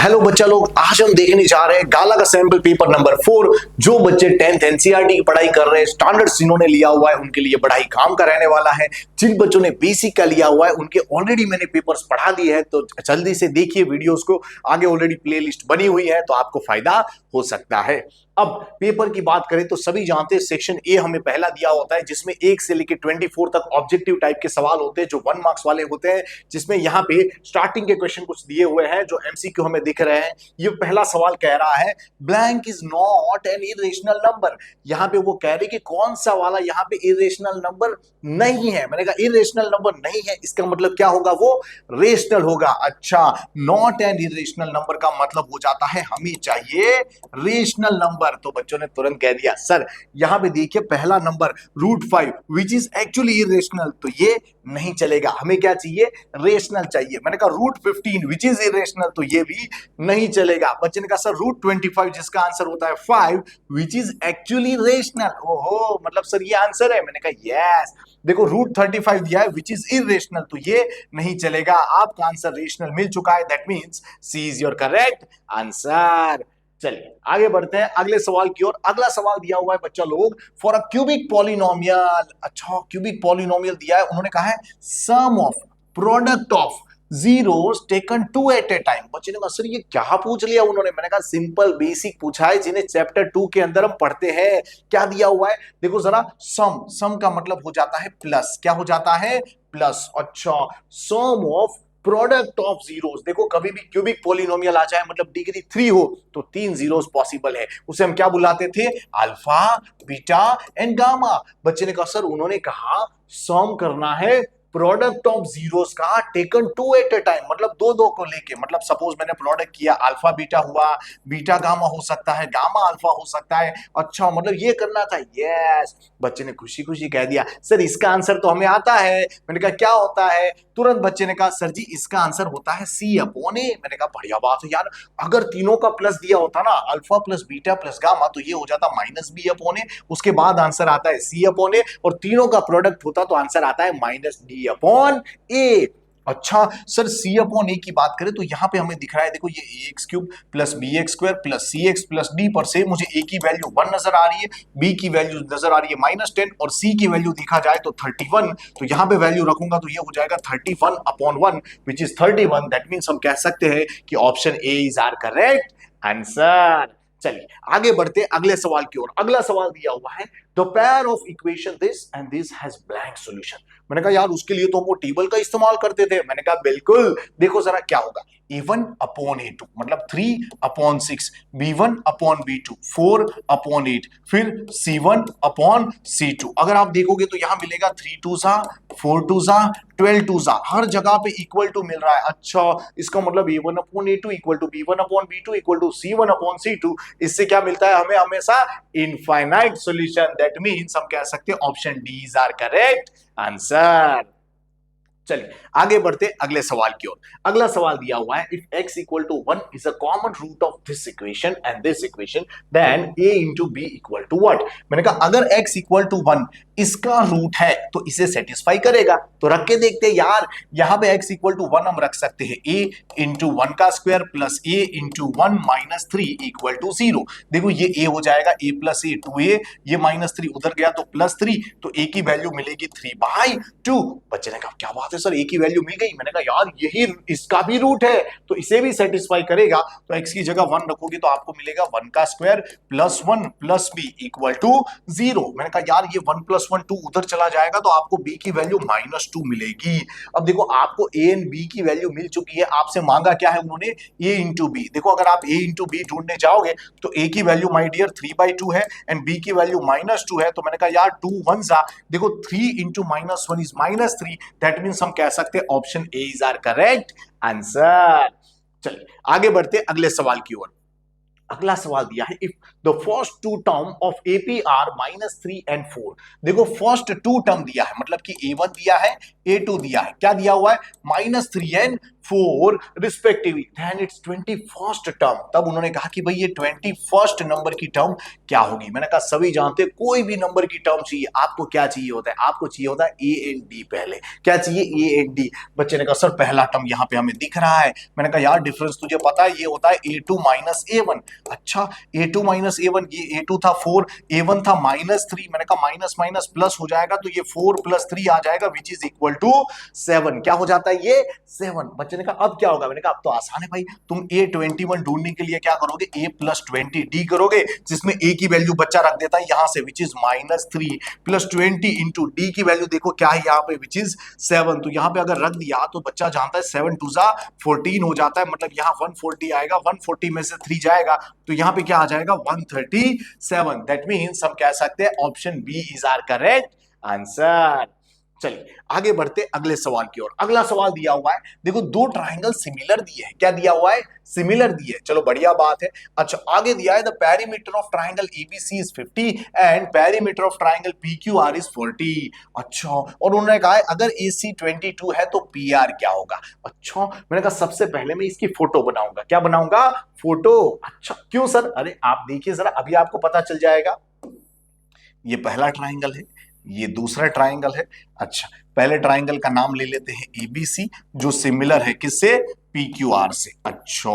Hello बच्चा लोग, आज हम देखने जा रहे हैं गाला का सैंपल पेपर नंबर 4। जो बच्चे 10th एनसीईआरटी की पढ़ाई कर रहे हैं, स्टैंडर्ड्स जिन्होंने लिया हुआ है उनके लिए बड़ा ही काम का रहने वाला है। जिन बच्चों ने बेसिक का लिया हुआ है उनके ऑलरेडी मैंने पेपर्स पढ़ा दिए हैं, तो जल्दी से देखिए वीडियोस को, आगे ऑलरेडी प्लेलिस्ट बनी हुई है तो आपको फायदा हो सकता है। अब पेपर की बात करें तो सभी जानते हैं सेक्शन ए हमें पहला दिया होता है, जिसमें 1 से लेकर 24 तक ऑब्जेक्टिव टाइप के सवाल होते हैं जो 1 मार्क्स वाले होते हैं, जिसमें यहाँ पे स्टार्टिंग के क्वेश्चन कुछ दिए हुए हैं जो एमसीक्यू हमें दिख रहे हैं। ये पहला सवाल कह रहा है blank is not an irrational number. यहाँ पे वो कह रहे कि कौन सा वाला यहाँ पे इरेशनल नंबर नहीं है। मैंने कहा इरेशनल नंबर नहीं है, इसका मतलब क्या होगा, वो रेशनल होगा। अच्छा, नॉट एन इरेशनल नंबर का मतलब हो जाता है हमें चाहिए रेशनल नंबर। तो बच्चों ने तुरंत कह दिया सर यहां पे देखिए पहला number √5 which is actually irrational, तो ये नहीं चलेगा, हमें क्या चाहिए, रेशनल चाहिए। मैंने कहा √15 विच इज इरेशनल, तो ये भी नहीं चलेगा। बच्चे ने कहा सर √25 जिसका आंसर होता है 5 विच इज एक्चुअली रेशनल। ओहो, मतलब सर ये आंसर है। मैंने कहा यस। देखो √35 दिया है विच इज इरेशनल, तो ये नहीं चलेगा। आपका आंसर रेशनल मिल चुका है, that means C is your correct answer. चलिए आगे बढ़ते हैं अगले सवाल की ओर। अगला सवाल दिया हुआ है बच्चा लोग, फॉर अ क्यूबिक पॉलिनोमियल। अच्छा, क्यूबिक पॉलिनोमियल दिया है, उन्होंने कहा है sum of product of zeros taken 2 at a time. बच्चे ने कहा सर ये क्या पूछ लिया उन्होंने। मैंने कहा सिंपल बेसिक पूछा है जिन्हें चैप्टर 2 के अंदर हम पढ़ते हैं। क्या दिया हुआ है देखो जरा, सम का मतलब हो जाता है प्लस। क्या हो जाता है, प्लस। अच्छा, सम ऑफ प्रोडक्ट ऑफ जीरोस। देखो कभी भी क्यूबिक पॉलिनोमियल आ जाए, मतलब डिग्री 3 हो, तो 3 जीरोस पॉसिबल है। उसे हम क्या बुलाते थे, अल्फा, बीटा एंड गामा। बच्चे ने कहा सर उन्होंने कहा सम करना है प्रोडक्ट ऑफ जीरोस का टेकन 2 एट ए टाइम, मतलब दो दो को लेके। मतलब सपोज मैंने प्रोडक्ट किया, अल्फा बीटा हुआ, बीटा गामा हो सकता है, गामा अल्फा हो सकता है। अच्छा, मतलब ये करना था। यस, बच्चे ने खुशी खुशी कह दिया सर इसका आंसर तो हमें आता है। मैंने कहा क्या होता है, तुरंत बच्चे ने कहा सर जी इसका आंसर होता है C/A। मैंने कहा बढ़िया बात है यार, अगर तीनों का प्लस दिया होता ना, alpha plus beta plus gamma, तो ये हो जाता -B/A। उसके बाद आंसर आता है C/A, और तीनों का प्रोडक्ट होता तो आंसर आता है -D/A। अच्छा सर C/A की बात करें तो यहां पे हमें दिख रहा है, देखो ये ax³ plus bx² plus cx plus d पर से मुझे a की वैल्यू 1 नजर आ रही है, b की वैल्यू नजर आ रही है -10 और c की वैल्यू देखा जाए तो 31। तो यहां पे वैल्यू रखूंगा तो ये हो जाएगा 31/1 विच इज 31। दैट मींस हम कह सकते हैं कि option A is our correct answer. चलिए आगे बढ़ते अगले सवाल की ओर। अगला सवाल दिया हुआ है the pair of equation this and this has blank solution. मैंने कहा यार उसके लिए तो वो टेबल का इस्तेमाल करते थे। मैंने कहा बिल्कुल, देखो जरा क्या होगा, A1/A2 मतलब 3/6, B1/B2 4/8, फिर C1/C2। अगर आप देखोगे तो यहां मिलेगा 3×2 4×2 12×2, हर जगह पे इक्वल टू मिल रहा है। अच्छा, इसका मतलब A1/A2 equal to B1/B2 equal to C1/C2। इससे क्या मिलता है हमें, हमेशा इनफाइनाइट सॉल्यूशन। दैट मींस हम कह सकते हैं option D is our correct answer. चलिए आगे बढ़ते अगले सवाल की ओर। अगला सवाल दिया हुआ है if x = 1 is a common root of this equation and this equation then a * b = what। मैंने कहा अगर x = 1 इसका रूट है तो इसे सेटिस्फाई करेगा। तो रख के देखते हैं यार, यहां पे x = 1 हम रख सकते हैं a * 1 का स्क्वायर प्लस a * 1 - 3 = 0। देखो ये a हो जाएगा, a + a 2a, ये -3 उधर गया तो +3, तो a की वैल्यू मिलेगी 3/2। बच्चे ने कहा क्या बात है सर a की वैल्यू मिल गई। मैंने कहा यार यही इसका भी रूट है तो इसे भी सेटिस्फाई करेगा। तो x की जगह 1 रखोगे तो आपको मिलेगा 1 का स्क्वायर प्लस 1 प्लस b = 0। मैंने कहा यार ये 1 + 1 2 उधर चला जाएगा तो आपको b की वैल्यू -2 मिलेगी। अब देखो आपको a एंड b की वैल्यू मिल चुकी है, आपसे मांगा क्या है उन्होंने, a * b। देखो अगर आप a * b ढूंढने जाओगे तो a की वैल्यू माय डियर 3/2 है एंड b की वैल्यू -2 है। तो मैंने कहा यार 2 1s देखो 3 * -1 इज -3। दैट मींस हम कह सकते हैं option A is our correct answer. चलिए आगे बढ़ते अगले सवाल की ओर। अगला सवाल दिया है, if the first two term of AP are -3 and 4। देखो फर्स्ट टू टर्म दिया है, मतलब कि A1 दिया है, A2 दिया है, क्या दिया हुआ है, -3 and 4 respectively, then it's 21st term. तब उन्होंने कहा कि भाई ये 21st नंबर की टर्म क्या होगी। मैंने कहा सभी जानते हैं कोई भी नंबर की टर्म चाहिए आपको क्या चाहिए होता है, आपको चाहिए होता है ए एंड डी। पहले क्या चाहिए, ए एंड डी। बच्चे ने कहा सर पहला टर्म यहाँ पे हमें दिख रहा है। मैंने कहा यार डिफरेंस तुझे पता है, ये होता है A2 माइनस A1। अच्छा A2 माइनस A1, ये A2 था 4, A1 था -3। मैंने कहा माइनस माइनस प्लस हो जाएगा तो ये 4 + 3 आ जाएगा विच इज इक्वल टू 7। क्या हो जाता है ये 7। बच्चे ने कहा अब क्या होगा। मैंने कहा अब तो आसान है भाई, तुम A21 ढूंढने के लिए क्या करोगे, A + 20D करोगे, जिसमें A की वैल्यू बच्चा रख देता है यहां से विच इज -3 + 20 इंटू D की वैल्यू देखो क्या है यहाँ पे विच इज 7। तो यहाँ पे अगर रख दिया तो बच्चा जानता है 7 2 जा 14 हो जाता है, मतलब यहाँ 140 आएगा, 140 में से 3 जाएगा तो यहाँ पे क्या आ जाएगा 137। दैट मीन्स हम कह सकते हैं option B is our correct answer. चलिए आगे बढ़ते अगले सवाल की ओर। अगला सवाल दिया हुआ है, देखो दो ट्राइंगल सिमिलर दिए हैं। क्या दिया हुआ है, सिमिलर दिए, चलो बढ़िया बात है। अच्छा आगे दिया है the perimeter of triangle ABC is 50 and perimeter of triangle PQR is 40। अच्छा और उन्होंने कहा है अगर AC 22 है तो PR क्या होगा। अच्छा मैंने कहा सबसे पहले मैं इसकी फोटो बनाऊंगा। क्या बनाऊंगा, फोटो। अच्छा क्यों सर, अरे आप देखिए जरा अभी आपको पता चल जाएगा। ये पहला ट्राइंगल है, ये दूसरा ट्राइंगल है। अच्छा पहले ट्राइंगल का नाम ले लेते हैं ABC, जो सिमिलर है किससे, PQR से। अच्छा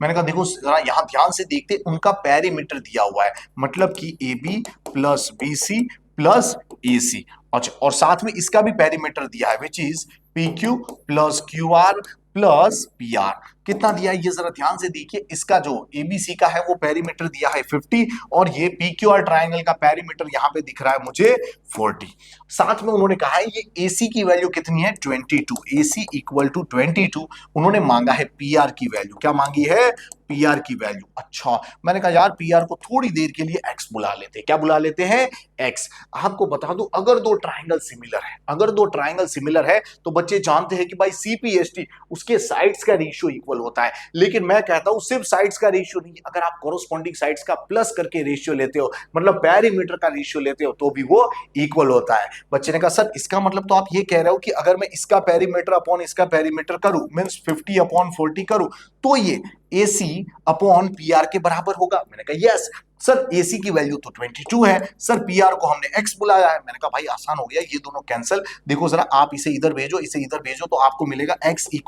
मैंने कहा देखो जरा यहां ध्यान से देखते, उनका पेरीमीटर दिया हुआ है, मतलब कि AB + BC + AC। अच्छा और साथ में इसका भी पेरीमीटर दिया है which is PQ + QR + PR। कितना दिया है ये जरा ध्यान से देखिए, इसका जो ABC का है वो पेरीमीटर दिया है 50 और ये PQR ट्राइंगल का पेरीमीटर यहाँ पे दिख रहा है मुझे 40। साथ में उन्होंने कहा है ये AC की वैल्यू कितनी है 22, AC = 22। उन्होंने मांगा है PR की वैल्यू, क्या मांगी है, PR की वैल्यू। अच्छा मैंने कहा यार PR को थोड़ी देर के लिए X बुला लेते हैं। क्या बुला लेते हैं, X। आपको बता दूं अगर दो ट्राइंगल सिमिलर है, अगर दो ट्राइंगल सिमिलर है तो बच्चे जानते हैं कि भाई CPST उसके साइड्स का रेशियो इक्वल होता है। लेकिन मैं कहता हूं सिर्फ साइड्स का रेशियो नहीं, अगर आप कोरोस्पोंडिंग साइड्स का प्लस करके रेशियो लेते हो, मतलब पेरीमीटर का रेशियो लेते हो तो भी वो इक्वल होता है। बच्चे ने कहा सर इसका मतलब तो आप ये कह रहे हो कि अगर मैं इसका पेरीमीटर अपॉन इसका पेरीमीटर करूं मींस 50/40 करूं तो ये AC/PR के बराबर होगा। मैंने कहा यस सर AC की वैल्यू तो 22 है, सर PR को हमने X बुलाया है। मैंने कहा भाई आसान हो गया, ये दोनों कैंसिल। देखो जरा आप इसे इधर भेजो, इसे इधर भेजो तो आपको मिलेगा X =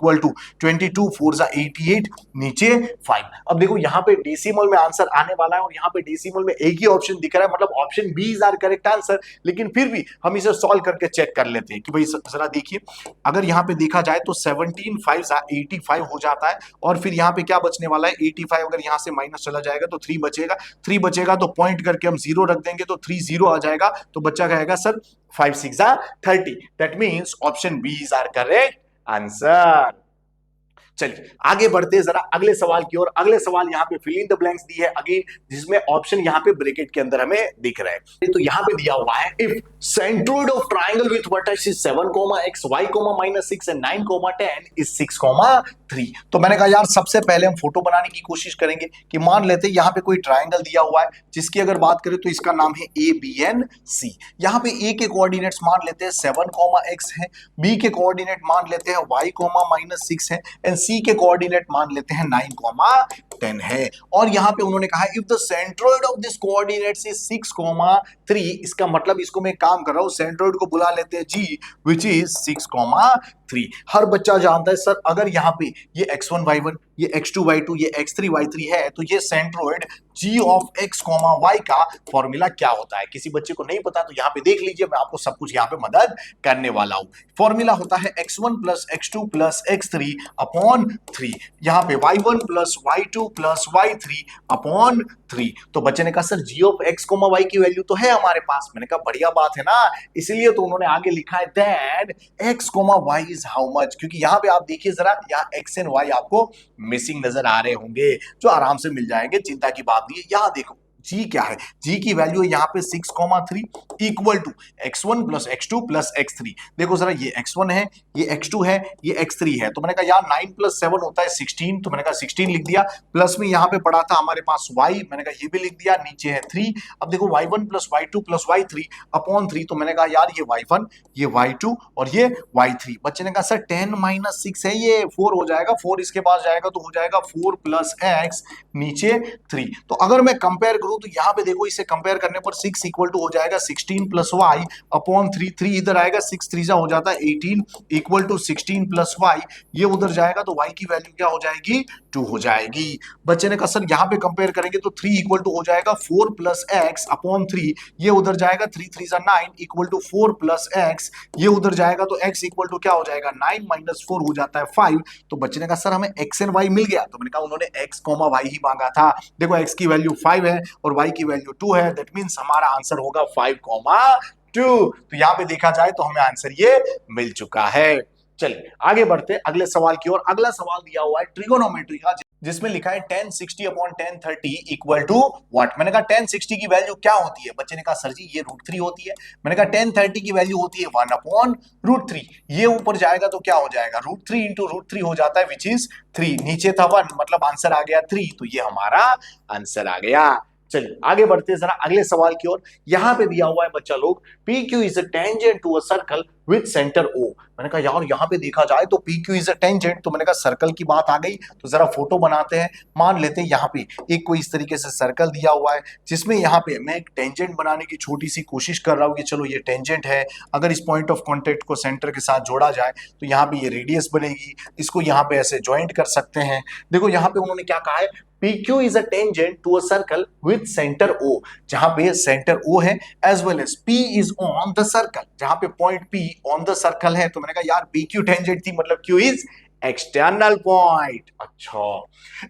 22 4 जा 88 नीचे 5। अब देखो यहाँ पे डेसिमल में आंसर आने वाला है और यहाँ पे डेसिमल में एक ही ऑप्शन दिख रहा है, मतलब option B is our correct answer. लेकिन फिर भी हम इसे सॉल्व करके चेक कर लेते हैं कि भाई जरा देखिए, अगर यहाँ पे देखा जाए तो 17 5 जा 85 हो जाता है और फिर यहाँ पे क्या बचने वाला है 85। अगर यहाँ से माइनस चला जाएगा तो 3 बचेगा, 3 बचेगा तो पॉइंट करके हम 0 रख देंगे तो 3 0 आ जाएगा। तो बच्चा कहेगा सर 5 6 जा 30। That means option B is our correct answer. चलिए आगे बढ़ते जरा अगले सवाल की ओर। अगले सवाल यहाँ पे फिल इन द ब्लैंक्स दी है अगेन, जिसमें ऑप्शन यहाँ पे ब्रैकेट के अंदर हमें दिख रहा है। तो यहाँ पे दिया हुआ है if centroid of triangle with vertex 7, x, y, -6 and 9, 10 is 6, 3। तो मैंने कहा यार सबसे पहले हम फोटो बनाने की कोशिश करेंगे कि मान लेते हैं यहाँ पे कोई ट्राइंगल दिया हुआ है जिसकी अगर बात करें तो इसका नाम है ABNC। यहाँ पे A के कोऑर्डिनेट्स मान लेते हैं 7, x है, B के कोऑर्डिनेट मान लेते हैं y, -6 है एंड C के कोऑर्डिनेट मान लेते हैं 9, 10 है। और यहाँ पे उन्होंने कहा if the centroid of this coordinates is 6, 3। इसका मतलब इसको मैं काम कर रहा हूँ, सेंट्रोइड को बुला लेते हैं G विच इज 6, 3। हर बच्चा जानता है सर अगर यहाँ पे ये x1 y1 ये x2 y2 ये x3 y3 है तो ये centroid g of x, y का फॉर्मूला क्या होता है। किसी बच्चे को नहीं पता तो यहाँ पे देख लीजिए, मैं आपको सब कुछ यहाँ पे मदद करने वाला हूँ। फॉर्मूला होता है x1 + x2 + x3 अपॉन 3। यहाँ पे y1 + y2 + y3 अपॉन 3। तो बच्चे ने कहा sir g of x, y की वैल्यू तो है हमारे पास। मैंने कहा बढ़िया बात है ना, इसीलिए तो उन्होंने आगे लिखा है that x, y is how much, क्योंकि यहाँ पे आप देखिए जरा यहाँ x एंड y आपको मिसिंग नजर आ रहे होंगे जो आराम से मिल जाएंगे, चिंता की बात नहीं है। यहाँ देखो जी क्या है, जी की वैल्यू है यहाँ पे 6,3 equal to x1 plus x2 plus x3। देखो जरा ये x1 है, ये x2 है, ये x3 है, तो मैंने कहा यार 9 प्लस 7 होता है 16, तो मैंने कहा 16 लिख दिया। प्लस में यहाँ पे पड़ा था हमारे पास y, मैंने कहा ये भी लिख दिया, नीचे है 3। अब देखो y1 plus y2 plus y3 upon 3, तो मैंने कहा यार ये y1, ये y2 और ये y3। बच्चे ने कहा सर 10 माइनस 6 है, ये 4 हो जाएगा, 4 इसके पास जाएगा तो हो जाएगा 4 प्लस x नीचे 3। तो अगर मैं कंपेयर करूं तो यहाँ पे देखो इसे कंपेयर करने पर 6 इक्वल टू हो जाएगा 16 प्लस y अपॉन 3, 3 इधर आएगा, 6 3 हो जाता है 18 इक्वल टू 16 प्लस y, ये उधर जाएगा तो y की वैल्यू क्या हो जाएगी, 2 हो जाएगी। बच्चे ने कहा सर यहाँ पे कंपेयर करेंगे तो 3 इक्वल टू हो जाएगा 4 प्लस x अपॉन 3, ये उधर जाएगा 3 3 9 इक्वल टू 4 प्लस x, ये उधर जाएगा तो x इक्वल टू क्या हो जाएगा 9 माइनस 4 हो जाता है 5। तो बच्चे ने कहा सर हमें x एंड y मिल गया, तो मैंने कहा उन्होंने x कॉमा y ही मांगा था। देखो x की वैल्यू 5 है और y की वैल्यू 2 है, दैट मींस हमारा आंसर होगा 5,2। तो यहाँ पे देखा जाए तो हमें आंसर ये मिल चुका है। चलिए आगे बढ़ते हैं अगले सवाल की ओर। अगला सवाल दिया हुआ है ट्रिगोनोमेट्री का, जिसमें लिखा है 1060 अपॉन 1030 इक्वल टू व्हाट। मैंने कहा 1060 की वैल्यू क्या होती है, बच्चे ने कहा सर जी ये √3 होती है। मैंने कहा 1030 की वैल्यू होती है 1 अपॉन √3, ये ऊपर जाएगा तो क्या हो जाएगा √3 इंटू √3 हो जाता है विच इज 3, नीचे था 1 मतलब आंसर आ गया 3, तो ये हमारा आंसर आ गया। चलिए आगे बढ़ते हैं जरा अगले सवाल की ओर। यहां पे दिया हुआ है बच्चा लोग PQ is a tangent to a circle with centre O। मैंने कहा यार यहाँ पे देखा जाए तो PQ इज अ टेंजेंट, तो मैंने कहा सर्कल की बात आ गई तो जरा फोटो बनाते हैं। मान लेते हैं यहाँ पे एक कोई इस तरीके से सर्कल दिया हुआ है, जिसमें यहाँ पे मैं एक टेंजेंट बनाने की छोटी सी कोशिश कर रहा हूँ कि चलो ये टेंजेंट है, अगर इस पॉइंट ऑफ कॉन्टेक्ट को सेंटर के साथ जोड़ा जाए तो यहाँ पे ये रेडियस बनेगी, इसको यहाँ पे ऐसे ज्वाइंट कर सकते हैं। देखो यहाँ पे उन्होंने क्या कहा है, PQ is a tangent to a circle with center O, जहां पे सेंटर O है, as well as P is on the circle, जहां पे point P on the circle है। तो मैंने कहा यार PQ टेंजेंट थी मतलब Q is एक्सटर्नल पॉइंट। अच्छा,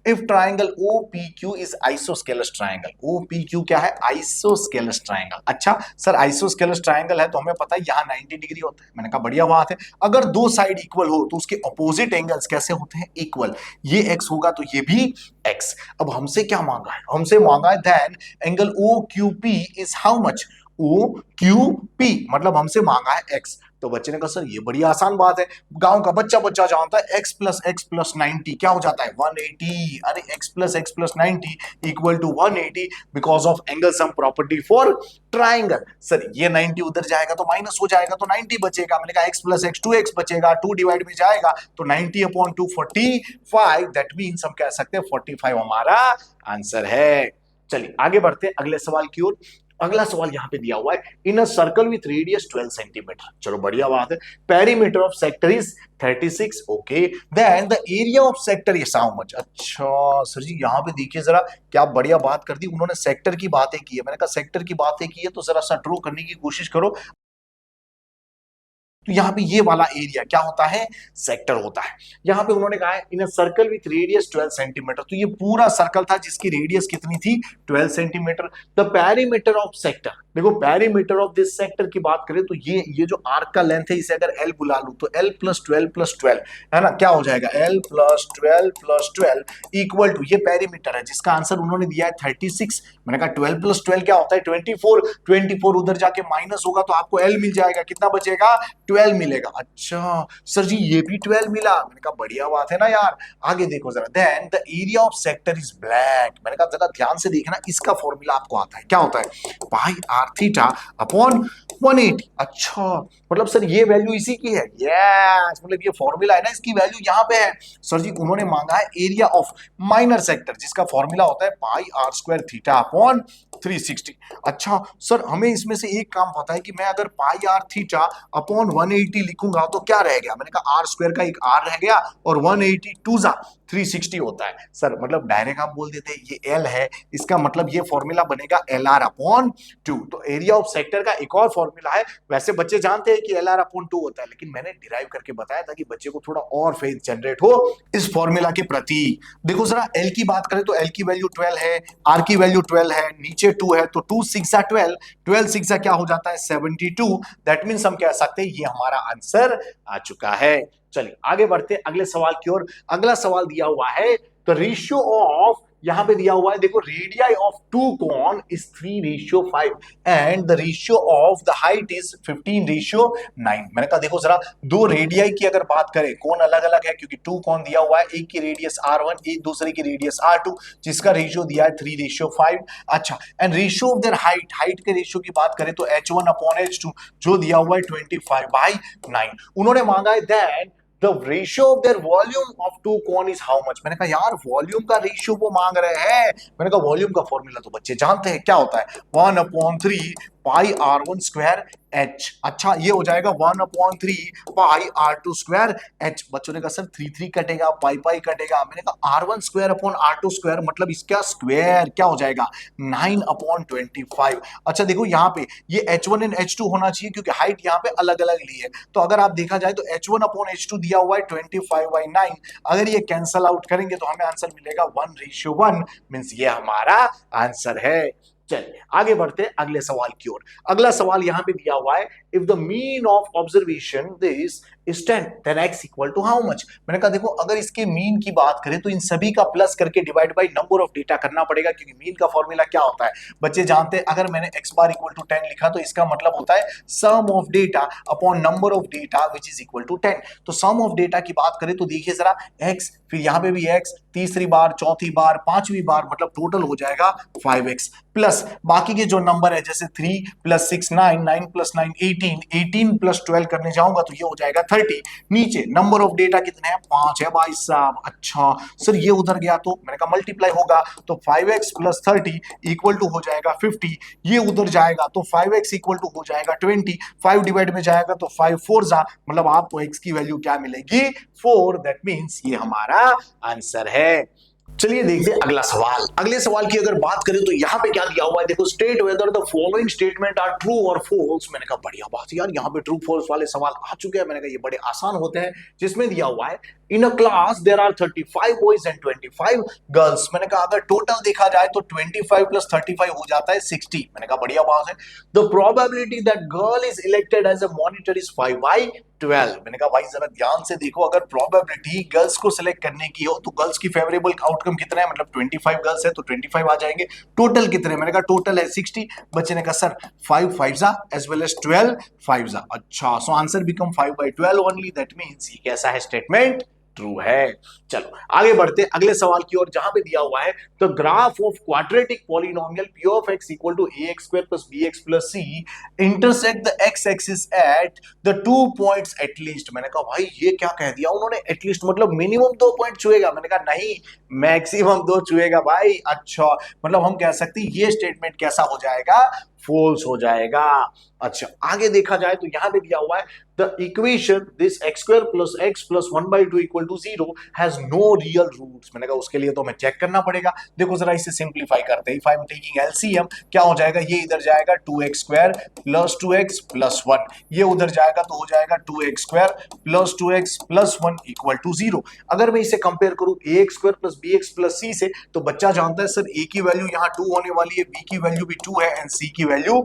if triangle OPQ is isosceles triangle, OPQ क्या है, आइसोस्केलस ट्राइंगल। अच्छा सर आइसोस्केलस ट्राइंगल है तो हमें पता है यहाँ 90 डिग्री होता है। मैंने कहा बढ़िया बात है, अगर दो साइड इक्वल हो तो उसके अपोजिट एंगल्स कैसे होते हैं, इक्वल। ये x होगा तो ये भी x। अब हमसे क्या मांगा है, हमसे मांगा है then angle OQP is how much, OQP मतलब हमसे मांगा है x। तो बच्चे ने कहा सर ये बड़ी आसान बात है, गांव का बच्चा बच्चा जानता है x प्लस 90 क्या हो जाता है 180। अरे x plus 90 equal to 180 because of angle sum property for triangle. Sir ये 90 उधर जाएगा तो माइनस हो जाएगा तो 90 बचेगा। मैंने कहा x प्लस x 2x बचेगा, 2 डिवाइड में जाएगा तो 90 अपॉन 2 45, दैट मीन्स हम कह सकते हैं 45 हमारा आंसर है। चलिए आगे बढ़ते हैं अगले सवाल की ओर। अगला सवाल यहां पे दिया हुआ है in a circle with radius 12 centimetre. चलो बढ़िया बात है, perimeter of sector is 36, okay, then the area of sector is how much. अच्छा सर जी यहाँ पे देखिए जरा क्या बढ़िया बात कर दी उन्होंने, सेक्टर की बातें की है। मैंने कहा सेक्टर की बातें की है तो जरा सा ड्रॉ करने की कोशिश करो। तो यहाँ पे ये वाला एरिया क्या होता है, सेक्टर होता है। यहाँ पे उन्होंने कहा है in a circle with radius 12 centimetre, तो ये पूरा सर्कल था जिसकी रेडियस कितनी थी 12 centimetre. The perimeter of sector, देखो पेरीमीटर ऑफ दिस सेक्टर की बात करें तो ये जो आर्क का लेंथ है इसे अगर L बुला लूं तो L प्लस 12 है ना, क्या हो जाएगा L प्लस 12 इक्वल टू, ये पेरीमीटर है जिसका आंसर उन्होंने दिया है 36। मैंने कहा 12 प्लस 12 क्या होता है 24 उधर जाके माइनस होगा तो आपको L मिल जाएगा, कितना बचेगा 12 मिलेगा। अच्छा सर जी ये भी 12 मिला, मैंने कहा बढ़िया बात है ना यार। आगे देखो जरा, then the area of sector is blank. मैंने कहा जरा ध्यान से देखना, इसका फॉर्मूला आपको आता है, क्या होता है पाई आर थीटा अपॉन 180। अच्छा मतलब सर ये वैल्यू इसी की है, यस मतलब ये फॉर्मूला है ना, इसकी वैल्यू यहाँ पे है। सर जी उन्होंने मांगा है एरिया ऑफ माइनर सेक्टर जिसका फॉर्मूला होता है पाई आर स्क्वायर थीटा अपॉन 360। अच्छा सर हमें इसमें से एक काम पता है कि मैं अगर पाई आर थीटा अपॉन 180 लिखूंगा तो क्या रह गया, मैंने कहा आर स्क्वायर का एक आर रह गया और 180 2 जा 360 होता है। सर मतलब डायरेक्ट आप बोल देते ये एल है, इसका मतलब ये फॉर्मूला बनेगा एल आर अपॉन 2। तो एरिया ऑफ सेक्टर का एक और फॉर्मूला है, वैसे बच्चे जानते हैं कि एल आर अपॉन 2 होता है, लेकिन मैंने डिराइव करके बताया ताकि बच्चे को थोड़ा और फेथ जनरेट हो इस फॉर्मूला के प्रति। देखो जरा एल की बात करें तो एल की वैल्यू 12 है, आर की वैल्यू 12 है, नीचे 2 है तो 2 6 12 6 क्या हो जाता है 72। दैट मीन्स हम कह सकते हैं ये हमारा आंसर आ चुका है। चलिए आगे बढ़ते अगले सवाल की ओर। अगला सवाल दिया हुआ है द रेशियो ऑफ यहां पे दिया हुआ है देखो, radii of two cone is 3:5 and the ratio of the height is 15:9। मैंने कहा देखो जरा, दो रेडियाई की अगर बात करें, कौन अलग अलग है क्योंकि टू कॉन दिया हुआ है, एक की रेडियस r1, एक दूसरे की रेडियस r2, जिसका रेशियो दिया है 3:5। अच्छा, and ratio of their height, height के रेशियो की बात करें तो h1/h2 जो दिया हुआ है 25/9। उन्होंने मांगा है then the ratio of their volume of two cone is how much। मैंने कहा यार वॉल्यूम का रेशियो वो मांग रहे हैं, मैंने कहा वॉल्यूम का फॉर्मूला तो बच्चे जानते हैं क्या होता है, 1/3 पाई r1 स्क्वायर h। अच्छा, ये हो जाएगा 1/3 पाई r2 स्क्वायर h। बच्चों ने कहा सर 3 कटेगा, पाई पाई कटेगा। मैंने कहा r1 square upon r2 square मतलब इसका स्क्वायर क्या हो जाएगा, 9/25। अच्छा देखो यहाँ पे ये h1 एंड h2 होना चाहिए क्योंकि हाइट यहाँ पे अलग अलग ली है, तो अगर आप देखा जाए तो h1/h2 दिया हुआ है 25/9। अगर ये कैंसल आउट करेंगे तो हमें आंसर मिलेगा 1:1, मींस ये हमारा आंसर है। चलिए आगे बढ़ते हैं अगले सवाल की ओर। अगला सवाल यहां पे दिया हुआ है, if the mean of observation this is 10 then x equal to how much. मैंने कहा देखो अगर इसके मीन की बात करें तो इन सभी का प्लस करके divide by number of data करना पड़ेगा, क्योंकि मीन का फॉर्मूला क्या होता है बच्चे जानते हैं, अगर मैंने x बार इक्वल टू 10 लिखा तो इसका मतलब होता है sum of data upon number of data which is equal to 10। तो सम ऑफ डेटा की बात करें तो देखिए जरा, x फिर यहां पे भी x, तीसरी बार, चौथी बार, पांचवी बार, मतलब टोटल हो जाएगा 5x प्लस बाकी के जो नंबर है जैसे 3 + 6 9, 9 + 9 18, 18 + 12 करने जाऊंगा तो ये हो जाएगा 30। नीचे नंबर ऑफ डेटा कितने हैं, 5 है भाई साहब। अच्छा सर ये उधर गया तो मैंने कहा मल्टीप्लाई होगा तो 5x + 30 इक्वल टू हो जाएगा 50। ये उधर जाएगा तो 5x इक्वल टू हो जाएगा 20। 5 डिवाइड में जाएगा तो 5 4 जा, मतलब आपको x की वैल्यू क्या मिलेगी, 4। दैट मींस ये हमारा आंसर है। चलिए देखते हैं अगला सवाल। अगले सवाल की अगर बात करें तो यहाँ पे क्या दिया हुआ है, देखो state whether the following statement are true और फॉल्स। मैंने कहा बढ़िया बात है यार, यहाँ पे ट्रू फॉल्स वाले सवाल आ चुके हैं। मैंने कहा ये बड़े आसान होते हैं, जिसमें दिया हुआ है in a class there are 35 boys and 25 girls. मैंने कहा अगर टोटल देखा जाए तो 25 + 35 हो जाता है 60। मैंने कहा बढ़िया बात है। The probability that girl is elected as a monitor is 5/12। मैंने कहा भाई जरा ध्यान से देखो, अगर प्रोबेबिलिटी गर्ल्स को सिलेक्ट करने की हो तो गर्ल्स की फेवरेबल आउटकम कितना है, मतलब 25 गर्ल्स है तो 25 आ जाएंगे। टोटल कितने, मैंने कहा टोटल है 60। बच्चे ने कहा sir 5 5s as well as 12 5s। अच्छा so answer become 5/12 only. That means ये कैसा है स्टेटमेंट, ट्रू है। चलो आगे बढ़ते अगले सवाल की ओर, जहां पे दिया हुआ है the graph of quadratic polynomial p of x equal to ax² + bx + c intersect the x axis at the 2 points at least। मैंने कहा भाई ये क्या कह दिया उन्होंने, एटलीस्ट मतलब मिनिमम 2 पॉइंट छुएगा। मैंने कहा नहीं, मैक्सिमम 2 छुएगा भाई। अच्छा मतलब हम कह सकते हैं ये स्टेटमेंट कैसा हो जाएगा, फॉल्स हो जाएगा। अच्छा आगे देखा जाए तो यहां पे दिया हुआ है the equation this x² + x + 1/2 = 0 has no real roots. मैंने कहा उसके लिए तो हमें चेक करना पड़ेगा। देखो जरा इसे सिंपलीफाई करते हैं। If I am taking LCM क्या हो जाएगा, ये इधर जाएगा 2x² + 2x + 1, ये उधर जाएगा तो हो जाएगा 2x² + 2x + 1 = 0। अगर मैं इसे कंपेयर करूं ax² + bx + c से तो बच्चा जानता है सर a की वैल्यू यहाँ 2 होने वाली है, b की वैल्यू भी 2 है एंड c की वैल्यू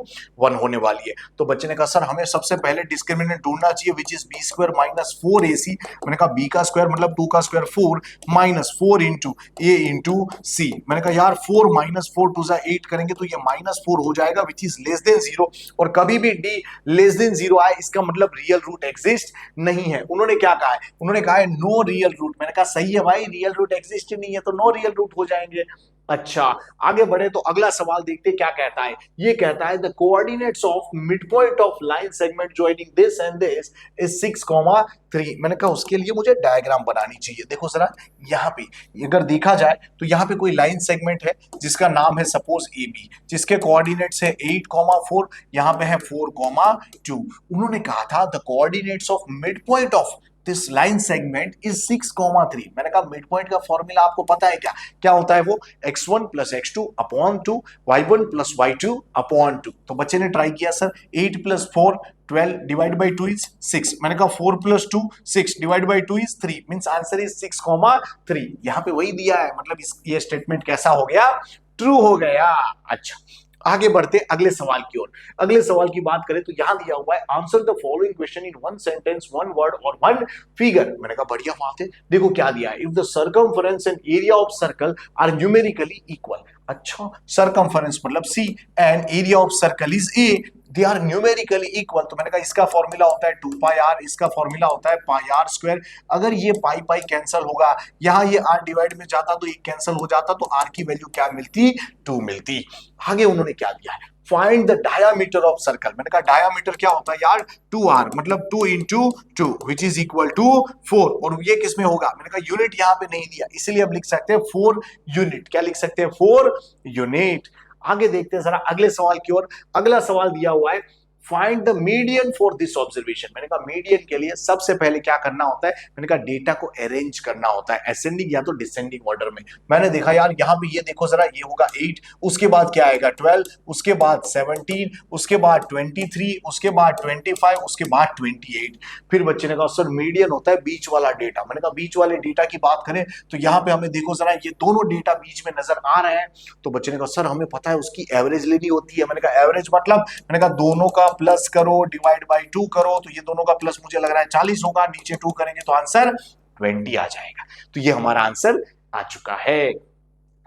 1 होने वाली है। तो बच्चे ने कहा सर हमें सबसे पहले डिस्क्रिमिनेंट ढूंढना चाहिए विच इज b² - 4ac। मैंने कहा b का स्क्वायर मतलब 2 का स्क्वायर 4 -4 * a * c। मैंने कहा यार 4 - 4 2 8 करेंगे तो ये -4 हो जाएगा विच इज लेस देन 0। और कभी भी d लेस देन 0 आए इसका मतलब रियल रूट एग्जिस्ट नहीं है। उन्होंने क्या कहा है, उन्होंने कहा है नो रियल रूट। मैंने कहा सही है भाई, रियल रूट एग्जिस्ट नहीं है तो नो रियल रूट हो जाएंगे। अच्छा आगे बढ़े तो अगला सवाल देखते क्या कहता है। ये कहता है the coordinates of mid point of line segment joining this and this is 6,3। मैंने कहा उसके लिए मुझे डायग्राम बनानी चाहिए। देखो जरा यहाँ पे अगर देखा जाए तो यहाँ पे कोई लाइन सेगमेंट है जिसका नाम है सपोज AB, जिसके कोऑर्डिनेट्स है 8,4, यहाँ पे है 4,2। उन्होंने कहा था the coordinates of mid point of this line segment is 6,3। मैंने कहा मिड पॉइंट का फॉर्मूला आपको पता है क्या, क्या होता है वो, x1 + x2/2 y1 + y2/2। तो बच्चे ने ट्राई किया सर 8 + 4 12 डिवाइड बाय 2 इज 6। मैंने कहा 4 + 2 6 divide by 2 is 3 means answer is 6,3। यहां पे वही दिया है, मतलब ये स्टेटमेंट कैसा हो गया, ट्रू हो गया। अच्छा आगे बढ़ते अगले सवाल की ओर। अगले सवाल की बात करें तो यहां दिया हुआ है answer the following question in one sentence, one word और वन फिगर। मैंने कहा बढ़िया बात है। देखो क्या दिया है, if the circumference and area of circle are numerically equal. अच्छा, सर्कमफरेंस मतलब C and area of circle is A, they are numerically equal. तो मैंने कहा इसका फॉर्मूला होता है 2 पाई आर, इसका फॉर्मूला होता है पाई आर स्क्वायर। अगर ये पाई पाई कैंसिल होगा, यहां ये आर डिवाइड में जाता तो ये कैंसिल हो जाता, तो आर की वैल्यू क्या मिलती, 2 मिलती। आगे उन्होंने क्या दिया है, find the diameter of circle. मैंने कहा डायामीटर क्या होता है यार, 2r मतलब 2 into 2 which is equal to 4। और ये किसमें होगा, मैंने कहा यूनिट यहां पे नहीं दिया, इसीलिए हम लिख सकते हैं 4 यूनिट। क्या लिख सकते हैं, 4 यूनिट। आगे देखते हैं जरा अगले सवाल की ओर। अगला सवाल दिया हुआ है find the median for this observation. मैंने कहा मीडियन के लिए सबसे पहले क्या करना होता है, मैंने कहा डेटा को अरेंज करना होता है असेंडिंग या तो डिसेंडिंग ऑर्डर में। मैंने देखा यार यहाँ पे, ये देखो जरा, ये होगा 8, उसके बाद क्या आएगा 12, उसके बाद 17, उसके बाद 23, उसके बाद 25, उसके बाद 28। फिर बच्चे ने कहा सर मीडियन होता है बीच वाला डेटा। मैंने कहा बीच वाले डेटा की बात करें तो यहाँ पे हमें देखो जरा, ये दोनों डेटा बीच में नजर आ रहे हैं। तो बच्चे ने कहा सर हमें पता है उसकी एवरेज लेनी होती है। मैंने कहा एवरेज मतलब, मैंने कहा दोनों का प्लस करो, डिवाइड बाय 2 करो, तो ये दोनों का प्लस मुझे लग रहा है 40 होगा, नीचे 2 करेंगे तो आंसर 20 आ जाएगा। तो ये हमारा आंसर आ चुका है।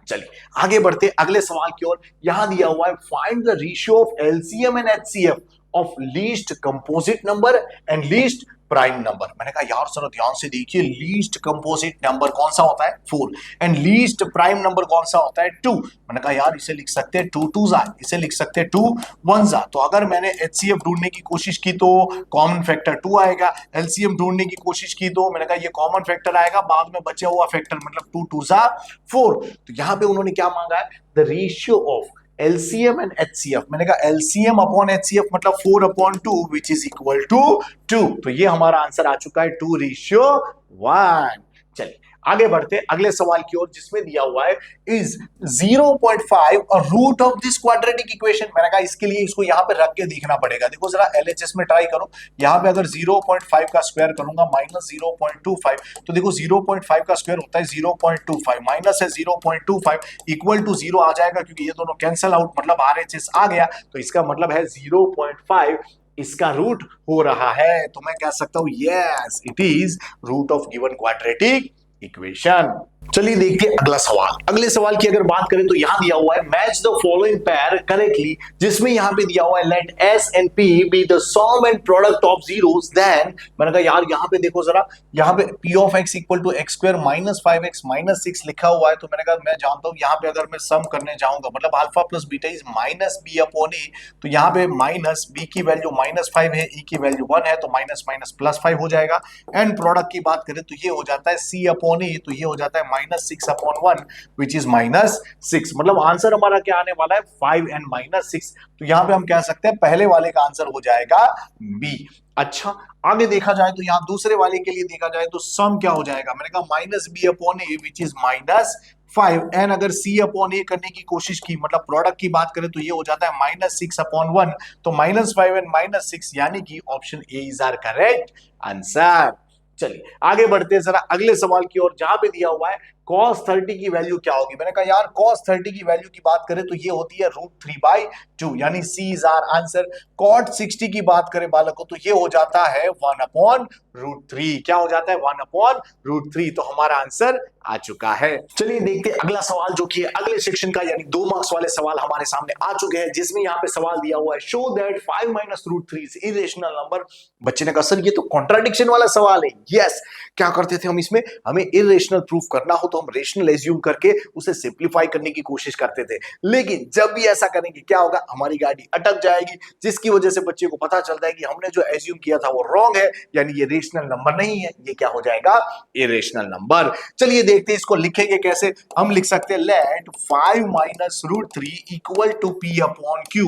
चलिए आगे बढ़ते अगले सवाल की ओर। यहां दिया हुआ है find the ratio of LCM and HCF of least composite number and least prime number. मैंने कहा यार सर ध्यान से देखिए, लीस्ट कंपोजिट नंबर कौन सा होता है, 4, एंड लीस्ट प्राइम नंबर कौन सा होता है, 2। मैंने कहा यार इसे लिख सकते हैं 2 2 जा, इसे लिख सकते हैं 2 1 जा। तो अगर मैंने एचसीएफ ढूंढने की कोशिश की तो कॉमन फैक्टर 2 आएगा, एलसीएम ढूंढने की कोशिश की तो मैंने कहा ये कॉमन फैक्टर आएगा, बाद में बचा हुआ फैक्टर मतलब 2 2 जा 4। तो यहां पे उन्होंने क्या मांगा है, the ratio of LCM and HCF। मैंने कहा LCM अपॉन HCF मतलब 4/2 विच इज इक्वल टू 2। तो ये हमारा आंसर आ चुका है 2:1। चलिए आगे बढ़ते अगले सवाल की ओर, जिसमें दिया हुआ है इज 0.5 और root of this quadratic equation. मैंने कहा इसके लिए इसको यहां पे रख के देखना पड़ेगा। देखो जरा LHS में ट्राई करो, यहां पे अगर 0.5 का स्क्वायर करूंगा माइनस 0.25, तो देखो 0.5 का स्क्वायर होता है 0.25, माइनस है 0.25 इक्वल टू 0 आ जाएगा, क्योंकि ये दोनों कैंसिल आउट मतलब RHS आ गया। तो इसका मतलब है 0.5 इसका रूट हो रहा है। तो मैं कह सकता हूं yes it is root of given quadratic equation. चलिए देखते हैं अगला सवाल। अगले सवाल की अगर बात करें तो यहां दिया हुआ है match the following pair correctly, जिसमें यहां पे दिया हुआ है let S and P be the sum and product of zeros. Then मैंने कहा यार यहां पे देखो जरा, यहां पे P of x equal to x square minus 5x minus 6 लिखा हुआ है। तो मैंने कहा मैं जानता हूं यहां पे अगर मैं सम करने जाऊंगा मतलब alpha plus beta is minus b upon a, तो यहां पे माइनस b की वैल्यू माइनस 5 है, e की वैल्यू 1 है, तो माइनस माइनस प्लस 5 हो जाएगा। एंड प्रोडक्ट की बात करें तो ये हो जाता है c अपॉन a, तो ये हो जाता है minus 6 upon 1 which is minus 6। मतलब आंसर हमारा क्या आने वाला है 5 एंड माइनस 6। तो यहां पे हम कह सकते हैं पहले वाले का आंसर हो जाएगा बी। अच्छा आगे देखा जाए तो यहां दूसरे वाले के लिए देखा जाए तो सम क्या हो जाएगा, मैंने कहा minus B upon A which is minus 5। And अगर सी अपॉन ए करने की कोशिश की मतलब प्रोडक्ट की बात करें तो ये हो जाता है माइनस 6 अपॉन 1, तो माइनस 5 एंड माइनस 6 यानी कि option A is our correct answer. चलिए आगे बढ़ते हैं जरा अगले सवाल की ओर, जहां पे दिया हुआ है cos 30 की वैल्यू क्या होगी। मैंने कहा यार cos 30 की वैल्यू की बात करें तो ये होती है √3/2 यानी सी इज आर आंसर। cot 60 की बात करें बालकों तो ये हो जाता है 1/√3। क्या हो जाता है 1/√3। तो हमारा आंसर आ चुका है। चलिए देखते हैं अगला सवाल जो कि अगले सेक्शन का यानी 2 मार्क्स वाले सवाल हमारे सामने आ चुके हैं, जिसमें यहाँ पे सवाल दिया हुआ है show that 5 minus √3 is irrational number. बच्चे ने कहा सर ये तो कॉन्ट्राडिक्शन वाला सवाल है। यस, क्या करते थे हम इसमें, हमें इरेशनल प्रूफ करना हो तो हम रेशनल एज्यूम करके उसे सिंपलीफाई करने की कोशिश करते थे, लेकिन जब भी ऐसा करेंगे क्या होगा, हमारी गाड़ी अटक जाएगी, जिसकी वजह से बच्चे को पता चलता है कि हमने जो एज्यूम किया था वो रॉन्ग है, यानी ये रेशनल नंबर नहीं है, ये क्या हो जाएगा इरेशनल नंबर। चलिए देखते हैं इसको लिखेंगे कैसे। हम लिख सकते हैं let 5 minus √3 equal to P upon Q,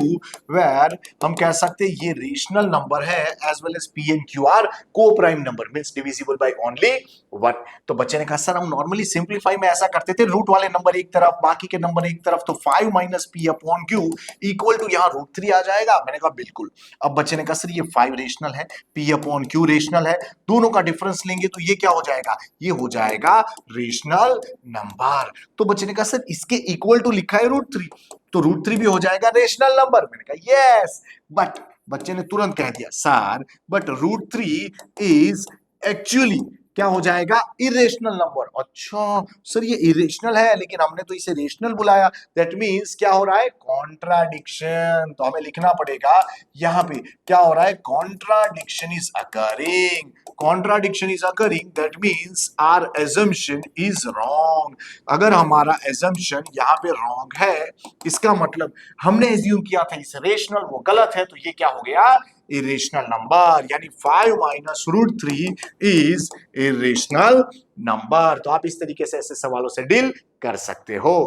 where हम कह सकते हैं ये रेशनल नंबर है as well as P and Q are coprime number means divisible by only 1। तो बच्चे ने कहा सर हम नॉर्मली सिंपलीफाई में ऐसा करते थे, रूट वाले नंबर एक तरफ बाकी के नंबर एक तरफ, तो 5 minus P upon Q equal to यहाँ √3 आ जाएगा। मैंने कहा बिल्कुल। अब बच्चे ने कहा सर ये 5 रेशनल है, P अपॉन Q रेशनल है, दोनों का डिफरेंस लेंगे तो ये क्या हो जाएगा, ये हो जाएगा रेशनल नंबर। तो बच्चे ने कहा सर इसके इक्वल टू लिखा है √3, तो √3 भी हो जाएगा रेशनल नंबर। मैंने कहा यस, बट बच्चे ने तुरंत कह दिया सर बट √3 इज एक्चुअली क्या हो जाएगा, इरेशनल नंबर। अच्छा सर ये इरेशनल है लेकिन हमने तो इसे रेशनल बुलाया, दैट मीन्स क्या हो रहा है, कॉन्ट्राडिक्शन। तो हमें लिखना पड़ेगा यहां पे क्या हो रहा है, contradiction is occurring, contradiction is occurring, that means our assumption is wrong. अगर हमारा assumption यहाँ पे रॉन्ग है, इसका मतलब हमने एज्यूम किया था इस रेशनल, वो गलत है, तो ये क्या हो गया, इरेशनल नंबर, यानी 5 माइनस √3 इज इरेशनल नंबर। तो आप इस तरीके से ऐसे सवालों से डील कर सकते हो।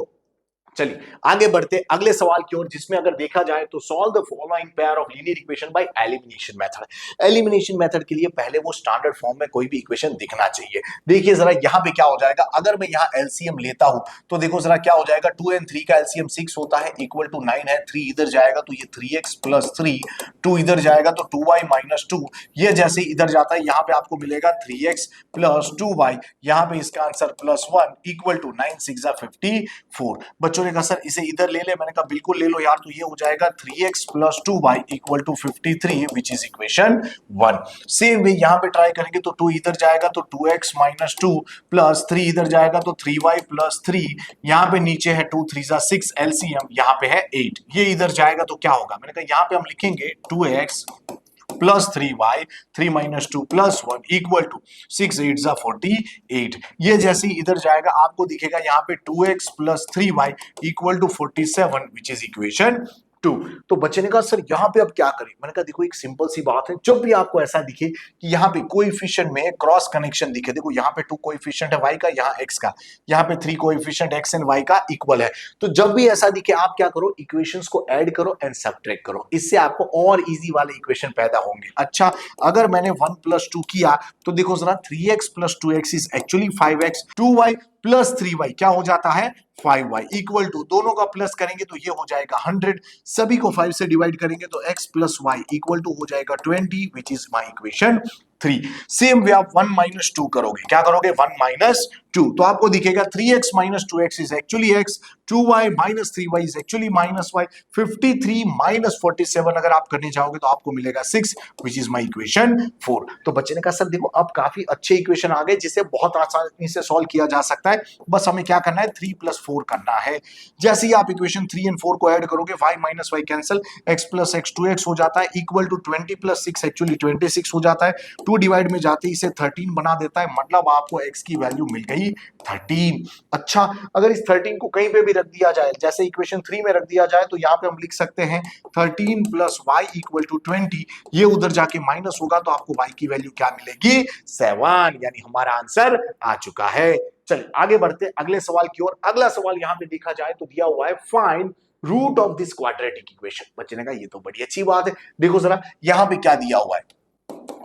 चलिए आगे बढ़ते अगले सवाल की ओर, जिसमें अगर देखा जाए तो solve the following pair of linear equation by elimination method. Elimination method के लिए पहले वो स्टैंडर्ड फॉर्म में कोई भी इक्वेशन दिखना चाहिए। देखिए जरा यहाँ पे क्या हो जाएगा, अगर मैं यहाँ एलसीएम लेता हूं तो देखो जरा क्या हो जाएगा, 2 and 3 का एलसीएम 6 होता है, इक्वल टू 9 है, 3 इधर जाएगा तो ये 3x + 3, 2 इधर जाएगा तो 2y - 2, ये जैसे इधर जाता है यहाँ पे आपको मिलेगा 3x + 2y, यहाँ पे इसका आंसर +1 इक्वल टू 9 × 6 = 54। बच्चों ने कहा सर इसे इधर ले ले, मैंने कहा बिल्कुल ले लो यार, तो ये हो जाएगा 3x + 2y equal to 53 which is equation 1। Same way यहाँ पे ट्राई करेंगे तो 2 इधर जाएगा तो 2x - 2 प्लस 3 इधर जाएगा तो 3y + 3, यहाँ पे नीचे है 2 3 = 6 एलसीएम, यहाँ पे है 8, ये इधर जाएगा तो क्या होगा, मैंने कहा यहाँ पे हम लिखेंगे 2x + 3y 3 - 2 + 1 इक्वल टू 6 8 = 48। ये जैसे ही इधर जाएगा आपको दिखेगा यहाँ पे 2x + 3y equal to 47 which is equation 2। तो बच्चे ने कहा सर यहाँ पे अब क्या करें, मैंने कहा देखो एक सिंपल सी बात है, जब भी आपको ऐसा दिखे कि यहाँ पे कोएफिशिएंट में क्रॉस कनेक्शन दिखे, देखो यहाँ पे 2 कोएफिशिएंट है y का, यहाँ x का, यहाँ पे 3 कोएफिशिएंट x एंड y का इक्वल है, तो जब भी ऐसा दिखे आप क्या करो, इक्वेशंस को ऐड करो एंड सब्ट्रैक्ट करो, इससे आपको और इजी वाले इक्वेशन पैदा होंगे। अच्छा अगर मैंने 1 + 2 किया तो देखो जरा 3x + 2x is actually 5x, 2y + 3y क्या हो जाता है 5y इक्वल टू, दोनों का प्लस करेंगे तो ये हो जाएगा 100, सभी को 5 से डिवाइड करेंगे तो x + y इक्वल टू हो जाएगा 20 which is my equation 3। Same way आप 1 - 2 करोगे, क्या करोगे 1 - 2, तो आपको दिखेगा 3x - 2x is actually x, 2y - 3y is actually -y, 53 - 47 अगर आप करने जाओगे तो आपको मिलेगा 6 विच इज माय इक्वेशन 4। तो बच्चे ने कहा सर देखो अब काफी अच्छे इक्वेशन आ गए जिसे बहुत आसानी से सॉल्व किया जा सकता है, बस हमें क्या करना है 3 + 4 करना है। जैसे ही आप इक्वेशन 3 और 4 को ऐड करोगे 5 - y cancel, x + x 2x हो जाता है इक्वल टू 20 + 6 एक्चुअली 26 हो जाता है, 2 डिवाइड में जाते ही इसे 13 बना देता है, मतलब आपको x की वैल्यू मिल गई 13। अच्छा अगर इस 13 को कहीं पे भी रख दिया जाए, जैसे इक्वेशन 3 में रख दिया जाए तो यहाँ पे हम लिख सकते हैं 13 + y इक्वल टू 20, ये उधर जाके माइनस होगा तो आपको y की वैल्यू क्या मिलेगी 7, यानी हमारा आंसर आ चुका है। चलिए आगे बढ़ते अगले सवाल की ओर। अगला सवाल यहाँ पे देखा जाए तो दिया हुआ है find root of this quadratic equation. बच्चे ने कहा ये तो बड़ी अच्छी बात है, देखो जरा यहाँ पे क्या दिया हुआ है,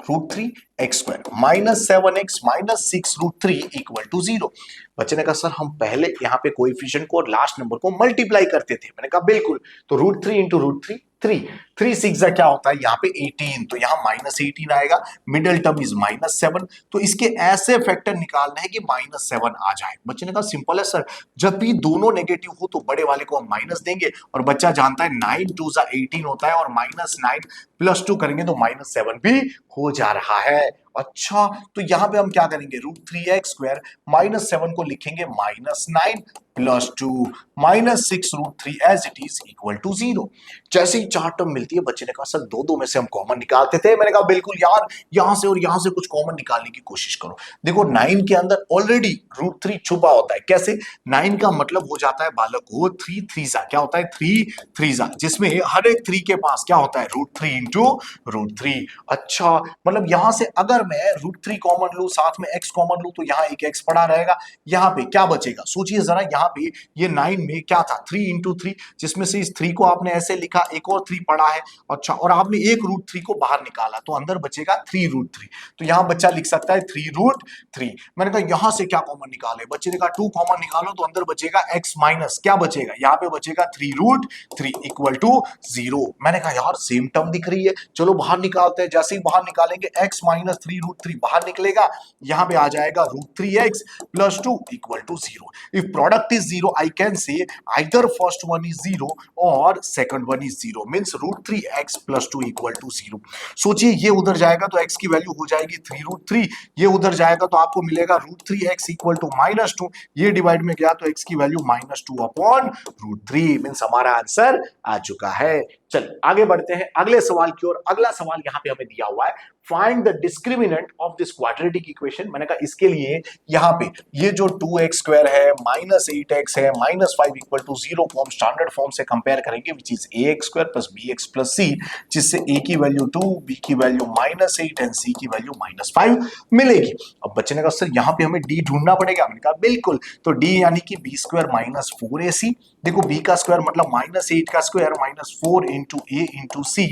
√3x² -7x - 6√3 इक्वल टू 0। बच्चे ने कहा सर हम पहले यहाँ पे कोएफिशिएंट को और लास्ट नंबर को मल्टीप्लाई करते थे, मैंने कहा बिल्कुल, तो √3 × √3 3, 3 6 क्या होता है यहाँ पे 18, तो यहाँ -18 आएगा, मिडिल टर्म इज -7, तो इसके ऐसे फैक्टर निकालने हैं कि -7 आ जाए। बच्चे ने कहा सिंपल है सर, जब भी दोनों नेगेटिव हो तो बड़े वाले को हम माइनस देंगे, और बच्चा जानता है 9 2 = 18 होता है, और -9 + 2 करेंगे तो -7 भी हो जा रहा है। अच्छा तो यहां पे हम क्या करेंगे, √3x² -7 को लिखेंगे -9 + 2 -6√3 as it is equal to 0। जैसे ही 4 टर्म मिलती है, बच्चे ने कहा सर दो में से हम कॉमन निकालते थे, मैंने कहा बिल्कुल यार, यहां से और यहां से कुछ कॉमन निकालने की कोशिश करो। देखो 9 के अंदर ऑलरेडी √3 छुपा होता है, कैसे, 9 का मतलब हो जाता है बालक को 3 3 क्या होता है 3 3, जिसमें हर एक 3 के पास क्या होता है √3 × √3। अच्छा मतलब यहां से अगर मैं √3 कॉमन लूं, साथ में x कॉमन लूं, तो यहाँ एक x पड़ा रहेगा, यहाँ पे क्या बचेगा, सोचिए जरा, यहाँ पे ये 9 में क्या था 3 × 3, जिसमें से इस 3 को आपने ऐसे लिखा, एक और 3 पड़ा है, अच्छा, और आपने एक √3 को बाहर निकाला तो अंदर बचेगा 3√3, तो यहाँ बच्चा लिख सकता है 3√3। मैंने कहा यहां से क्या कॉमन निकाले, बच्चे ने कहा 2 कॉमन निकालो, तो अंदर बचेगा x माइनस क्या बचेगा, यहाँ पे बचेगा 3√3 इक्वल टू 0। मैंने कहा यार सेम टर्म दिख रही है, चलो बाहर निकालते हैं, जैसे ही बाहर निकालेंगे x - 3√3 बाहर निकलेगा, यहाँ पे आ जाएगा √3x + 2 equal to 0। If product is 0, I can say either first one is 0 और second one is 0, means √3x plus 2 equal to 0। सोचिए ये उधर जाएगा तो x की वैल्यू हो जाएगी 3√3, ये उधर जाएगा तो आपको मिलेगा √3x इक्वल टू -2, ये डिवाइड में गया तो x की वैल्यू -2 अपॉन √3, मीन्स हमारा आंसर आ चुका है। चल आगे बढ़ते हैं अगले सवाल की ओर। अगला सवाल यहाँ पे हमें दिया हुआ है, find the discriminant of this quadratic equation. मैंने कहा इसके लिए यहाँ पे ये जो 2x² है, -8x है, -5 इक्वल टू 0 को हम स्टैंडर्ड फॉर्म से कंपेयर करेंगे, which is ax² plus bx plus c, जिससे a की वैल्यू 2, b की वैल्यू -8 एंड c की वैल्यू -5 मिलेगी। अब बच्चे ने कहा सर यहाँ पे हमें d ढूंढना पड़ेगा। मैंने कहा बिल्कुल, तो d यानी कि b² -4ac, देखो b का स्क्वायर मतलब -8 का square -4 into a into c,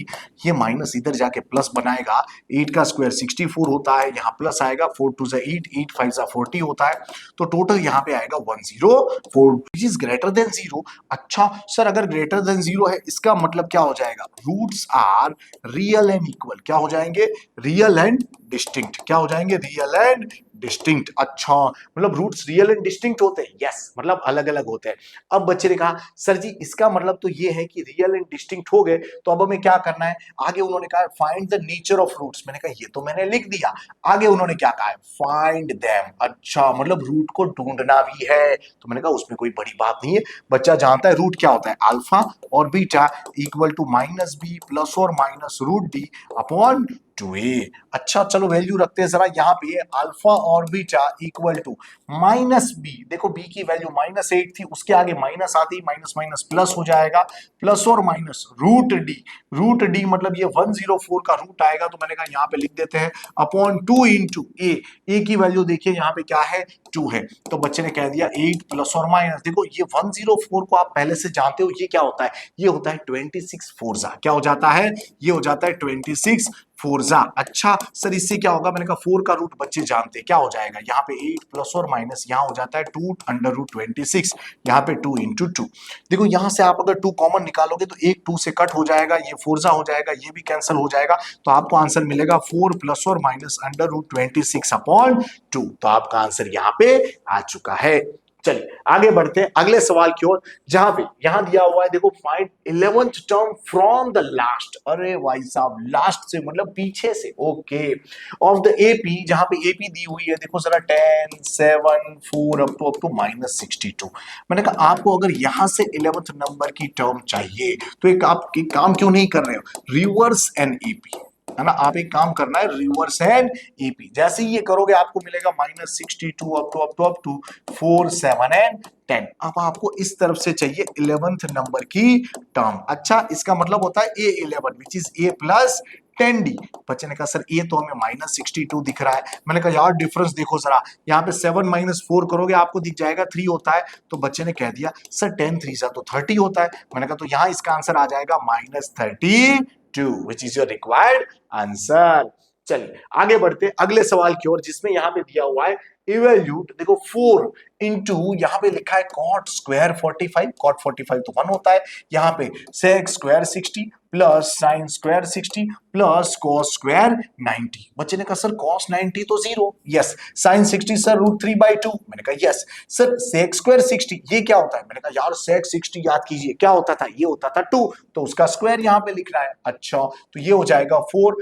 ये माइनस इधर जाके प्लस बनाएगा, 8 का स्क्वायर 64 होता है, यहाँ प्लस आएगा, 4 2 ज़ा 8, 8 5 ज़ा 40 होता है, तो टोटल यहाँ पे आएगा 104, विच इज ग्रेटर देन 0। अच्छा सर अगर ग्रेटर देन 0 है इसका मतलब क्या हो जाएगा, roots are real and equal, क्या हो जाएंगे, रियल एंड डिस्टिंक्ट, क्या हो जाएंगे, रियल एंड डिस्टिंक्ट। अच्छा मतलब रूट्स रियल एंड डिस्टिंक्ट होते हैं, यस मतलब अलग अलग होते हैं। अब बच्चे ने कहा सर जी इसका मतलब तो ये है कि रियल एंड डिस्टिंक्ट हो गए, तो अब हमें क्या करना है, आगे उन्होंने कहा find the nature of roots. मैंने कहा ये तो मैंने लिख दिया, आगे उन्होंने क्या कहा है, फाइंड देम। अच्छा मतलब रूट को ढूंढना भी है, तो मैंने कहा उसमें कोई बड़ी बात नहीं है, बच्चा जानता है रूट क्या होता है, अल्फा और beta equal to -b plus और माइनस √d अपॉन 2a। अच्छा चलो वैल्यू रखते हैं जरा, यहाँ पे अल्फा और बीटा इक्वल टू -b, देखो b की वैल्यू -8 थी, उसके आगे माइनस आती, माइनस माइनस प्लस हो जाएगा, प्लस और माइनस √d मतलब ये 104 का रूट आएगा, तो मैंने कहा यहाँ पे लिख देते हैं अपॉन 2 इंटू a की वैल्यू देखिए यहाँ पे क्या है, 2 है, तो बच्चे ने कह दिया 8 प्लस और माइनस, देखो ये 104 को आप पहले से जानते हो, ये क्या होता है, ये होता है 26 फोरजा, क्या हो जाता है, ये हो जाता है 26 फोरजा। अच्छा सर इससे क्या होगा, मैंने कहा 4 का रूट बच्चे जानते हैं, क्या हो जाएगा, यहाँ पे 8 प्लस और माइनस, यहाँ हो जाता है 2 अंडर रूट 26, यहाँ पे 2 इंटू 2, देखो यहाँ से आप अगर 2 कॉमन निकालोगे तो एक 2 से कट हो जाएगा, ये फोरजा हो जाएगा, ये भी कैंसिल हो जाएगा, तो आपको आंसर मिलेगा 4 प्लस और माइनस अंडर रूट 26 अपॉन 2, तो आपका आंसर यहाँ पे आ चुका है। चलिए आगे बढ़ते हैं अगले सवाल की ओर, जहां पे यहां दिया हुआ है देखो find 11th term from the last, अरे भाई साहब लास्ट से मतलब पीछे से, ओके, ऑफ द एपी, जहां पे एपी दी हुई है देखो जरा 10 7 4 अप टू -62। मैंने कहा आपको अगर यहां से 11th नंबर की टर्म चाहिए तो एक आप काम क्यों नहीं कर रहे हो, रिवर्स एन एपी, है ना, आप एक काम करना है रिवर्स एंड एपी, जैसे ही ये करोगे आपको मिलेगा -62 अप टू 4 7 एंड 10। अब आपको इस तरफ से चाहिए 11th नंबर की टर्म। अच्छा इसका मतलब होता है a11 which is a plus 10d। बच्चे ने कहा सर ये तो हमें -62 दिख रहा है, मैंने कहा यार डिफरेंस देखो जरा, यहाँ पे 7 - 4 करोगे आपको दिख जाएगा 3 होता है, तो बच्चे ने कह दिया सर 10 3 सा तो 30 होता है, मैंने कहा तो यहाँ इसका आंसर आ जाएगा -32 which is your required answer। चलिए आगे बढ़ते अगले सवाल की ओर, जिसमें यहाँ पे दिया हुआ है इवेल्यूट, देखो 4 इंटू यहाँ पे लिखा है cot स्क्वायर 45, cot 45 तो 1 होता है, यहाँ पे sec square 60 plus sine square 60 plus cos square 90। बच्चे ने कहा सर cos 90 तो 0, यस, साइन 60 सर √3/2, मैंने कहा यस, सर sec स्क्वायर 60 ये क्या होता है, मैंने कहा यार sec 60 याद कीजिए क्या होता था, ये होता था 2, तो उसका स्क्वायर यहाँ पे लिख रहा है। अच्छा तो ये हो जाएगा 4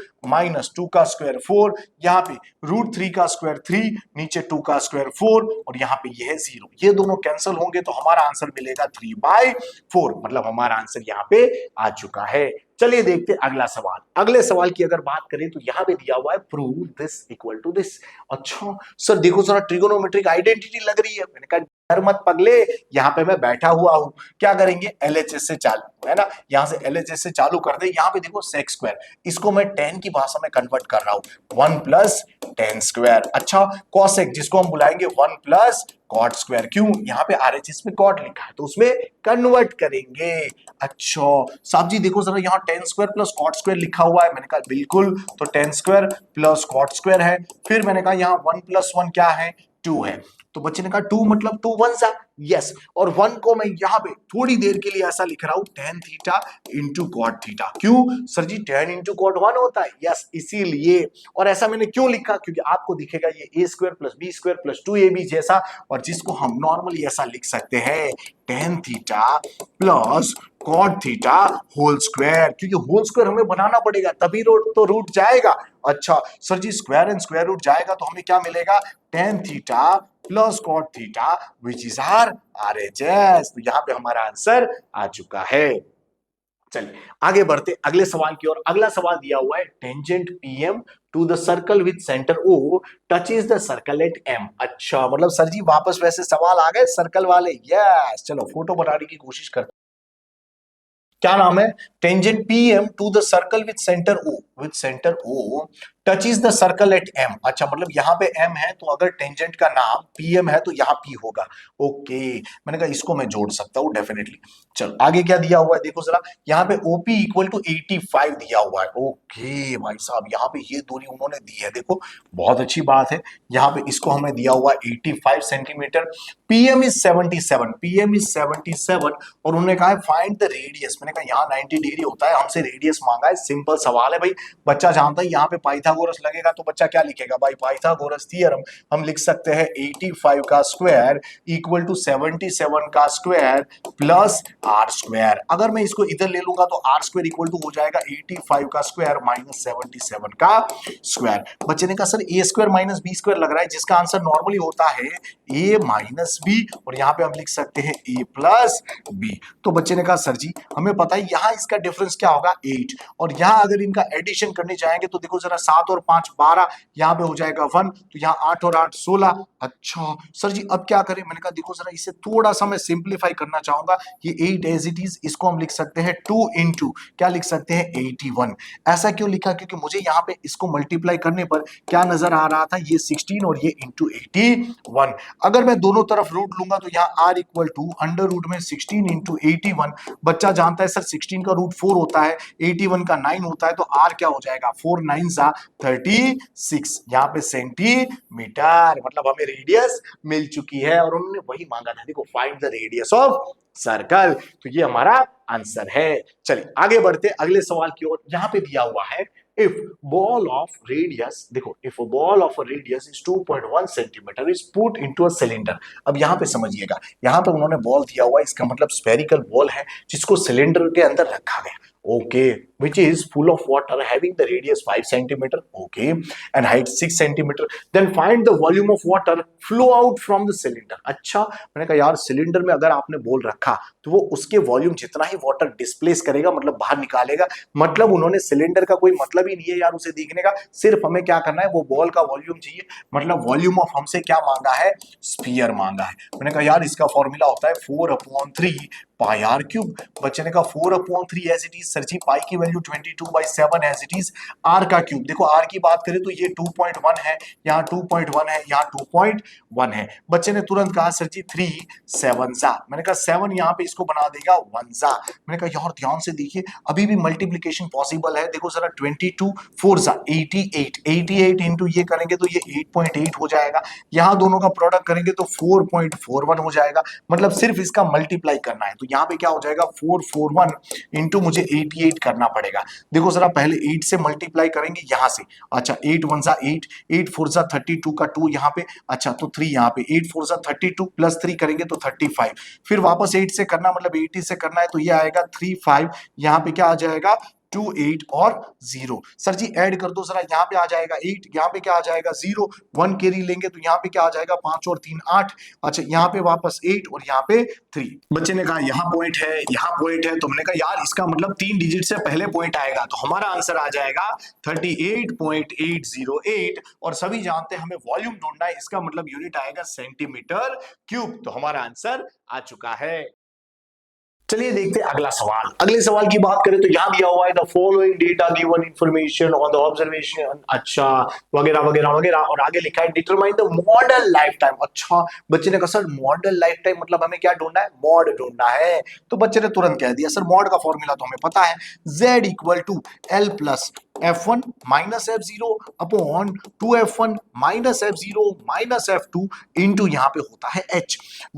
- 2 का स्क्वायर 4, यहाँ पे √3 का स्क्वायर 3, नीचे 2 का स्क्वायर 4 और यहाँ पे ये है 0, ये दोनों कैंसिल होंगे तो हमारा आंसर मिलेगा 3/4, मतलब हमारा आंसर यहाँ पे आ चुका है। चलिए देखते हैं अगला सवाल। अगले सवाल की अगर बात करें तो यहां पे दिया हुआ है prove this equal to this. अच्छा सर देखो जरा ट्रिगोनोमेट्रिक आइडेंटिटी लग रही है, मैंने कहा डर मत पगले, यहाँ पे मैं बैठा हुआ हूं, क्या करेंगे LHS से चालू, है ना, यहां से LHS से चालू कर दे। यहाँ पे देखो सेक स्क्वायर, इसको मैं 10 की भाषा में कन्वर्ट कर रहा हूं, 1 + 10 स्क्वायर। अच्छा कॉसेक जिसको हम बुलाएंगे 1 + कॉट स्क्वायर, क्यों, यहाँ पे RHS में कॉट लिखा है तो उसमें कन्वर्ट करेंगे। अच्छा साहब जी देखो जरा यहाँ 10 स्क्वायर प्लस कॉट स्क्वायर लिखा हुआ है, मैंने कहा बिल्कुल, तो 10 स्क्वायर प्लस कॉट स्क्वायर है, फिर मैंने कहा यहाँ 1 + 1 क्या है, 2 है, तो बच्चे ने कहा 2 मतलब 2 वन सा, यस, और 1 को मैं यहाँ पे थोड़ी देर के लिए ऐसा लिख रहा हूं tan theta into cot theta. क्यों सर जी, tan इंटू कॉट 1 होता है, यस, इसीलिए। और ऐसा मैंने क्यों लिखा, क्योंकि आपको दिखेगा ये a square plus B square plus 2ab जैसा, और जिसको हम नॉर्मली ऐसा लिख सकते हैं tan theta plus cot theta whole square, क्योंकि होल स्क्वायर हमें बनाना पड़ेगा तभी रूट जाएगा। अच्छा सर जी, स्क्वायर एंड स्क्वायर रूट जाएगा तो हमें क्या मिलेगा, tan theta plus cot theta which is our RHS। तो यहां पे हमारा आंसर आ चुका है। चलिए आगे बढ़ते अगले सवाल की ओर। अगला सवाल दिया हुआ है tangent PM to the circle with centre O touches the circle at M। अच्छा मतलब सर जी वापस वैसे सवाल आ गए सर्कल वाले, यस। चलो फोटो बनाने की कोशिश करते, क्या नाम है, tangent PM to the circle with centre O touches the circle at M। अच्छा मतलब यहाँ पे M है तो अगर टेंजेंट का नाम PM है तो यहाँ P होगा। ओके, मैंने कहा इसको मैं जोड़ सकता हूँ डेफिनेटली। चलो आगे क्या दिया हुआ है देखो जरा, यहाँ पे OP इक्वल टू 85 दिया हुआ है। ओके भाई साहब, यहाँ पे ये दूरी उन्होंने दी है, देखो बहुत अच्छी बात है। यहाँ पे इसको हमें दिया हुआ 85 सेंटीमीटर। PM इज 77 और उन्होंने कहा है फाइंड द रेडियस। मैंने कहा यहाँ 90 डिग्री होता है, हमसे रेडियस मांगा है। सिंपल सवाल है भाई, बच्चा जानता है यहाँ पे पाइथागोरस लगेगा तो बच्चा क्या लिखेगा भाई, पाइथागोरस थ्योरम। हम लिख सकते हैं 85 का स्क्वायर इक्वल टू 77 का स्क्वायर प्लस आर स्क्वायर। अगर मैं इसको इधर ले लूंगा तो आर स्क्वायर इक्वल टू हो जाएगा 85 का स्क्वायर माइनस 77 का स्क्वायर। बच्चे ने कहा सर ए स्क्वायर माइनस बी स्क्वायर लग रहा है, जिसका आंसर नॉर्मली होता है ए माइनस बी, और यहाँ पे हम लिख सकते हैं ए प्लस बी। तो बच्चे ने कहा सर जी हमें पता है यहाँ इसका डिफरेंस क्या होगा 8, और यहाँ अगर इनका एडिशन करने जाएंगे तो देखो जरा 7 और 5 12, यहाँ पे हो जाएगा 1, तो यहाँ 8 और 8 16। अच्छा सर जी अब क्या करें, मैंने कहा देखो जरा इसे थोड़ा सा मैं सिंप्लीफाई करना चाहूंगा। ये 8 एज इट इज, इसको हम लिख सकते हैं 2 इंटू क्या लिख सकते हैं 81। ऐसा क्यों लिखा, क्योंकि मुझे यहाँ पे इसको मल्टीप्लाई करने पर क्या नजर आ रहा था, ये 16 और ये इंटू 81। अगर मैं दोनों तरफ रूट लूंगा तो यहाँ r equal to under root में 16 इंटू 81। बच्चा जानता है सर 16 का रूट 4 होता है, 81 का 9 होता है, तो r क्या हो जाएगा 4 9 सा 36, यहाँ पे सेंटीमीटर, मतलब हमें रेडियस मिल चुकी है। और उन्होंने वही मांगा था, देखो find the radius of circle, तो ये हमारा आंसर है। चलिए आगे बढ़ते अगले सवाल की ओर। यहां पे दिया हुआ है if ball of radius, देखो if a ball of a radius is 2.1 centimeter is put into a cylinder। अब यहाँ पे समझिएगा, यहाँ पे उन्होंने बॉल दिया हुआ है, इसका मतलब स्फेरिकल बॉल है जिसको सिलेंडर के अंदर रखा गया। Okay, which is full of water having the radius 5 centimeter, okay, and height 6 centimeter. Then find the volume of water flow out from the cylinder। अच्छा मैंने कहा यार सिलेंडर में अगर आपने बॉल रखा तो वो उसके वॉल्यूम जितना ही वाटर डिस्प्लेस करेगा, मतलब बाहर निकालेगा। मतलब उन्होंने सिलेंडर का कोई मतलब ही नहीं है यार उसे देखने का, सिर्फ हमें क्या करना है वो बॉल का वॉल्यूम चाहिए। मतलब वॉल्यूम ऑफ हमसे क्या मांगा है, स्फीयर मांगा है। मैंने कहा यार इसका फॉर्मूला होता है 4/3 पाई आर क्यूब। बच्चे ने कहा 4/3 एज इट इज, सर जी पाई की value 22/7 as it is, R का क्यूब। देखो आर की बात करें तो ये 2.1 है, यहाँ 2.1 है, यहाँ 2.1 है। बच्चे ने तुरंत कहा सर जी 3 7 सा। मैंने कहा 7 यहाँ पे इसको बना देगा 1 सा। मैंने कहा यार ध्यान से देखिए अभी भी मल्टीप्लीकेशन पॉसिबल है। देखो जरा 22 4 सा 88 इंटू ये करेंगे तो ये 8.8 हो जाएगा, यहाँ दोनों का प्रोडक्ट करेंगे तो 4.41 हो जाएगा। मतलब सिर्फ इसका मल्टीप्लाई करना है, तो यहाँ पे क्या हो जाएगा 441 इंटू मुझे 88 करना पड़ेगा। देखो जरा पहले 8 से मल्टीप्लाई करेंगे यहाँ से, अच्छा 8 1 सा 8, 8 4 सा 32 का 2 यहाँ पे, अच्छा तो 3 यहाँ पे, 8 4 सा 32 प्लस 3 करेंगे तो 35, फिर वापस 8 से करना मतलब 80 से करना है तो ये आएगा 35, यहाँ पे क्या आ जाएगा 2 8 और 0। सर जी ऐड कर दो जरा, यहाँ पे आ जाएगा 8, यहाँ पे क्या आ जाएगा 0, 1 कैरी लेंगे तो यहाँ पे क्या आ जाएगा 5 और 3 8, अच्छा यहाँ पे वापस 8 और यहाँ पे 3। बच्चे ने कहा यहाँ पॉइंट है, यहाँ पॉइंट है, तो हमने कहा यार इसका मतलब 3 डिजिट से पहले पॉइंट आएगा, तो हमारा आंसर आ जाएगा 38.808। और सभी जानते हैं हमें वॉल्यूम ढूंढना है, इसका मतलब यूनिट आएगा सेंटीमीटर क्यूब, तो हमारा आंसर आ चुका है। चलिए देखते हैं अगला सवाल। अगले सवाल की बात करें तो यहां दिया हुआ है the following data given information on the observation, अच्छा वगैरह वगैरह वगैरह, और आगे लिखा है determine the model life time. अच्छा बच्चे ने कहा सर मॉडल लाइफ टाइम मतलब हमें क्या ढूंढना है, मॉड ढूंढना है। तो बच्चे ने तुरंत कह दिया सर मॉड का फॉर्मूला तो हमें पता है, z equal to L plus f1 minus f0 upon 2f1 minus f0 minus f2 into यहाँ पे होता है h।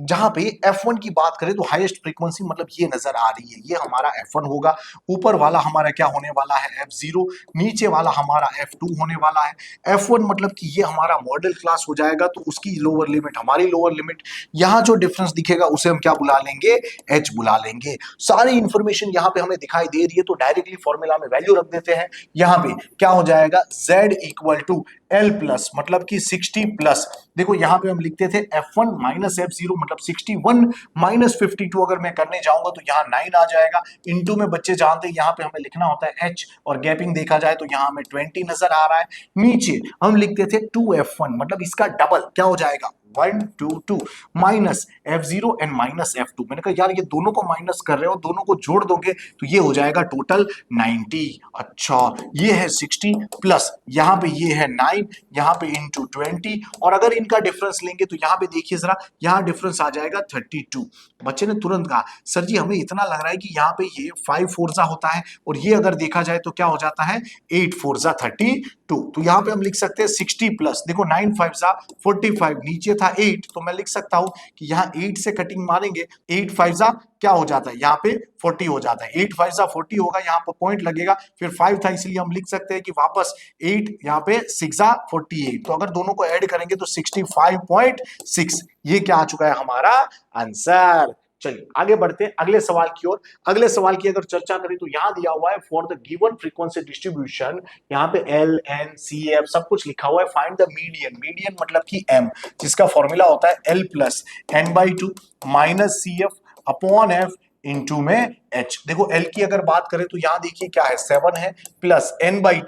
जहां पे f1 की बात करें तो हाईएस्ट फ्रीक्वेंसी मतलब ये नजर आ रही है, ये हमारा f1 होगा, ऊपर वाला हमारा क्या होने वाला है f0, नीचे वाला हमारा f2 होने वाला है। f1 मतलब कि ये हमारा मॉडल क्लास हो जाएगा, तो उसकी लोअर लिमिट हमारी लोअर लिमिट, यहाँ जो डिफरेंस दिखेगा उसे हम क्या बुला लेंगे, h बुला लेंगे। सारी इंफॉर्मेशन यहाँ पे हमें दिखाई दे रही है, तो डायरेक्टली फॉर्मूला में वैल्यू रख देते हैं। यहाँ पे क्या हो जाएगा z equal to L plus मतलब कि 60 प्लस, देखो यहां पे हम लिखते थे f1 माइनस f0 मतलब 61 माइनस 52, अगर मैं करने जाऊंगा तो यहाँ 9 आ जाएगा, इनटू में बच्चे जानते हैं यहाँ पे हमें लिखना होता है h, और गैपिंग देखा जाए तो यहाँ हमें 20 नजर आ रहा है। नीचे हम लिखते थे 2f1 मतलब इसका डबल क्या हो जाएगा 122 minus f0 and minus f2। मैंने कहा यार ये दोनों को माइनस कर रहे हो, दोनों को जोड़ दोगे तो ये हो जाएगा टोटल 90। अच्छा ये है 60 प्लस यहाँ पे ये है 9, यहाँ पे इंटू 20, और अगर इनका डिफरेंस लेंगे तो यहाँ पे देखिए जरा, यहाँ डिफरेंस आ जाएगा 32। बच्चे ने तुरंत कहा सर जी हमें इतना लग रहा है कि यहाँ पे ये 5 फोरजा होता है, और ये अगर देखा जाए तो क्या हो जाता है 8 फोरजा 32। तो यहाँ पे हम लिख सकते हैं 60 प्लस, देखो 9 5 जा 45, नीचे था 8, तो मैं लिख सकता हूं कि यहाँ 8 से कटिंग मारेंगे, 8 5 जा क्या हो जाता है यहाँ पे 40 हो जाता है, 8 5 जा 40 होगा, यहाँ पर पॉइंट लगेगा, फिर 5 था इसलिए हम लिख सकते हैं कि वापस 8 यहाँ पे 6 जा 48, तो अगर दोनों को ऐड करेंगे तो 65.6, ये क्या आ चुका है हमारा आंसर। चलिए आगे बढ़ते हैं अगले सवाल की ओर। अगले सवाल की अगर चर्चा करें तो यहां दिया हुआ है for the given frequency distribution, यहाँ पे एल एन सी एफ सब कुछ लिखा हुआ है, फाइंड द मीडियन, मीडियन मतलब कि एम, जिसका फॉर्मूला होता है L plus N by two minus C F upon F into में h। देखो l की अगर बात करें तो यहां देखिए क्या है 7 है, प्लस n बाई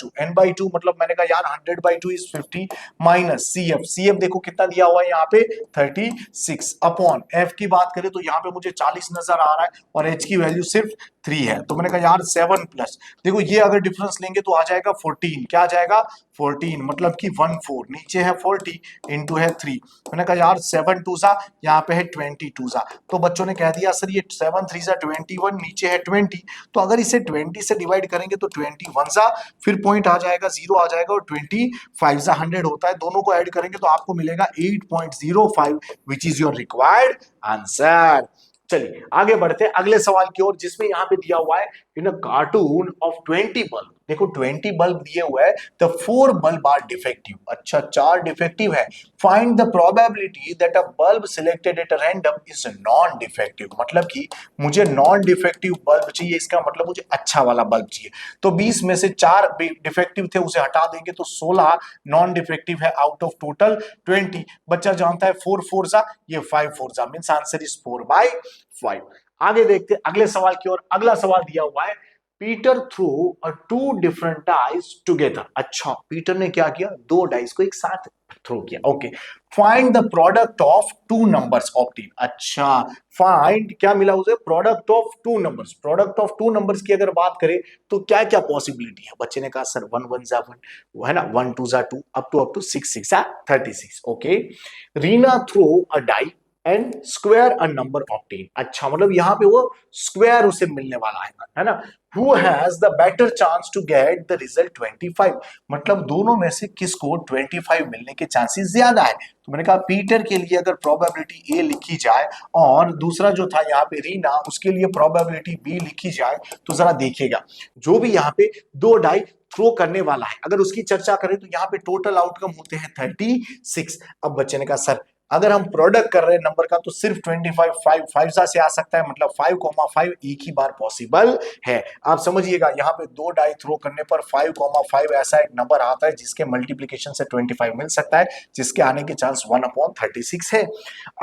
टू मतलब मैंने कहा यार 100 by two is 50 minus C F देखो कितना दिया हुआ है यहाँ पे 36 अपॉन f की बात करें तो यहाँ पे मुझे 40 नजर आ रहा है, और h की वैल्यू सिर्फ 3 है, तो मैंने कहा यार 7 प्लस, देखो ये अगर डिफरेंस लेंगे तो आ जाएगा 14, क्या आ जाएगा 14 मतलब कि 14, नीचे है 40 इंटू है 3, मैंने कहा यार 7 टू सा यहाँ पे है 22 सा, तो बच्चों ने कह दिया सर ये 7 3 सा 21, नीचे है 20, तो अगर इसे 20 से डिवाइड करेंगे तो 21 सा, फिर पॉइंट आ जाएगा 0 आ जाएगा, और 25 सा 100 होता है, दोनों को ऐड करेंगे तो आपको मिलेगा 8.05 which is your required answer. चलिए आगे बढ़ते हैं अगले सवाल की ओर, जिसमें यहाँ पे दिया हुआ है in a cartoon of 20 bulb, देखो 20 बल्ब दिए हुए हैं, तो 4 बल्ब आर डिफेक्टिव, अच्छा 4 डिफेक्टिव है, find the probability that a bulb selected at random is non defective, मतलब कि मुझे नॉन डिफेक्टिव बल्ब चाहिए, इसका मतलब मुझे अच्छा वाला बल्ब चाहिए, तो 20 में से 4 डिफेक्टिव थे उसे हटा देंगे तो 16 नॉन डिफेक्टिव है आउट ऑफ टोटल 20। बच्चा जानता है 4 4 जा ये 5 4 जा, मींस आंसर इज 4/5। आगे देखते हैं अगले सवाल की ओर। अगला सवाल दिया हुआ है Peter threw two different dice together, अच्छा पीटर ने क्या किया, 2 डाइस को एक साथ थ्रो किया, okay find the product of 2 numbers obtain, अच्छा फाइंड क्या मिला उसे, product of 2 numbers, product of 2 numbers की अगर बात करें तो क्या क्या पॉसिबिलिटी है, बच्चे ने कहा सर 1 1 जा 1 वो है ना, 1 2 जा 2 अप टू 6 6 जा 36, okay Reena throw a die and square a number obtain, अच्छा मतलब यहाँ पे वो स्क्वायर उसे मिलने वाला है ना, who has the better chance to get the result 25, मतलब दोनों में से किसको 25 मिलने के चांसेस ज्यादा है, तो मैंने कहा पीटर के लिए अगर प्रोबेबिलिटी ए लिखी जाए और दूसरा जो था यहाँ पे रीना उसके लिए प्रोबेबिलिटी बी लिखी जाए, तो जरा देखिएगा जो भी यहाँ पे 2 डाई थ्रो करने वाला है अगर उसकी चर्चा करें तो यहाँ पे टोटल आउटकम होते हैं 36। अब बच्चे ने कहा सर अगर हम प्रोडक्ट कर रहे हैं नंबर का तो सिर्फ 25 5 से आ सकता है, मतलब 5,5 एक ही बार पॉसिबल है। आप समझिएगा यहाँ पे 2 डाई थ्रो करने पर 5,5 ऐसा एक नंबर आता है जिसके मल्टीप्लीकेशन से 25 मिल सकता है, जिसके आने के चांस 1/36 है।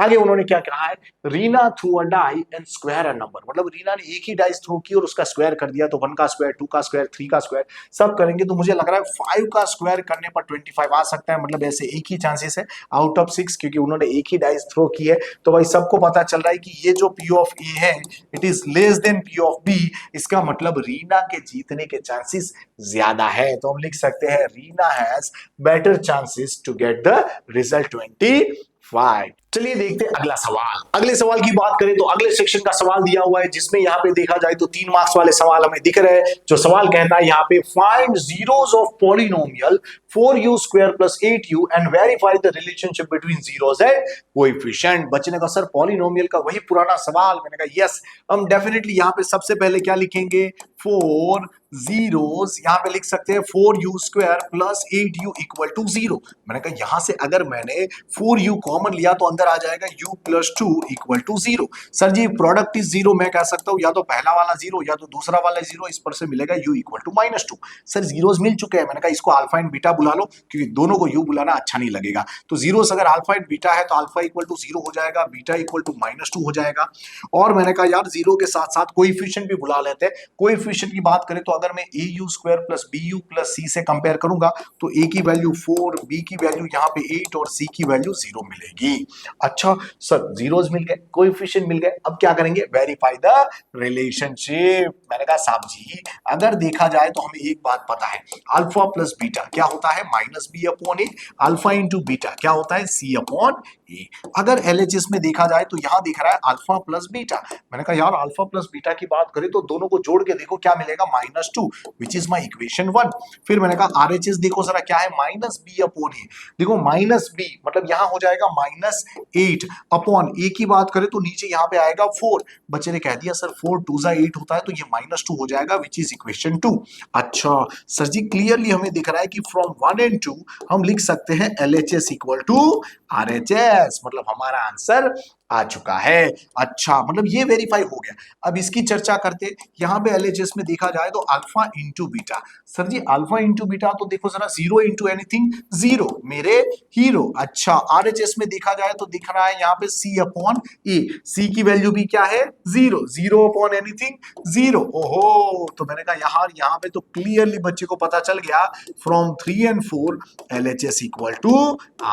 आगे उन्होंने क्या कहा है, Reena threw a die and square a number, मतलब रीना ने एक ही डाई थ्रो की और उसका स्क्वायर कर दिया, तो 1 का स्क्वायर 2 का स्क्वायर 3 का स्क्वायर सब करेंगे तो मुझे लग रहा है 5 का स्क्वायर करने पर 25 आ सकता है, मतलब ऐसे एक ही चांसेस है आउट ऑफ 6, क्योंकि उन्होंने एक ही डाइस थ्रो की है, तो भाई सबको पता चल रहा है कि ये जो पी ऑफ ए है it is less than P of B. इसका मतलब रीना के जीतने के चांसेस ज्यादा है, तो हम लिख सकते हैं Reena has better chances to get the result 25। चलिए देखते हैं अगला सवाल। अगले सवाल की बात करें तो अगले सेक्शन का सवाल दिया हुआ है जिसमें यहाँ पे देखा जाए तो 3 मार्क्स वाले सवाल हमें दिख रहे हैं। जो सवाल कहता है यहाँ पे find zeros of polynomial 4u square plus 8u and verify the relationship between zeros and coefficient. बच्चे ने कहा सर पॉलिनोमियल का वही पुराना सवाल। मैंने कहा यस, हम डेफिनेटली यहाँ पे सबसे पहले क्या लिखेंगे, 4 जीरोस, यहाँ पे लिख सकते हैं 4u square plus 8u equal to 0। मैंने कहा यहां से अगर मैंने 4u कॉमन लिया तो अंदर आ जाएगा u plus 2 equal to 0। Sir ji product is 0, मैं कह सकता हूं या तो पहला वाला 0 या तो दूसरा वाला 0, इस पर से मिलेगा u equal to -2। Sir zeros मिल चुके हैं, मैंने कहा इसको अल्फा एंड बीटा बुला लो क्योंकि दोनों को u बुलाना अच्छा नहीं लगेगा। तो जीरोस अगर अल्फा एंड बीटा है तो अल्फा इक्वल टू 0 हो जाएगा, बीटा इक्वल टू -2 हो जाएगा। और मैंने कहा यार जीरो के साथ साथ कोएफिशिएंट भी बुला लेते हैं। कोएफिशिएंट की बात करें तो अगर मैं au square plus bu plus c से कंपेयर करूंगा तो a की वैल्यू 4, b की वैल्यू यहाँ पे 8 और c की वैल्यू 0 मिलेगी। अच्छा सर जीरोस मिल गए, कोएफिशिएंट मिल गए, अब क्या करेंगे, वेरीफाई द रिलेशनशिप। मैंने कहा साहब जी अगर देखा जाए तो हमें एक बात पता है, अल्फा प्लस बीटा क्या होता है -b upon a, alpha into beta क्या होता है c अपॉन a। अगर LHS में देखा जाए तो यहाँ दिख रहा है अल्फा प्लस बीटा। मैंने कहा यार अल्फा प्लस बीटा की बात करें तो दोनों को जोड़ के देखो क्या मिलेगा, -2 विच इज माई इक्वेशन 1। फिर मैंने कहा RHS देखो जरा क्या है, -b अपॉन a। देखो -b मतलब यहाँ हो जाएगा -8 अपॉन a की बात करें तो नीचे यहाँ पे आएगा 4। बच्चे ने कह दिया सर 4 2 8 होता है तो ये -2 हो जाएगा विच इज इक्वेशन 2। अच्छा सर जी क्लियरली हमें दिख रहा है कि फ्रॉम 1 एंड 2 हम लिख सकते हैं LHS इक्वल टू RHS, मतलब हमारा आंसर आ चुका है। अच्छा मतलब ये वेरीफाई हो गया। अब इसकी चर्चा करते, यहाँ पे LHS में देखा जाए तो अल्फा इंटू बीटा। सर जी अल्फा इंटू बीटा तो देखो जरा 0 इंटू एनीथिंग 0 मेरे हीरो। अच्छा RHS में देखा जाए तो दिख रहा है यहाँ पे c अपॉन a, c की वैल्यू भी क्या है 0, 0 अपॉन एनीथिंग 0। ओहो तो मैंने कहा यहाँ पे तो क्लियरली बच्चे को पता चल गया from 3 and 4 LHS equal to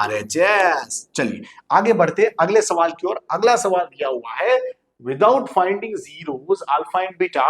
RHS। चलिए आगे बढ़ते अगले सवाल की ओर। अगला सवाल दिया हुआ है, without finding zeros alpha and beta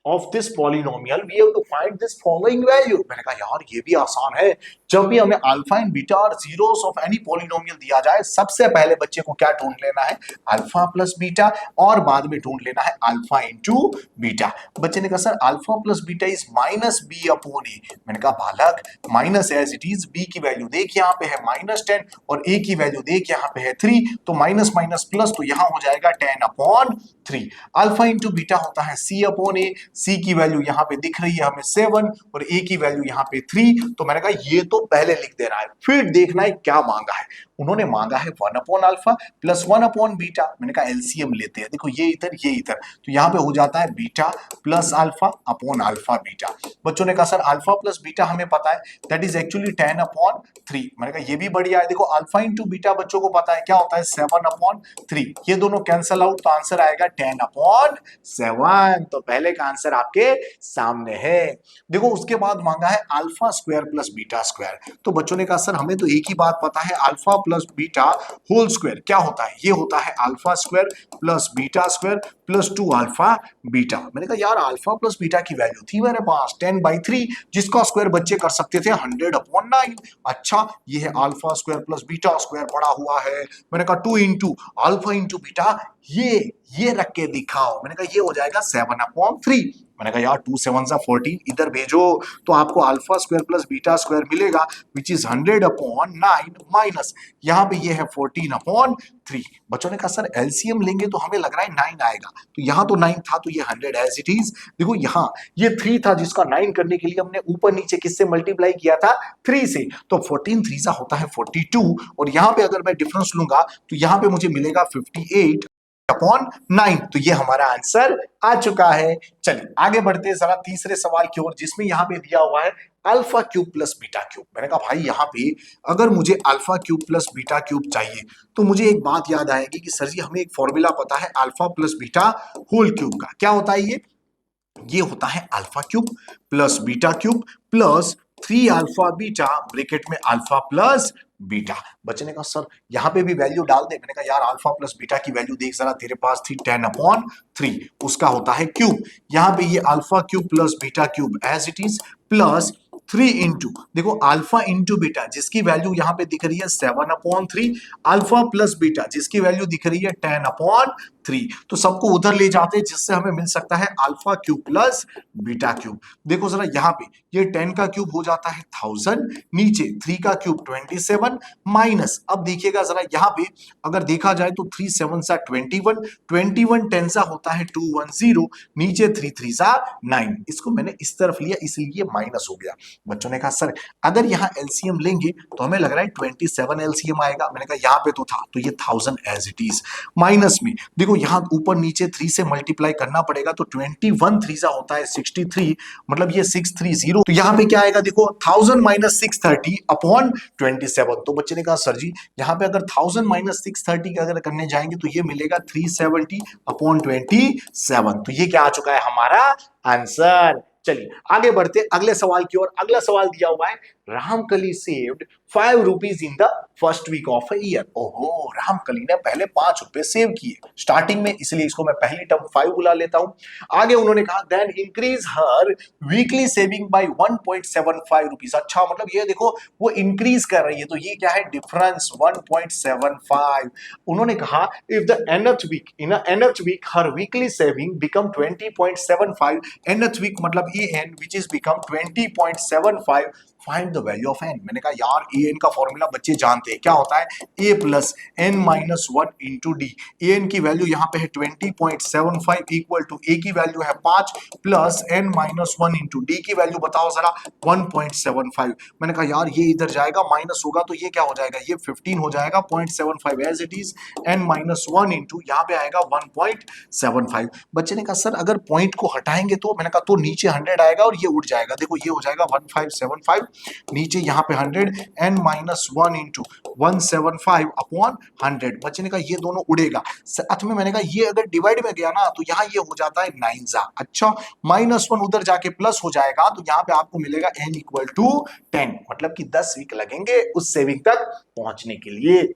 of this polynomial we have to find this following value। मैंने कहा यार ये भी आसान है, जब भी हमें अल्फा एंड बीटा और जीरोस ऑफ एनी पॉलिनोमियल दिया जाए सबसे पहले बच्चे को क्या ढूंढ लेना है, अल्फा प्लस बीटा, और बाद में ढूंढ लेना है अल्फा इंटू बीटा। बच्चे ने कहा sir alpha plus beta is -b upon a। मैंने कहा बालक minus as it is, b की वैल्यू देख यहाँ पे है -10 और a की वैल्यू देख यहाँ पे है 3, तो माइनस माइनस प्लस तो यहाँ हो जाएगा 10 अपॉन 3। अल्फा इंटू बीटा होता है c अपॉन a, c की वैल्यू यहाँ पे दिख रही है हमें 7 और a की वैल्यू यहाँ पे 3, तो मैंने कहा ये तो पहले लिख दे रहा है। फिर देखना है क्या मांगा है, उन्होंने मांगा है 1 upon alpha plus 1 upon beta. मैंने कहा एलसीएम लेते हैं, देखो ये इधर तो यहाँ पे हो जाता है beta plus alpha upon alpha beta. बच्चों ने कहा सर अल्फा प्लस बीटा हमें पता है दैट इज एक्चुअली 10 अपॉन 3। मैंने कहा ये भी बढ़िया है, देखो अल्फा इंटू बीटा बच्चों को पता है क्या होता है 7 अपॉन 3, ये दोनों कैंसिल आउट तो आंसर आएगा 10 अपॉन 7। तो पहले का आंसर आपके सामने है। देखो उसके बाद मांगा है alpha square plus beta square. तो बच्चों ने कहा सर हमें तो एक ही बात पता है alpha plus beta whole square क्या होता है, ये होता है alpha square plus beta square plus 2 alpha beta. मैंने कहा यार अल्फा प्लस बीटा की वैल्यू थी मेरे पास 10/3, जिसका स्क्वायर बच्चे कर सकते थे 100 अपॉन 9। अच्छा ये है alpha square plus beta square पड़ा हुआ है। मैंने कहा 2 इंटू अल्फा इंटू बीटा ये रख के दिखाओ। मैंने कहा ये हो जाएगा 7 अपॉन 3। मैंने कहा यार 2 7 14 इधर भेजो तो आपको alpha square plus beta square मिलेगा विच इज 100 अपॉन 9 माइनस यहाँ पे ये है 14 अपॉन 3। बच्चों ने कहा सर एलसीएम लेंगे तो हमें लग रहा है 9 आएगा, तो यहाँ तो 9 था तो ये 100 एज इट इज। देखो यहाँ ये 3 था जिसका 9 करने के लिए हमने ऊपर नीचे किससे मल्टीप्लाई किया था 3 से, तो 14 3 होता है 42 और यहाँ पे अगर मैं डिफरेंस लूंगा तो यहाँ पे मुझे मिलेगा 58 अपॉन 9। तो ये हमारा आंसर आ चुका है। चलिए आगे बढ़ते हैं जरा तीसरे सवाल की ओर, जिसमें यहाँ पे दिया हुआ है alpha cube plus beta cube. मैंने कहा भाई यहाँ पे अगर मुझे alpha cube plus beta cube चाहिए तो मुझे एक बात याद आएगी कि सर जी हमें एक फॉर्मूला पता है alpha plus beta whole cube का। क्या होता है ये होता है alpha cube plus beta cube plus 3 alpha beta bracket में अल्फा प्लस बीटा। बच्चे ने कहा सर यहां पे भी वैल्यू डाल दे। मैंने कहा यार अल्फा प्लस बीटा की वैल्यू देख जरा, तेरे पास थी 10/3, उसका होता है क्यूब। यहां पे ये alpha cube plus beta cube as it is plus 3 into, देखो अल्फा इंटू बीटा जिसकी वैल्यू यहां पे दिख रही है 7/3, अल्फा प्लस बीटा जिसकी वैल्यू दिख रही है 10/3। तो सबको उधर ले जाते हैं जिससे हमें मिल सकता है alpha cube plus beta cube. देखो जरा यहाँ पे ये 10 का क्यूब हो जाता है 1000, नीचे 3 का क्यूब 27 माइनस, अब देखिएगा जरा यहाँ पे अगर देखा जाए तो 3 7 सा 21, 21 10 सा होता है 210, नीचे 3 3 सा 9। इसको मैंने इस तरफ लिया इसलिए माइनस हो गया। बच्चों ने कहा सर अगर यहाँ एलसीएम लेंगे तो हमें लग रहा है 27 एलसीएम आएगा। मैंने कहा यहाँ पे तो था, तो ये 1000 एज इट इज माइनस में देखो यहाँ ऊपर नीचे 3 से मल्टीप्लाई करना पड़ेगा, तो 21 3 सा होता है 63, मतलब ये 630। तो यहाँ पे क्या आएगा देखो 1000 माइनस 630 अपॉन 27। तो बच्चे ने कहा सर जी यहाँ पे अगर 1000 माइनस 630 अगर करने जाएंगे तो ये मिलेगा 370 अपॉन 27। तो ये क्या आ चुका है हमारा आंसर। चलिए आगे बढ़ते अगले सवाल की ओर। अगला सवाल दिया हुआ है Ramkali saved 5 rupees in the first week of a year. ओहो, रामकली ने पहले 5 रुपए सेव किए स्टार्टिंग में, इसलिए इसको मैं पहली टर्म 5 बुला लेता हूं। आगे उन्होंने कहा then increase her weekly saving by 1.75 rupees. अच्छा मतलब ये देखो वो इंक्रीज कर रही है, तो ये क्या है डिफरेंस 1.75। उन्होंने कहा if the nth week in nth week her weekly saving become 20.75, nth week मतलब an which is become 20.75, find the value of n. मैंने कहा यार ए एन का फॉर्मूला बच्चे जानते हैं क्या होता है, a plus n minus 1 into d. A n की वैल्यू यहाँ पे है 20.75 इक्वल टू ए की वैल्यू है 5 plus n minus 1 into d की वैल्यू बताओ जरा 1.75। मैंने कहा यार ये इधर जाएगा माइनस होगा तो ये क्या हो जाएगा, ये 15 हो जाएगा 0.75 as it is, n minus 1 into यहाँ पे आएगा 1.75। बच्चे ने कहा सर अगर पॉइंट को हटाएंगे तो, मैंने कहा तो नीचे 100 आएगा और ये उड़ जाएगा। देखो ये हो जाएगा 1575, नीचे यहाँ पे 100 एन माइनस 1 इंटू 175 अपॉन 100। बच्चे ने कहा ये दोनों उड़ेगा साथ में। मैंने कहा ये अगर डिवाइड में गया ना तो यहाँ ये हो जाता है 9 जा। अच्छा माइनस 1 उधर जाके प्लस हो जाएगा तो यहाँ पे आपको मिलेगा n इक्वल टू 10, मतलब कि 10 वीक लगेंगे उस सेविंग तक पहुंचने के लिए।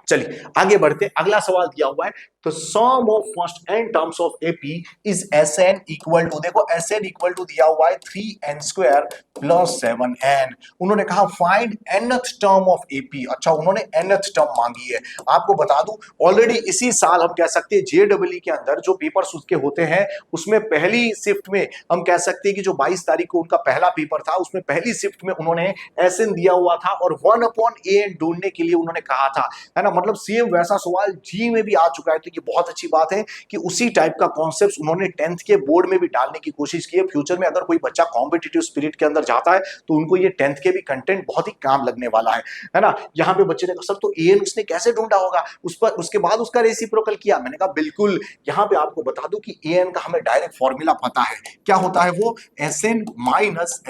चलिए आगे बढ़ते अगला सवाल दिया हुआ है तो sum of first n terms of AP is Sn equal to, देखो एसएन इक्वल टू दिया हुआ है 3n स्क्वायर प्लस 7n। उन्होंने कहा find nth term of AP. अच्छा उन्होंने nth टर्म मांगी है। आपको बता दूं ऑलरेडी इसी साल हम कह सकते हैं जेडब्ल्यू के अंदर जो पेपर्स उसके होते हैं उसमें पहली शिफ्ट में हम कह सकते हैं कि जो 22 तारीख को उनका पहला पेपर था उसमें पहली शिफ्ट में उन्होंने एसएन दिया हुआ था और 1/an ढूंढने के लिए उन्होंने कहा था, है ना। मतलब सेम वैसा सवाल जी में भी आ चुका है, तो ये बहुत अच्छी बात है कि उसी टाइप का कॉन्सेप्ट उन्होंने 10th के बोर्ड में भी डालने की कोशिश की है। फ्यूचर में अगर कोई बच्चा कॉम्पिटिटिव स्पिरिट के अंदर जाता है तो उनको ये 10th के भी कंटेंट बहुत ही काम लगने वाला है ना। यहाँ पे बच्चे ने कहा सर तो एन उसने कैसे ढूंढा होगा, उस पर उसके बाद उसका रेसिप्रोकल किया। मैंने कहा बिल्कुल, यहाँ पे आपको बता दूं कि एन का हमें डायरेक्ट फॉर्मूला पता है, क्या होता है वो, एसएन माइनस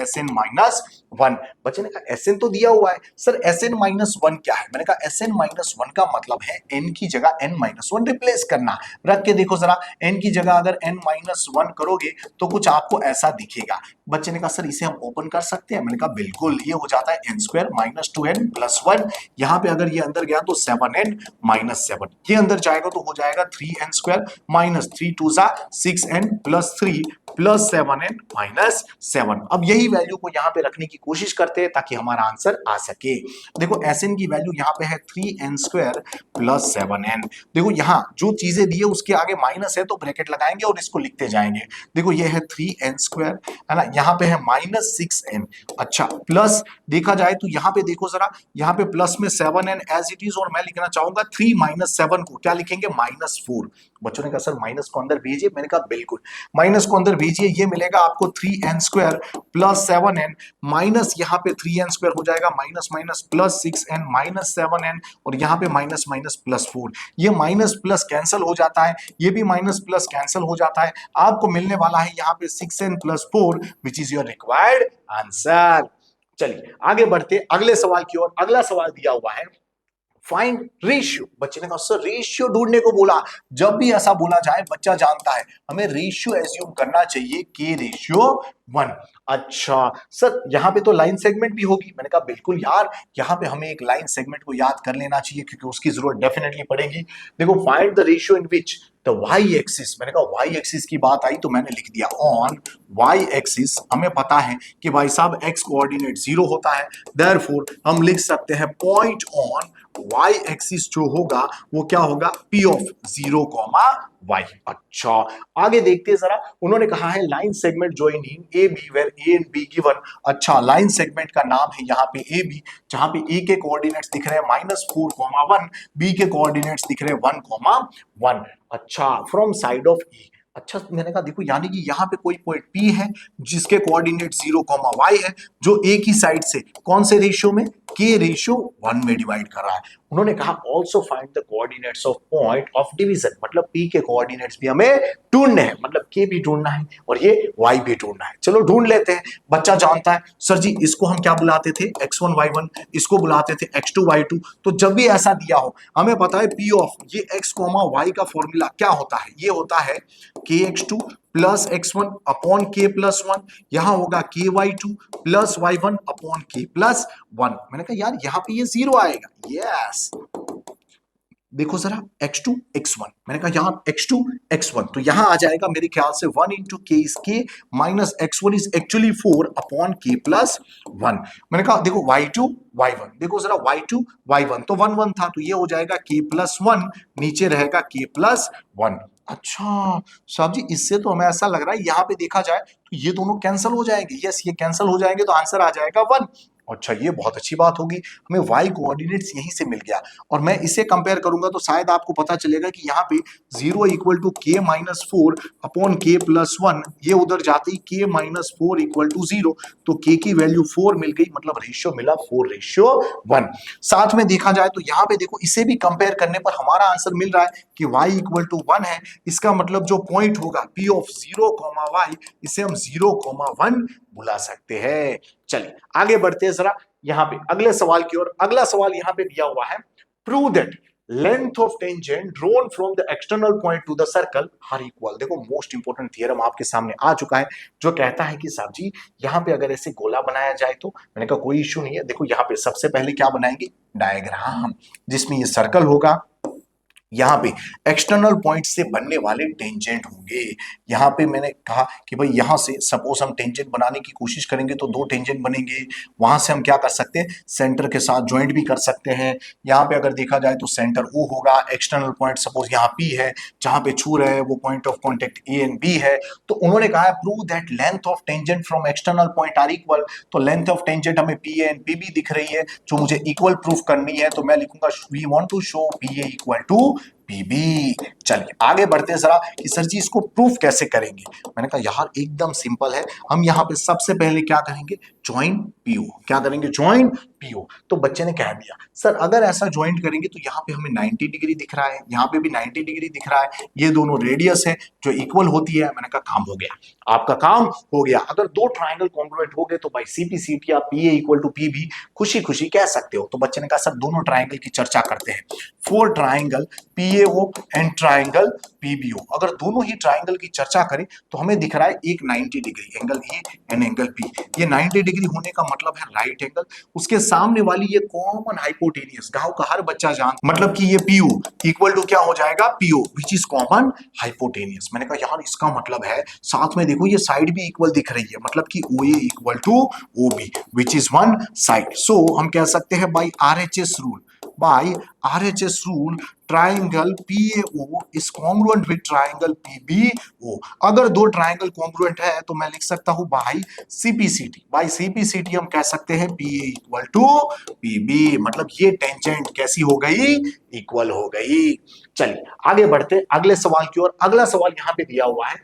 1। बच्चे ने कहा एसएन तो दिया हुआ है सर, एसएन माइनस 1 क्या है। मैंने कहा एसएन माइनस 1 का मतलब है एन की जगह एन माइनस 1 रिप्लेस करना। रख के देखो जरा, एन की जगह अगर एन माइनस 1 करोगे तो कुछ आपको ऐसा दिखेगा। बच्चे ने कहा सर इसे हम ओपन कर सकते हैं। मैंने कहा बिल्कुल, ये हो जाता है N square minus 2n plus 1। यहाँ पे अगर ये अंदर गया तो 7n माइनस 7, ये अंदर जाएगा तो हो जाएगा 3n स्क्वायर माइनस 3 2 जा 6n plus 3 plus 7n minus 7। अब यही वैल्यू को यहाँ पे रखने की कोशिश करते हैं ताकि हमारा आंसर आ सके। देखो एसएन की वैल्यू यहाँ पे है 3n स्क्वायर प्लस 7n। देखो यहाँ जो चीजें दी है उसके आगे माइनस है तो ब्रैकेट लगाएंगे और इसको लिखते जाएंगे। देखो ये है 3n स्क्वायर, है ना, यहाँ पे है माइनस 6n। अच्छा प्लस देखा जाए तो यहाँ पे देखो जरा, यहाँ पे प्लस में 7n एज इट इज, और मैं लिखना चाहूंगा 3 माइनस 7 को क्या लिखेंगे, माइनस 4। बच्चों ने कहा सर माइनस को अंदर भेजिए। मैंने कहा बिल्कुल, माइनस को अंदर भेजिए, ये मिलेगा आपको 3n square plus 7n minus यहाँ पे 3n स्क्वायर हो जाएगा minus minus plus 6n minus 7n, और यहाँ पे माइनस माइनस प्लस 4। ये माइनस प्लस कैंसिल हो जाता है, ये भी माइनस प्लस कैंसिल हो जाता है। आपको मिलने वाला है यहाँ पे 6n plus 4 which is your required answer. चलिए आगे बढ़ते अगले सवाल की ओर। अगला सवाल दिया हुआ है फाइंड रेशियो। बच्चे ने कहा सर रेशियो ढूंढने को बोला। जब भी ऐसा बोला जाए बच्चा जानता है हमें रेशियो एज्यूम करना चाहिए, के रेशियो 1। अच्छा सर, यहाँ पे तो लाइन सेगमेंट भी होगी। मैंने कहा बिल्कुल यार, यहाँ पे हमें एक लाइन सेगमेंट को याद कर लेना चाहिए क्योंकि उसकी जरूरत डेफिनेटली पड़ेगी। देखो, find the ratio in which the y axis, मैंने कहा वाई एक्सिस की बात आई तो मैंने लिख दिया ऑन वाई एक्सिस। हमें पता है कि भाई साहब एक्स कोऑर्डिनेट 0 होता है, देयरफॉर हम लिख सकते हैं पॉइंट ऑन वाई एक्सिस जो होगा वो क्या होगा, पी ऑफ 0, वाई। अच्छा, आगे देखते हैं जरा। उन्होंने कहा है line segment joining A B where A and B given. अच्छा, लाइन सेगमेंट का नाम है यहाँ पे ए बी, जहां पे ए के कोऑर्डिनेट्स दिख रहे हैं -4, 1, बी के कोऑर्डिनेट्स दिख रहे हैं 1, 1। अच्छा, फ्रॉम साइड ऑफ ई। अच्छा, मैंने कहा देखो यानी कि यहाँ पे कोई पॉइंट पी है जिसके कोऑर्डिनेट 0, वाई है, जो एक ही साइड से कौन से रेशियो में, के रेशियो 1 में डिवाइड कर रहा है। उन्होंने कहा also find the coordinates of point of division, मतलब पी के कोऑर्डिनेट्स भी हमें ढूंढने हैं, मतलब के भी ढूंढना है और ये वाई भी ढूंढना है। चलो ढूंढ लेते हैं। बच्चा जानता है सर जी इसको हम क्या बुलाते थे, x1 y1, इसको बुलाते थे x2 y2। तो जब भी ऐसा दिया हो, हमें पता है पी ऑफ ये x, y का फॉर्मूला क्या होता है, ये होता है kx2 plus x1 upon k plus 1। यहां होगा ky2 plus y1 upon k plus 1। मैंने कहा यार यहाँ पे ये 0 आएगा। यस, देखो जरा x2 x1, मैंने कहा यहाँ x2 x1, तो यहां आ जाएगा मेरे ख्याल से 1 इंटू के इज के minus x1 is actually 4 upon के प्लस 1। मैंने कहा देखो y2 y1, देखो जरा y2 y1 तो 1 1 था, तो ये हो जाएगा k प्लस 1, नीचे रहेगा k प्लस 1। अच्छा साहब जी, इससे तो हमें ऐसा लग रहा है यहाँ पे देखा जाए तो ये दोनों कैंसिल हो जाएंगे। यस, ये कैंसिल हो जाएंगे तो आंसर आ जाएगा 1। अच्छा, ये बहुत अच्छी बात होगी, हमें y कोऑर्डिनेट्स यहीं से मिल गया। और मैं इसे कंपेयर करूंगा तो शायद आपको पता चलेगा कि यहाँ पे 0 इक्वल टू के माइनस 4 अपॉन के प्लस 1, ये उधर जाते ही के माइनस 4 इक्वल टू 0, तो के की वैल्यू 4 मिल गई, मतलब रेशियो मिला 4:1। साथ में देखा जाए तो यहाँ पे देखो, इसे भी कंपेयर करने पर हमारा आंसर मिल रहा है कि y इक्वल टू 1 है। इसका मतलब जो पॉइंट होगा p ऑफ 0, y, इसे हम 0, 1 बुला सकते हैं। चलिए आगे बढ़ते हैं जरा यहाँ पे अगले सवाल की ओर। अगला सवाल यहाँ पे दिया हुआ है, prove that length of tangent drawn from the external point to the circle are equal. देखो मोस्ट इंपोर्टेंट थियरम आपके सामने आ चुका है, जो कहता है कि साहब जी यहाँ पे अगर ऐसे गोला बनाया जाए तो, मैंने कहा कोई इश्यू नहीं है। देखो यहाँ पे सबसे पहले क्या बनाएंगे, डायग्राम, जिसमें ये सर्कल होगा, यहाँ पे एक्सटर्नल पॉइंट से बनने वाले टेंजेंट होंगे। यहाँ पे मैंने कहा कि भाई यहाँ से सपोज हम टेंजेंट बनाने की कोशिश करेंगे तो 2 टेंजेंट बनेंगे। वहां से हम क्या कर सकते हैं, सेंटर के साथ ज्वाइंट भी कर सकते हैं। यहाँ पे अगर देखा जाए तो सेंटर O होगा, एक्सटर्नल पॉइंट सपोज यहाँ P है, जहां पे छू रहे हैं वो point of contact A and B है। तो उन्होंने कहा है prove that length of tangent from external point are equal. तो लेंथ ऑफ टेंजेंट हमें PA एंड PB दिख रही है, जो मुझे इक्वल प्रूफ करनी है, तो मैं लिखूंगा we want to show PA equal to PB. चलिए आगे बढ़ते हैं जरा कि सर जी इसको प्रूफ कैसे करेंगे। मैंने कहा यार एकदम सिंपल है, हम यहाँ पे सबसे पहले क्या करेंगे, ज्वाइन पीओ। क्या करेंगे, ज्वाइन पीओ। तो बच्चे ने कह दिया सर अगर ऐसा ज्वाइंट करेंगे तो यहाँ पे हमें 90 डिग्री दिख रहा है, यहाँ पे भी 90 डिग्री दिख रहा है, ये दोनों रेडियस है जो इक्वल होती है। मैंने कहा काम हो गया, आपका काम हो गया। अगर 2 ट्राइंगल कॉन्ग्रुएंट हो गए तो भाई CP/CT या PA इक्वल टू PB खुशी खुशी कह सकते हो। तो बच्चे ने कहा सर दोनों ट्राइंगल की चर्चा करते हैं। 4 triangle PAO and triangle PBO, अगर दोनों ही ट्राइंगल की चर्चा करें तो हमें दिख रहा है एक 90 degree, angle A and angle B. ये 90 डिग्री होने का मतलब है राइट एंगल, उसके सामने वाली ये कॉमन हाइपोटेनियस, गांव का हर बच्चा जानता, मतलब कि ये PO इक्वल टू क्या हो जाएगा, PO which is common hypotenuse. मैंने कहा यार इसका मतलब है साथ में देखो ये साइड भी इक्वल दिख रही है, मतलब कि OA equal to OB which is one side. So हम कह सकते हैं by RHS rule, by RHS rule triangle PAO is congruent with triangle PBO। अगर 2 ट्राइंगल कॉन्ग्रुएंट है तो मैं लिख सकता हूं by CP/CT। by CP/CT हम कह सकते हैं PA इक्वल टू PB, मतलब ये टेंजेंट कैसी हो गई, इक्वल हो गई। चलिए आगे बढ़ते अगले सवाल की ओर। अगला सवाल यहां पे दिया हुआ है,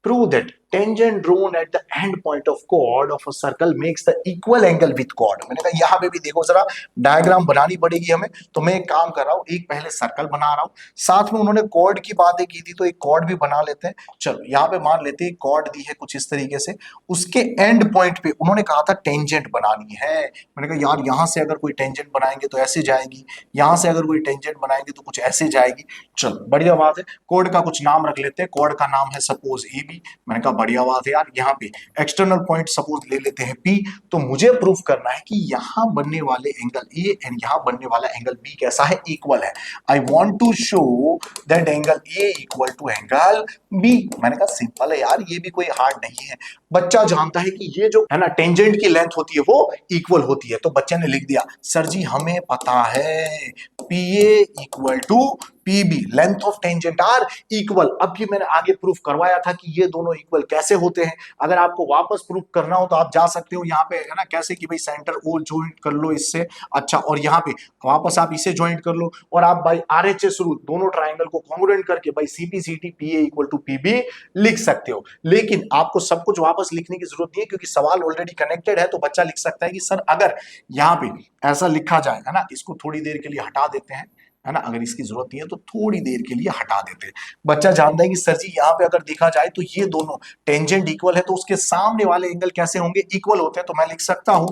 prove that tangent drawn at the end point of chord of a circle makes the equal angle with chord। मैंने कहा यहाँ पे भी देखो जरा डायग्राम बनानी पड़ेगी हमें, तो मैं एक काम कर रहा हूँ, एक पहले सर्कल बना रहा हूँ, साथ में उन्होंने कॉर्ड की बातें की थी तो एक कॉर्ड भी बना लेते हैं। चलो यहाँ पे मान लेते हैं कॉर्ड दी है कुछ इस तरीके से, उसके एंड पॉइंट पे उन्होंने कहा था टेंजेंट बनानी है। मैंने कहा यार यहाँ से अगर कोई टेंजेंट बनाएंगे तो ऐसे जाएगी, यहाँ से अगर कोई टेंजेंट बनाएंगे तो कुछ ऐसे जाएगी। चलो बढ़िया बात है, कॉर्ड का कुछ नाम रख लेते हैं। कॉर्ड का नाम है सपोज AB। मैंने कहा बढ़िया बात है यार। यहाँ पे एक्सटर्नल पॉइंट सपोज ले लेते हैं P, तो मुझे प्रूफ करना है कि यहाँ बनने वाले एंगल A एंड यहाँ बनने वाला एंगल B कैसा है, इक्वल है। I want to show that angle A equal to angle B। मैंने कहा सिंपल है यार, ये भी कोई हार्ड नहीं है। बच्चा जानता है कि ये जो है ना टेंजेंट की लेंथ होती है वो इक्वल होती है, तो बच्चे ने लिख दिया सर जी हमें पता है PA equal to PB, length of tangent are equal. अब ये मैंने आगे प्रूफ करवाया था कि ये दोनों इक्वल कैसे होते हैं। अगर आपको वापस प्रूफ करना हो तो आप जा सकते हो यहाँ पे, है ना, कैसे कि भाई सेंटर O ज्वाइंट कर लो इससे, अच्छा, और यहाँ पे वापस आप इसे ज्वाइंट कर लो और आप भाई RHS रूल दोनों ट्राइंगल को कॉन्ग्रुएंट करके भाई CPCT PA equal to PB लिख सकते हो। लेकिन आपको सब कुछ वापस लिखने की जरूरत नहीं है क्योंकि सवाल ऑलरेडी कनेक्टेड है, तो बच्चा लिख सकता है कि सर अगर यहाँ पे ऐसा लिखा जाए, है ना, इसको थोड़ी देर के लिए हटा देते हैं, है ना, अगर इसकी जरूरत नहीं है तो थोड़ी देर के लिए हटा देते हैं। बच्चा जानता है कि सर जी यहाँ पे अगर देखा जाए तो ये दोनों टेंजेंट इक्वल है तो उसके सामने वाले एंगल कैसे होंगे, इक्वल होते हैं। तो मैं लिख सकता हूं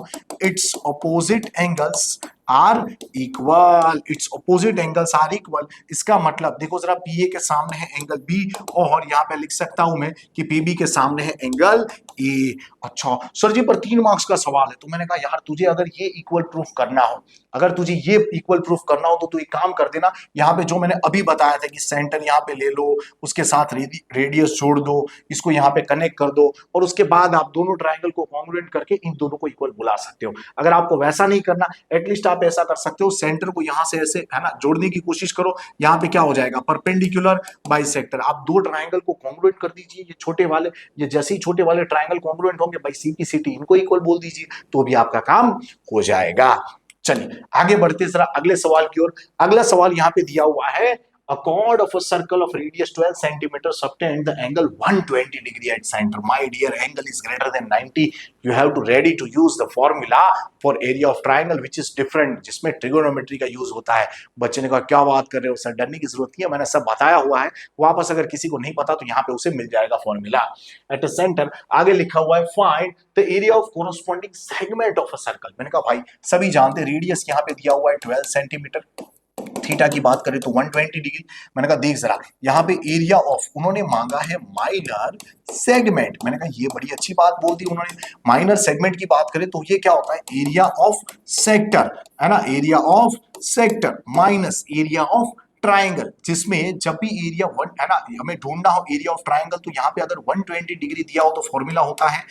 it's opposite angles are equal, it's opposite angles are equal. इसका मतलब देखो जरा, PA के सामने है एंगल B और यहाँ पे लिख सकता हूं मैं कि PB के सामने है एंगल A। अच्छा सर जी पर 3 मार्क्स का सवाल है, तो मैंने कहा यार तुझे अगर ये इक्वल प्रूफ करना हो, अगर तुझे ये इक्वल प्रूफ करना हो तो तू एक काम कर देना, यहाँ पे जो मैंने अभी बताया था कि सेंटर यहाँ पे ले लो, उसके साथ रेडियस जोड़ दो, इसको यहाँ पे कनेक्ट कर दो और उसके बाद आप दोनों ट्राइंगल को कॉन्ग्रुएंट करके इन दोनों को इक्वल बुला सकते हो। अगर आपको वैसा नहीं करना, एटलीस्ट आप ऐसा कर सकते हो, सेंटर को यहाँ से ऐसे, है ना, जोड़ने की कोशिश करो। यहाँ पे क्या हो जाएगा, परपेंडिकुलर बाइसेक्टर। आप दो ट्राइंगल को कॉन्ग्रुएंट कर दीजिए, ये छोटे वाले, ये जैसे ही छोटे वाले ट्राइंगल कॉन्ग्रुएंट होंगे बाई CPCT इनको इक्वल बोल दीजिए, तो भी आपका काम हो जाएगा। चलिए आगे बढ़ते जरा अगले सवाल की ओर। अगला सवाल यहाँ पे दिया हुआ है, a chord of a circle of radius 12 centimeters obtained the angle 120 degree at center. My dear, angle is greater than 90. You have to ready to use the formula for area of triangle which is different, जिसमें trigonometry का use होता है। बच्चे ने कहा क्या बात कर रहे हो सर, डरने की जरूरत नहीं है, मैंने सब बताया हुआ है। वापस अगर किसी को नहीं पता तो यहाँ पे उसे मिल जाएगा फॉर्मूला। एट अ सेंटर आगे लिखा हुआ है find the area of corresponding segment of a circle. मैंने कहा भाई सभी जानते हैं रेडियस यहाँ पे दिया हुआ है 12 सेंटीमीटर, थीटा की बात करें तो 120 डिग्री। मैंने कहा देख जरा यहाँ पे एरिया ऑफ उन्होंने मांगा है माइनर सेगमेंट। मैंने कहा ये बड़ी अच्छी बात बोल दी उन्होंने। माइनर सेगमेंट की बात करें तो ये क्या होता है, एरिया ऑफ सेक्टर, है ना, area of sector minus area of triangle, जिसमें जब भी एरिया वन, है ना, हमें ढूंढना हो एरिया ऑफ ट्राइंगल, तो यहाँ पे अगर 120 डिग्री दिया हो तो फॉर्मूला होता है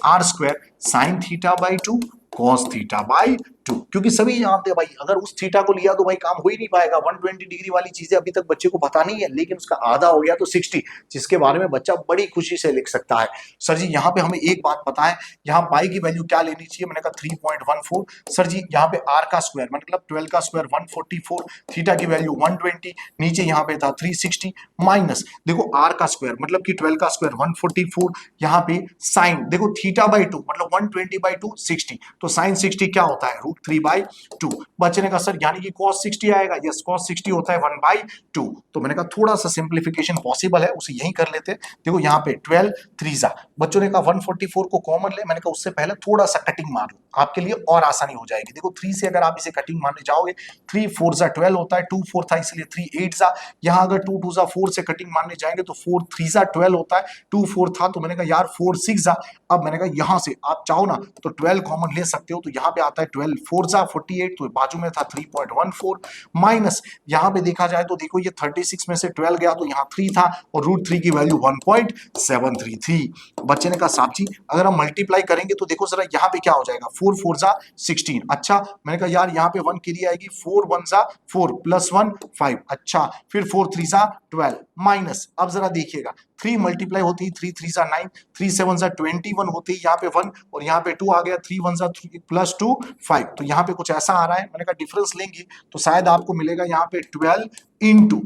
r² sin theta by 2 cos theta by 2। क्योंकि सभी जानते हैं भाई अगर उस थीटा को लिया तो भाई काम हो ही नहीं पाएगा। 120 डिग्री वाली चीजें अभी तक बच्चे को पता नहीं है, लेकिन उसका आधा हो गया तो 60, जिसके बारे में बच्चा बड़ी खुशी से लिख सकता है। सर जी यहाँ पे हमें एक बात पता है, यहाँ पाई की वैल्यू क्या लेनी चाहिए, मैंने कहा 3.14। सर जी यहाँ पे r का स्क्वायर मतलब 12 का स्क्वायर 144, थीटा की वैल्यू 120, नीचे यहाँ पे था 360 माइनस देखो r का स्क्वायर मतलब कि 12 का स्क्वायर 144, यहाँ पे साइन देखो थीटा बाई 2 मतलब 120 बाई 2 60, तो साइन 60 क्या होता है √3/2। बच्चे ने कहा सर यानी कि cos 60 आएगा, यस cos 60 होता है 1/2। तो मैंने कहा थोड़ा सा सिंप्लीफिकेशन पॉसिबल है, उसे यही कर लेते। देखो यहाँ पे 12 3 बच्चों ने कहा 144 को कॉमन ले, मैंने कहा उससे पहले थोड़ा सा कटिंग मार लो आपके लिए और आसानी हो जाएगी। देखो 3 से अगर आप इसे कटिंग मारने जाओगे 3 4 12 होता है, 2 4 था इसलिए 3 8 यहाँ अगर 2 2 4 से कटिंग मारने जाएंगे तो 4 3 12 होता है, 2 4 था तो मैंने कहा यार 4 6 अब मैंने कहा यहाँ से आप चाहो ना तो 12 कॉमन ले सकते हो, तो यहाँ पे आता है 12 4 48, तो बाजू में था 3.14 माइनस यहाँ पे देखा जाए तो देखो ये 36 में से 12 गया तो यहाँ 3 था और √3 की वैल्यू 1.733। बच्चे ने कहा साहब जी अगर हम मल्टीप्लाई करेंगे तो देखो जरा यहाँ पे क्या हो जाएगा 4 4 16। अच्छा मैंने कहा यार यहाँ पे 1 की आएगी 4 1 4 प्लस 1 5, अच्छा फिर 4 3 12 माइनस, अब जरा देखिएगा 3 मल्टीप्लाई होती है 3 3 9, 3 7 21 होती है, यहाँ पे 1 और यहाँ पे 2 आ गया, 3 1 3 प्लस 2 5, तो यहाँ पे कुछ ऐसा आ रहा है। मैंने कहा डिफरेंस लेंगे तो शायद आपको मिलेगा यहाँ पे 12 इंटू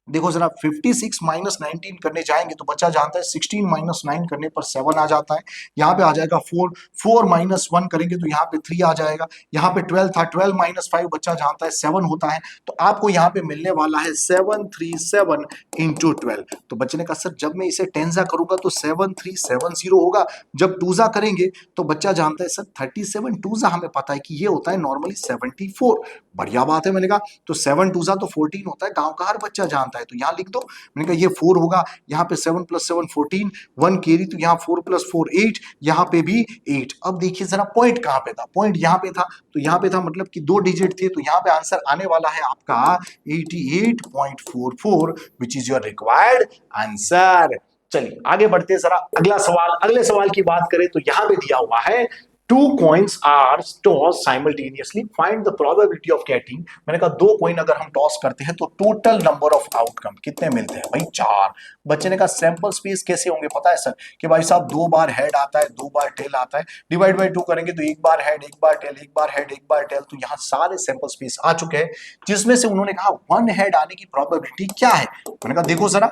देखो जरा 56 माइनस 19 करने जाएंगे तो बच्चा जानता है 16 माइनस 9 करने पर 7 आ जाता है, यहाँ पे आ जाएगा 4 4 माइनस 1 करेंगे तो यहाँ पे 3 आ जाएगा, यहाँ पे 12 था 12 माइनस 5 बच्चा जानता है 7 होता है, तो आपको यहाँ पे मिलने वाला है 737 इंटू 12। तो बच्चे ने कहा सर जब मैं इसे 10 करूंगा तो 7370 होगा, जब 2 करेंगे तो बच्चा जानता है सर 37 2 हमें पता है कि ये होता है नॉर्मली 74। बढ़िया बात है, मैंने कहा तो 7 2 तो 14 होता है, गाँव का हर बच्चा जानता है। है, तो यहाँ लिख दो। मैंने कहा ये 4 होगा, यहाँ पे 7 + 7 14, 1 कैरी, तो यहाँ 4 + 4 8, यहाँ पे भी 8। अब देखिए जरा पॉइंट कहाँ पे था, पॉइंट यहाँ पे था, तो यहाँ पे था मतलब कि 2 डिजिट थे, तो यहाँ पे आंसर आने वाला है आपका 88.44, which is your required answer. चलिए आगे बढ़ते हैं, जरा अगला सवाल। अगले सवाल की बात करें तो यहां पे दिया हुआ है 2 coins are tossed simultaneously, find the probability of getting। मैंने कहा 2 कॉइन अगर हम टॉस करते हैं तो टोटल नंबर ऑफ आउटकम कितने मिलते हैं भाई 4। बच्चे ने कहा सैंपल स्पेस कैसे होंगे, पता है सर कि भाई साहब 2 बार हेड आता है, 2 बार टेल आता है, डिवाइड बाय 2 करेंगे तो 1 बार हेड, 1 बार टेल, 1 बार हेड, 1 बार टेल, तो यहाँ सारे सैंपल स्पेस आ चुके हैं, जिसमें से उन्होंने कहा 1 हेड आने की प्रोबेबिलिटी क्या है। मैंने कहा देखो जरा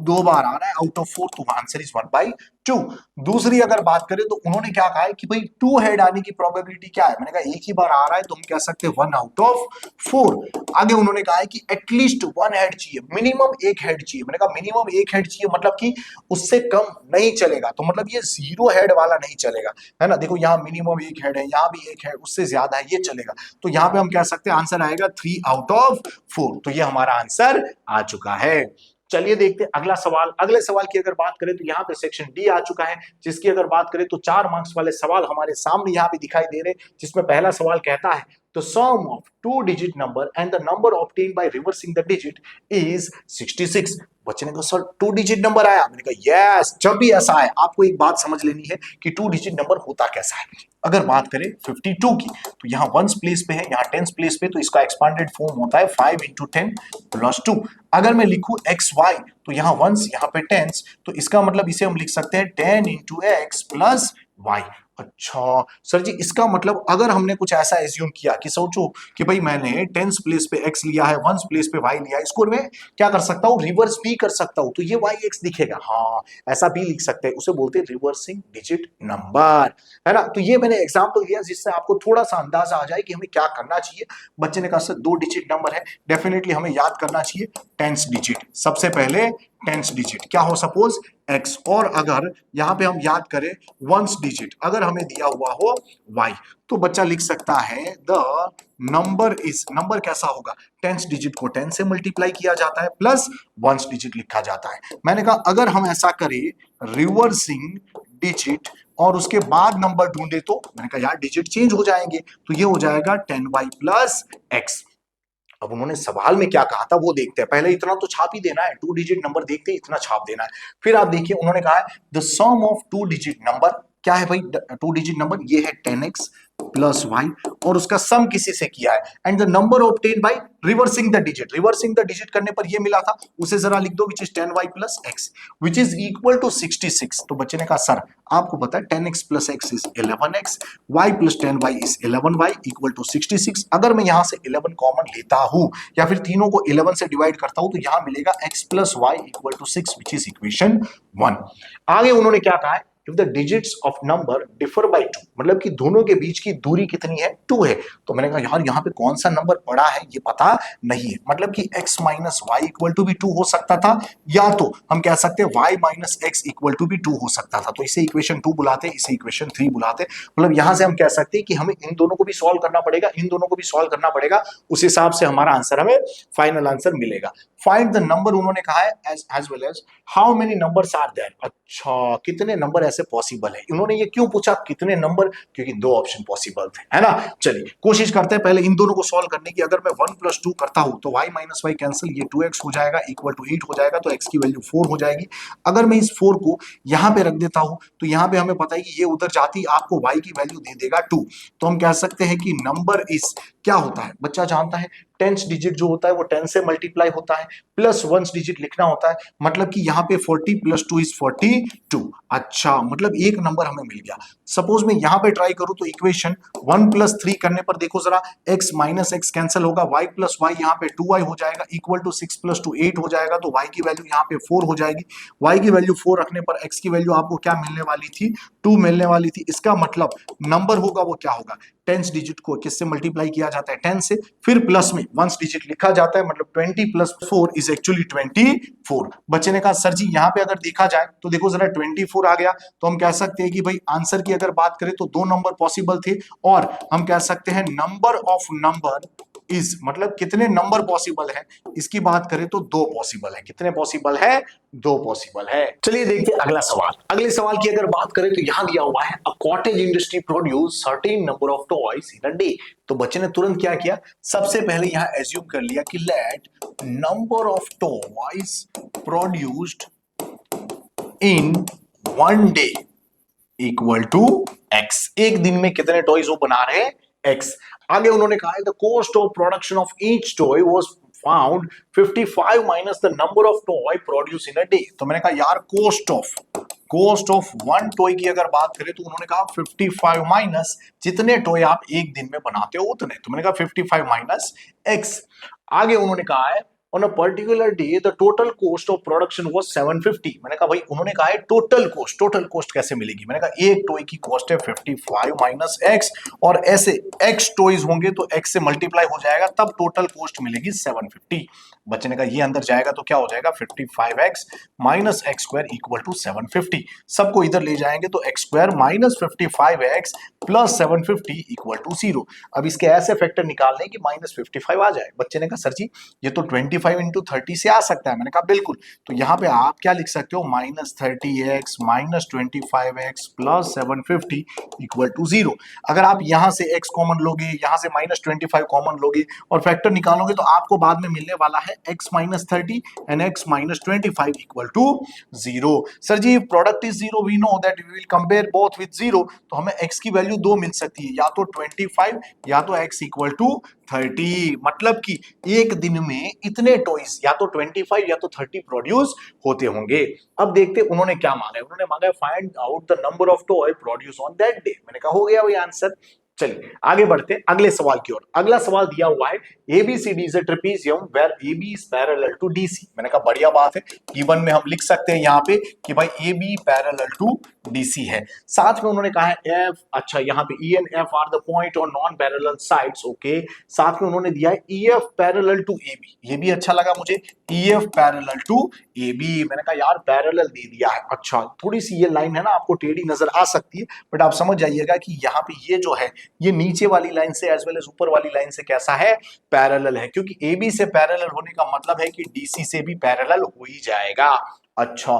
2 बार आ रहा है आउट ऑफ 4, तो आंसर इज 1/2। दूसरी अगर बात करें तो उन्होंने क्या कहा है कि भाई 2 हेड आने की प्रोबेबिलिटी क्या है। मैंने कहा एक ही बार आ रहा है तो हम कह सकते हैं 1 आउट ऑफ 4। आगे उन्होंने कहा है कि एटलीस्ट 1 हेड चाहिए, मिनिमम 1 हेड चाहिए। मैंने कहा मिनिमम 1 हेड चाहिए मतलब कि उससे कम नहीं चलेगा, तो मतलब ये 0 हेड वाला नहीं चलेगा, है ना। देखो यहाँ मिनिमम 1 हेड है, यहाँ भी 1 हेड, उससे ज्यादा है ये चलेगा, तो यहाँ पे हम कह सकते हैं आंसर आएगा 3 आउट ऑफ 4। तो ये हमारा आंसर आ चुका है। चलिए देखते हैं अगला सवाल। अगले सवाल की अगर बात करें तो यहाँ पे सेक्शन डी आ चुका है, जिसकी अगर बात करें तो 4 मार्क्स वाले सवाल हमारे सामने यहाँ पे दिखाई दे रहे, जिसमें पहला सवाल कहता है the sum of 2-digit number and the number obtained by reversing the digit is 66। बच्चे ने कहा सर 2 डिजिट नंबर आया। मैंने कहा यस, जब भी ऐसा है आपको एक बात समझ लेनी है कि 2 डिजिट नंबर होता कैसा है। अगर बात करें 52 की तो यहाँ 1s प्लेस पे है, यहाँ 10s प्लेस पे, तो इसका एक्सपांडेड फॉर्म होता है 5 × 10 + 2। अगर मैं लिखूं xy तो यहाँ 1s यहाँ पे 10s, तो इसका मतलब इसे हम लिख सकते हैं 10 × x + y। अच्छा सर जी, इसका मतलब अगर हमने कुछ ऐसा एज्यूम किया कि सोचो कि भाई मैंने 10s प्लेस पे x लिया है, 1s प्लेस पे y लिया है, इसको मैं क्या कर सकता हूँ, रिवर्स भी कर सकता हूँ, तो ये yx दिखेगा। हाँ ऐसा भी लिख सकते हैं, उसे बोलते हैं रिवर्सिंग डिजिट नंबर, है ना। तो ये मैंने एग्जांपल दिया जिससे आपको थोड़ा सा अंदाजा आ जाए कि हमें क्या करना चाहिए। बच्चे ने कहा सर 2 डिजिट नंबर है, डेफिनेटली हमें याद करना चाहिए 10s डिजिट। सबसे पहले 10s डिजिट क्या हो, सपोज x, और अगर यहाँ पे हम याद करें 1s डिजिट अगर हमें दिया हुआ हो y, तो बच्चा लिख सकता है द नंबर इज, नंबर कैसा होगा, 10s डिजिट को 10 से मल्टीप्लाई किया जाता है प्लस 1s डिजिट लिखा जाता है। मैंने कहा अगर हम ऐसा करें रिवर्सिंग डिजिट और उसके बाद नंबर ढूंढे, तो मैंने कहा यार डिजिट चेंज हो जाएंगे, तो ये हो जाएगा 10y + x। अब उन्होंने सवाल में क्या कहा था वो देखते हैं, पहले इतना तो छाप ही देना है, 2 डिजिट नंबर देखते ही इतना छाप देना है। फिर आप देखिए उन्होंने कहा है the sum of 2 digit number, क्या है भाई 2 डिजिट नंबर, ये है 10x + y, और उसका सम किसी से किया है, and the number obtained by reversing the digit, reversing the digit करने पर ये मिला था, उसे जरा लिख दो, which is 10y + x which is equal to 66। तो बच्चे ने कहा सर आपको पता है 10x + x is 11x, y + 10y is 11y equal to 66। अगर मैं यहां से 11 कॉमन लेता हूं या फिर तीनों को 11 से डिवाइड करता हूं, तो यहां मिलेगा x + y equal to 6 which is equation 1। आगे उन्होंने क्या कहा है, if the digits of number differ by 2, मतलब कि दोनों के बीच की दूरी कितनी है, 2 है। तो मैंने कहा यार यहाँ पे कौन सा नंबर पड़ा है ये पता नहीं है, मतलब कि x - y इक्वल टू भी 2 हो सकता था, या तो हम कह सकते हैं y - x इक्वल टू भी 2 हो सकता था, तो इसे इक्वेशन 2 बुलाते, इसे इक्वेशन 3 बुलाते। मतलब यहां से हम कह सकते हैं कि हमें इन दोनों को भी सॉल्व करना पड़ेगा, इन दोनों को भी सॉल्व करना पड़ेगा, उस हिसाब से हमारा आंसर, हमें फाइनल आंसर मिलेगा। फाइंड द नंबर उन्होंने कहा है as well as how many numbers are there. अच्छा कितने नंबर ऐसे पॉसिबल है, इन्होंने ये क्यों पूछा कितने नंबर, क्योंकि 2 ऑप्शन पॉसिबल थे, है ना। चलिए कोशिश करते हैं पहले इन दोनों को सॉल्व करने की। अगर मैं 1 + 2 करता हूं तो y - y कैंसिल, ये 2x हो जाएगा इक्वल टू 8 हो जाएगा, तो x की वैल्यू 4 हो जाएगी। अगर मैं इस 4 को यहां पे रख देता हूं तो यहां पे हमें पता है कि ये उधर जाती आपको y की वैल्यू दे देगा 2, तो हम कह सकते हैं कि नंबर इस क्या होता है, बच्चा जानता है 10s डिजिट जो होता है वो 10 से मल्टीप्लाई होता है प्लस 1s डिजिट लिखना होता है, मतलब कि यहाँ पे 40 + 2 इज 42। अच्छा मतलब एक नंबर हमें मिल गया। सपोज मैं यहाँ पे ट्राई करूं तो इक्वेशन 1 + 3 करने पर देखो जरा x - x कैंसिल होगा, y + y यहाँ पे 2y हो जाएगा इक्वल टू 6 + 2 8 हो जाएगा, तो y की वैल्यू यहाँ पे 4 हो जाएगी। y की वैल्यू 4 रखने पर x की वैल्यू आपको क्या मिलने वाली थी, 2 मिलने वाली थी। इसका मतलब नंबर होगा वो क्या होगा, 10s डिजिट को किससे मल्टीप्लाई किया जाता है, 10 से, फिर प्लस में 1s डिजिट लिखा जाता है, मतलब 20 + 4 इज एक्चुअली 24। बच्चे ने कहा सर जी यहाँ पे अगर देखा जाए तो देखो जरा 24 आ गया, तो हम कह सकते हैं कि भाई आंसर की अगर बात करें तो 2 नंबर पॉसिबल थे, और हम कह सकते हैं नंबर ऑफ नंबर इज मतलब कितने नंबर पॉसिबल है, इसकी बात करें तो 2 पॉसिबल है। कितने पॉसिबल है? 2 पॉसिबल है। चलिए देखते हैं अगला सवाल। अगले सवाल की अगर बात करें तो यहां दिया हुआ है a cottage industry produce certain number of toys in a day. तो बच्चे ने तुरंत क्या किया, सबसे पहले यहां एज्यूम कर लिया कि let number of toys produced in 1 day equal to x. एक दिन में कितने टॉयज वो बना रहे हैं? एक्स। आगे उन्होंने कहा है the cost of production of each toy was found 55 minus the number of toy produce in a day. तो मैंने कहा यार कॉस्ट ऑफ 1 टॉय की अगर बात करें तो उन्होंने कहा 55 माइनस जितने टॉय आप एक दिन में बनाते हो उतने। तो मैंने कहा 55 माइनस एक्स। आगे उन्होंने कहा है on a particular day the total cost of production was 750। मैंने कहा भाई उन्होंने कहा है टोटल कोस्ट कैसे मिलेगी? मैंने कहा एक टॉय की कॉस्ट है 55 माइनस एक्स और ऐसे एक्स टॉयज होंगे तो एक्स से मल्टीप्लाई हो जाएगा तब टोटल कॉस्ट मिलेगी 750। बच्चे ने कहा ये अंदर जाएगा तो क्या हो जाएगा 55x minus x square equal to 750। सबको इधर ले जाएंगे तो x square minus 55x plus 750 equal to 0। अब इसके ऐसे फैक्टर निकालने की माइनस 55 आ जाए। बच्चे ने कहा सर जी ये तो 25 इंटू 30 से आ सकता है। मैंने कहा बिल्कुल। तो यहाँ पे आप क्या लिख सकते हो minus 30x minus 25x plus 750 equal to 0। अगर आप यहाँ से x कॉमन लोगे, यहाँ से माइनस 25 कॉमन लोगे और फैक्टर निकालोगे तो आपको बाद में मिलने वाला है x minus 30 and x minus 25 equal to 0। Sir ji product is 0 we know that we will compare both with 0। तो हमें x की वैल्यू 2 मिल सकती है, या तो 25 या तो x इक्वल टू 30। मतलब कि एक दिन में इतने टॉयज या तो 25 या तो 30 प्रोड्यूस होते होंगे। अब देखते उन्होंने क्या मांगा है। उन्होंने मांगा है find out the number of toy produce on that day. मैंने कहा हो गया भाई आंसर। चलिए आगे बढ़ते हैं अगले सवाल की ओर। अगला सवाल दिया हुआ है ABCD is a trapezium where AB is parallel to DC। मैंने कहा बढ़िया बात है, गिवन में हम लिख सकते हैं यहाँ पे कि भाई AB पैरेलल टू DC है। साथ में उन्होंने कहा है F, अच्छा यहाँ पे E and F are the point on non parallel sides. Okay, साथ में उन्होंने दिया है EF पैरेलल टू AB। ये भी अच्छा लगा मुझे, EF पैरेलल टू AB। मैंने कहा यार पैरेलल दे दिया है। अच्छा थोड़ी सी ये लाइन है ना आपको टेढ़ी नजर आ सकती है, बट आप समझ जाइएगा कि यहाँ पे ये जो है ये नीचे वाली लाइन से एज वेल एज ऊपर वाली लाइन से कैसा है? पैरेलल है। क्योंकि AB से पैरेलल होने का मतलब है कि DC से भी पैरेलल हो ही जाएगा। अच्छा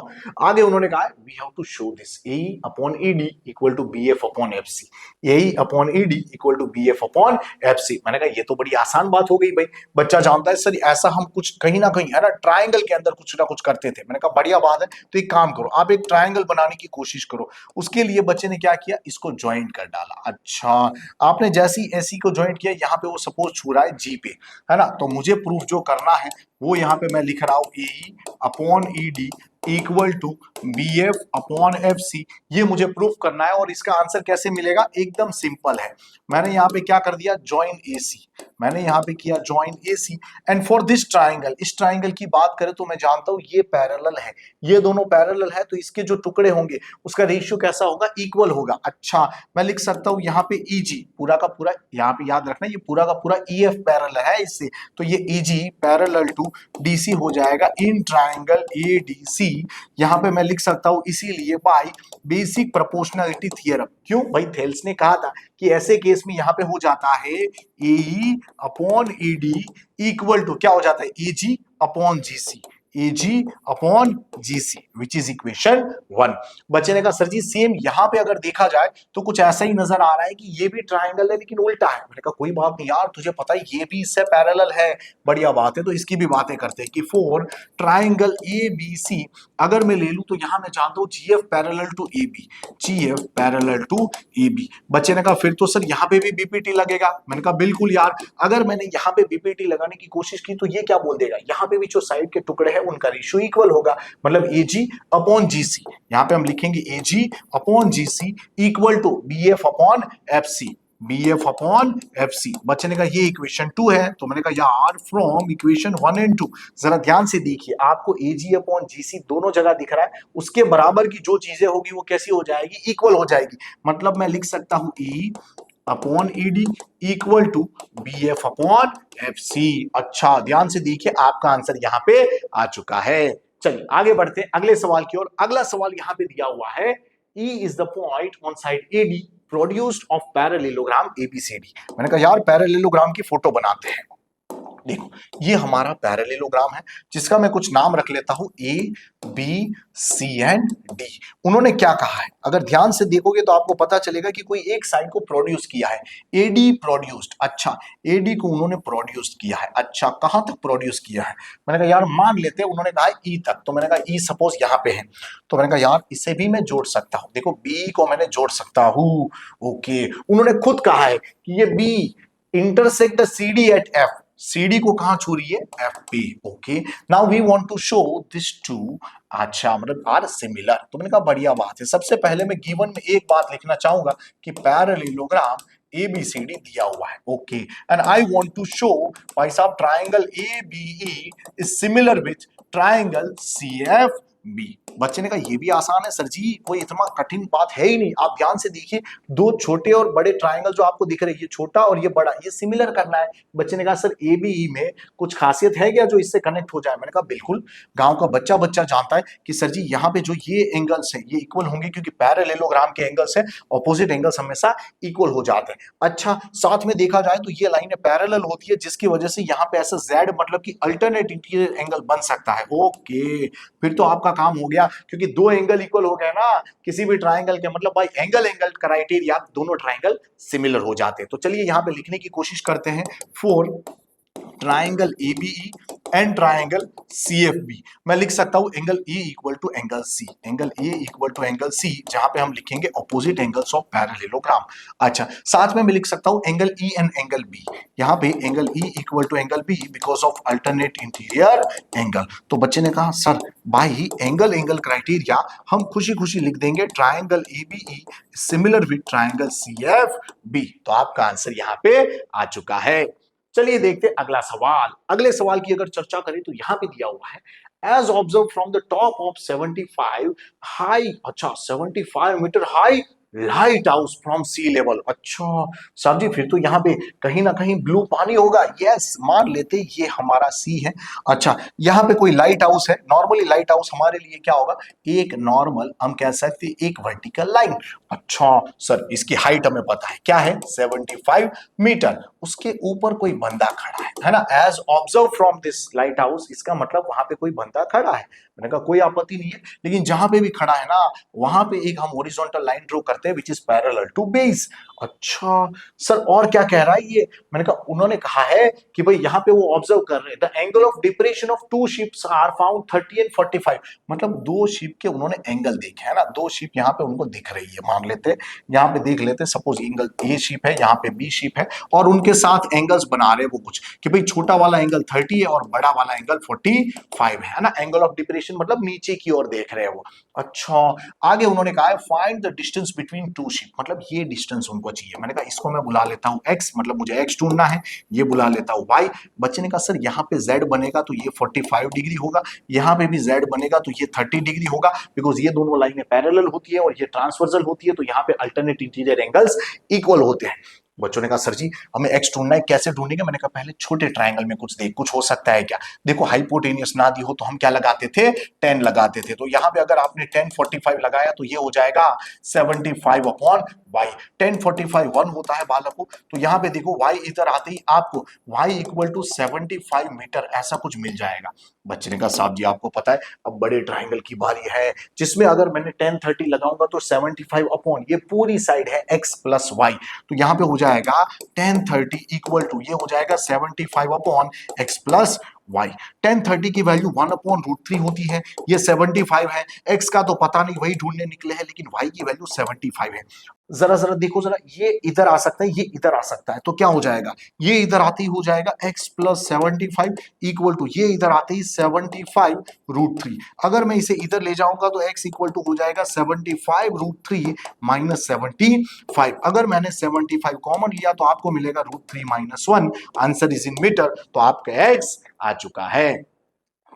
आगे उन्होंने कहा we have to show this AE upon ED equal to BF upon FC। AE upon ED equal to BF upon FC। मैंने कहा ये तो बड़ी आसान बात हो गई भाई, बच्चा जानता है सर ऐसा हम कुछ कहीं ना कहीं है ना ट्राइंगल के अंदर कुछ ना कुछ करते थे। मैंने कहा बढ़िया बात है, तो एक काम करो आप एक ट्राइंगल बनाने की कोशिश करो। उसके लिए बच्चे ने क्या किया, इसको ज्वाइंट कर डाला। अच्छा आपने जैसी AC को ज्वाइंट किया यहाँ पे वो सपोज छू रहा है G पे, है ना, तो मुझे प्रूफ जो करना है वो यहाँ पे मैं लिख रहा हूं AE upon ED equal to BF upon FC। ये मुझे प्रूफ करना है और इसका आंसर कैसे मिलेगा? एकदम सिंपल है। मैंने यहाँ पे क्या कर दिया, ज्वाइन AC। मैंने यहाँ पे किया join AC and for this triangle, इस ट्राइंगल की बात करें तो मैं जानता हूं ये पैरेलल है, ये दोनों पैरेलल है, तो इसके जो टुकड़े होंगे उसका रेशियो कैसा होगा? इक्वल होगा। अच्छा मैं लिख सकता हूं यहाँ पे EG पूरा का पूरा, यहाँ पे याद रखना ये पूरा का पूरा EF पैरेलल है इससे, तो ये EG पैरेलल टू DC हो जाएगा इन ट्राइंगल ADC। यहाँ पे मैं लिख सकता हूं इसीलिए बाय बेसिक प्रोपोर्शनलिटी थ्योरम। क्यों भाई? थेल्स ने कहा था कि ऐसे केस में यहाँ पे हो जाता है AE upon ED equal to क्या हो जाता है? AG upon GC। AG upon GC which is equation 1। बच्चे ने कहा सर जी सेम यहाँ पे अगर देखा जाए तो कुछ ऐसा ही नजर आ रहा है कि ये भी ट्राइंगल है लेकिन उल्टा है। मैंने कहा कोई बात नहीं यार, तुझे पता है ये भी इससे पैरेलल है, बढ़िया बात है, तो इसकी भी बातें करते हैं कि फॉर ट्राइंगल ABC अगर मैं ले लूं तो यहाँ मैं जानता हूँ GF parallel to AB, GF parallel to AB। बच्चे ने कहा फिर तो सर यहाँ पे भी BPT लगेगा। मैंने कहा बिल्कुल यार, अगर मैंने यहाँ पे BPT लगाने की कोशिश की तो ये क्या बोल देगा, यहाँ पे भी जो साइड के टुकड़े हैं उनका रेशियो इक्वल होगा, मतलब AG अपॉन GC। यहाँ पे हम लिखेंगे AG upon GC equal to BF upon FC, BF upon FC। बच्चे ने कहा ये इक्वेशन 2 है, तो मैंने कहा यार फ्रॉम इक्वेशन 1 एंड 2 जरा ध्यान से देखिए, आपको AG अपॉन GC दोनों जगह दिख रहा है, उसके बराबर की जो चीजें होगी वो कैसी हो जाएगी? इक्वल हो जाएगी। मतलब मैं लिख सकता हूं E upon ED equal to BF upon FC। अच्छा ध्यान से देखिए आपका आंसर यहाँ पे आ चुका है। चलिए आगे बढ़ते हैं अगले सवाल की ओर। अगला सवाल यहाँ पे दिया हुआ है E is the point on side AD produced of parallelogram ABCD। मैंने कहा यार पैरेललोग्राम की फोटो बनाते हैं। देखो ये हमारा पैरेललोग्राम है जिसका मैं कुछ नाम रख लेता हूं A B C and D. उन्होंने क्या कहा है, अगर ध्यान से देखोगे तो आपको पता चलेगा कि कोई एक साइड को प्रोड्यूस किया है, एडी प्रोड्यूस्ड। अच्छा, एडी को उन्होंने प्रोड्यूस किया है। अच्छा, कहां तक प्रोड्यूस किया है? मैंने कहा यार मान लेते हैं उन्होंने कहा ई तक, तो मैंने कहा ई सपोज यहां पे है, तो मैंने कहा यार इसे भी मैं जोड़ सकता हूं। देखो बी को मैंने जोड़ सकता हूं। ओके, उन्होंने खुद कहा है कि ये B intersect the CD at F. CD को कहां छू रही है? एफ पे। Okay, now we want to show this to, अच्छा मतलब आर सिमिलर। तो मैंने कहा बढ़िया बात है। सबसे पहले मैं गिवन में एक बात लिखना चाहूंगा कि पैरेललोग्राम ABCD दिया हुआ है। Okay, and I want to show भाई साहब triangle ABE is similar with triangle CFB। बच्चे ने कहा ये भी आसान है सर जी, कोई इतना कठिन बात है ही नहीं। आप ध्यान से देखिए, दो छोटे और बड़े ट्राइंगल जो आपको दिख रहे हैं, ये छोटा और ये बड़ा, ये सिमिलर करना है। बच्चे ने कहा सर ABE में कुछ खासियत है क्या जो इससे कनेक्ट हो जाए? मैंने कहा बिल्कुल, गांव का बच्चा बच्चा जानता है कि सर जी यहाँ पे जो ये एंगल्स है ये इक्वल होंगे, क्योंकि पैरेललोग्राम के एंगल्स है, ऑपोजिट एंगल्स हमेशा इक्वल हो जाते हैं। अच्छा, साथ में देखा जाए तो ये लाइनें पैरेलल होती है, जिसकी वजह से यहाँ पे ऐसा Z मतलब कि अल्टरनेट इंटीरियर एंगल बन सकता है। ओके, फिर तो आपका काम हो गया, क्योंकि दो एंगल इक्वल हो गए ना किसी भी ट्राइंगल के, मतलब भाई एंगल एंगल क्राइटेरिया दोनों ट्राइंगल सिमिलर हो जाते हैं। तो चलिए यहां पे लिखने की कोशिश करते हैं, for triangle ABE and triangle CFB। मैं लिख सकता हूं angle E equal to angle C, angle A equal to angle C, जहां पे हम लिखेंगे ऑपोजिट एंगल्स ऑफ पैरेललोग्राम। अच्छा, साथ में मैं लिख सकता हूं angle E and angle B, यहां पे angle E equal to angle B because of alternate interior angle. तो बच्चे ने कहा सर भाई एंगल एंगल क्राइटेरिया हम खुशी खुशी लिख देंगे triangle ABE similar with triangle CFB। तो आपका आंसर यहां पे आ चुका है। चलिए देखते हैं अगला सवाल। अगले सवाल की अगर चर्चा करें तो यहां पे दिया हुआ है, as observe from the top of 75 high, अच्छा 75 metre high lighthouse from sea level. अच्छा सर जी, फिर तो यहाँ पे कहीं ना कहीं ब्लू पानी होगा। यस, मान लेते ये हमारा सी है। अच्छा, यहाँ पे कोई लाइट हाउस है। नॉर्मली लाइट हाउस हमारे लिए क्या होगा? एक नॉर्मल, हम कह सकते एक वर्टिकल लाइन। अच्छा सर, इसकी हाइट हमें पता है क्या है? 75 मीटर। उसके ऊपर कोई बंदा खड़ा है ना? As observe from this lighthouse, इसका मतलब वहां पे कोई बंदा खड़ा है। मैंने कहा कोई आपत्ति नहीं है, लेकिन जहां पे भी खड़ा है ना वहां पे एक हम हॉरिजॉन्टल लाइन ड्रॉ करते हैं which is parallel to base. अच्छा सर, और क्या कह रहा है ये? मैंने कहा उन्होंने कहा है कि भाई यहाँ पे वो ऑब्जर्व कर रहे हैं the angle of depression of two ships are found 30 and 45। मतलब दो शिप के उन्होंने एंगल देखे है ना, दो शिप यहाँ पे उनको दिख रही है। मान लेते हैं यहाँ पे देख लेते हैं, सपोज एंगल ए शिप है, यहाँ पे बी शिप है, और उनके साथ एंगल्स बना रहे हैं वो कुछ कि भाई छोटा वाला एंगल 30 है और बड़ा वाला एंगल 45 है ना। एंगल ऑफ डिप्रेशन मतलब नीचे की ओर देख रहे हैं वो। अच्छा, आगे उन्होंने कहा है find the distance between two ship, मतलब ये डिस्टेंस उनको चाहिए। मैंने कहा इसको मैं बुला लेता हूं x, मतलब मुझे x ढूंढना है, ये बुला लेता हूं y। बच्चे ने कहा सर यहाँ पे z बनेगा तो ये 45 डिग्री होगा, यहाँ पे भी z बनेगा तो ये 30 डिग्री होगा, बिकॉज ये दोनों लाइनें पैरेलल होती है और ये ट्रांसवर्सल होती है, तो यहाँ पे अल्टरनेट इंटीरियर एंगल्स इक्वल होते हैं। बच्चों ने कहा सर जी हमें x ढूंढना है, कैसे ढूंढेंगे? मैंने कहा पहले छोटे ट्रायंगल में कुछ देख, कुछ हो सकता है क्या। देखो हाइपोटेनियस ना दी हो तो हम क्या लगाते थे? 10 लगाते थे। तो यहाँ पे अगर आपने 10 45 लगाया तो ये हो जाएगा 75 अपॉन y। 10 45 1 होता है बालकों, तो यहाँ पे देखो y इधर आते ही आपको y इक्वल टू 75 मीटर ऐसा कुछ मिल जाएगा। बच्चे ने कहा साहब जी आपको पता है अब बड़े ट्राइंगल की बारी है, जिसमें अगर मैंने 10 30 लगाऊंगा तो 75 अपॉन ये पूरी साइड है x प्लस y, तो यहाँ पे हो जाएगा 10 30 इक्वल टू ये हो जाएगा 75 अपॉन x प्लस y। 10 30 की वैल्यू 1 अपॉन √3 होती है, ये 75 है। x का तो पता नहीं, वही ढूंढने निकले हैं, लेकिन y की वैल्यू 75 है। जरा जरा देखो जरा, ये इधर आ सकता है, ये इधर आ सकता है, तो क्या हो जाएगा? ये इधर आते ही हो जाएगा x प्लस 75 इक्वल टू ये इधर आते ही 75 √3। अगर मैं इसे इधर ले जाऊंगा तो x इक्वल टू हो जाएगा 75 √3 माइनस 75। अगर मैंने 75 कॉमन लिया तो आपको मिलेगा √3 minus 1, answer is in metre, तो आपका x आ चुका है।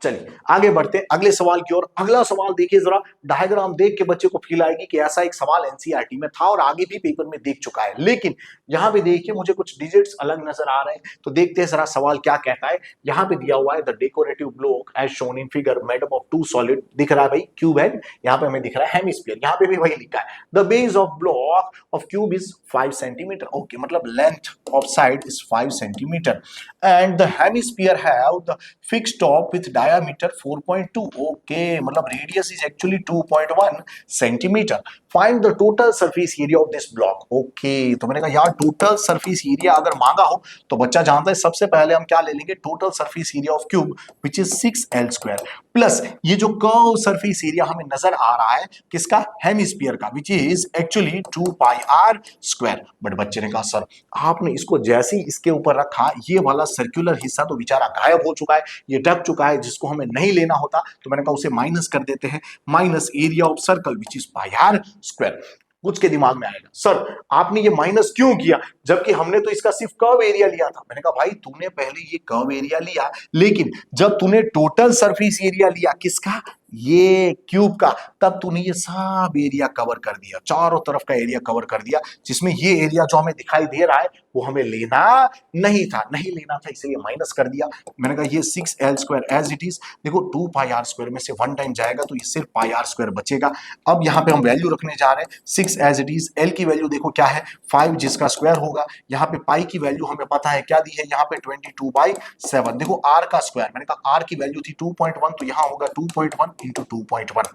चलिए आगे बढ़ते हैं अगले सवाल की ओर। अगला सवाल देखिए जरा, डायग्राम देख के बच्चे को फील आएगी कि ऐसा एक सवाल एनसीईआरटी में था और आगे भी पेपर में देख चुका है, लेकिन यहां पे देखिए मुझे कुछ डिजिट्स अलग नजर आ रहे हैं, तो देखते हैं जरा सवाल क्या कहता है। यहां पे दिया हुआ है the decorative block as shown in figure made up of two solid, दिख रहा है भाई क्यूब हेड, यहाँ पे हमें दिख रहा है हेमिस्फीयर, यहाँ पे भी वही लिखा है the base of block of cube is 5 centimetre, okay मतलब length of side is 5 centimetre and the hemisphere have the fixed top with diameter 4.2, okay मतलब radius is actually 2.1 centimetre. Find the total surface area of this block, okay तो मैंने कहा यार total surface area अगर मांगा हो तो बच्चा जानता है सबसे पहले हम क्या ले लेंगे, total surface area of cube which is 6l square plus ये जो कर्व सरफेस एरिया हमें नजर आ रहा है किसका, हेमिस्फीयर का, which is actually 2πr square. But बच्चे ने कहा सर आपने इसको जैसे ही इसके ऊपर रखा ये वाला सर्कुलर हिस्सा तो बेचारा गायब हो चुका है, ये ढक चुका है जिसको हमें नहीं लेना होता, तो मैंने कहा उसे माइनस कर देते हैं, minus area of circle which is pi r square. कुछ के दिमाग में आएगा सर आपने ये माइनस क्यों किया जबकि हमने तो इसका सिर्फ कर्व एरिया लिया था। मैंने कहा भाई तूने पहले ये कर्व एरिया लिया, लेकिन जब तूने टोटल सरफेस एरिया लिया किसका, ये क्यूब का, तब तूने ये सब एरिया कवर कर दिया, चारों तरफ का एरिया कवर कर दिया, जिसमें ये एरिया जो हमें दिखाई दे रहा है वो हमें लेना नहीं था, नहीं लेना था इसलिए माइनस कर दिया। मैंने कहा ये 6l square as it is, देखो 2πr स्क्वायर में से 1 टाइम जाएगा तो ये सिर्फ πr स्क्वायर बचेगा। अब यहाँ पे हम वैल्यू रखने जा रहे हैं 6 एज इट इज, l की वैल्यू देखो क्या है 5 जिसका स्क्वायर होगा, यहाँ पे पाई की वैल्यू हमें पता है क्या दी है, यहाँ पे 22/7, देखो r का स्क्वायर, मैंने कहा r की वैल्यू थी 2.1 तो यहाँ होगा 2.1 इंटू 2.1,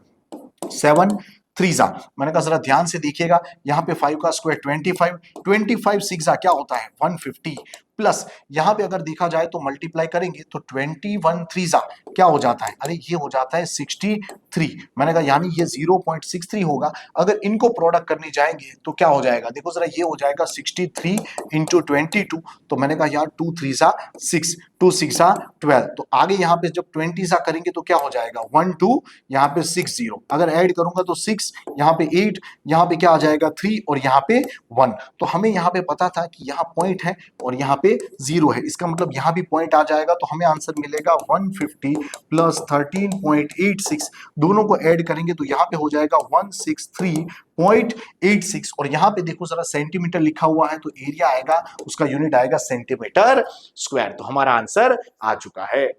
7 3 मैंने कहा जरा ध्यान से देखिएगा, यहाँ पे 5 का स्क्वायर 25, 25 6 क्या होता है 150 प्लस यहाँ पे अगर देखा जाए तो मल्टीप्लाई करेंगे तो 21 3 क्या हो जाता है, अरे ये हो जाता है 63। मैंने कहा यानी ये 0.63 होगा, अगर इनको प्रोडक्ट करने जाएंगे तो क्या हो जाएगा, देखो जरा ये हो जाएगा 63 इंटू 22, तो मैंने कहा यार 2 3 6, 2 6 12, तो आगे यहाँ पे जब 20 करेंगे तो क्या हो जाएगा 1 2 यहाँ पे 6 0, अगर ऐड करूंगा तो 6 यहाँ पे 8, यहाँ पे क्या आ जाएगा 3 और यहाँ पे 1, तो हमें यहाँ पे पता था कि यहाँ पॉइंट है और यहाँ पे 0 है, इसका मतलब यहाँ भी पॉइंट आ जाएगा, तो हमें आंसर मिलेगा 150 प्लस 13.86, दोनों को ऐड करेंगे तो यहाँ पे हो जाएगा 163.86 और यहाँ पे देखो जरा सेंटीमीटर लिखा हुआ है तो एरिया आएगा, उसका यूनिट आएगा सेंटीमीटर स्क्वायर, तो हमारा आंसर आ चुका है।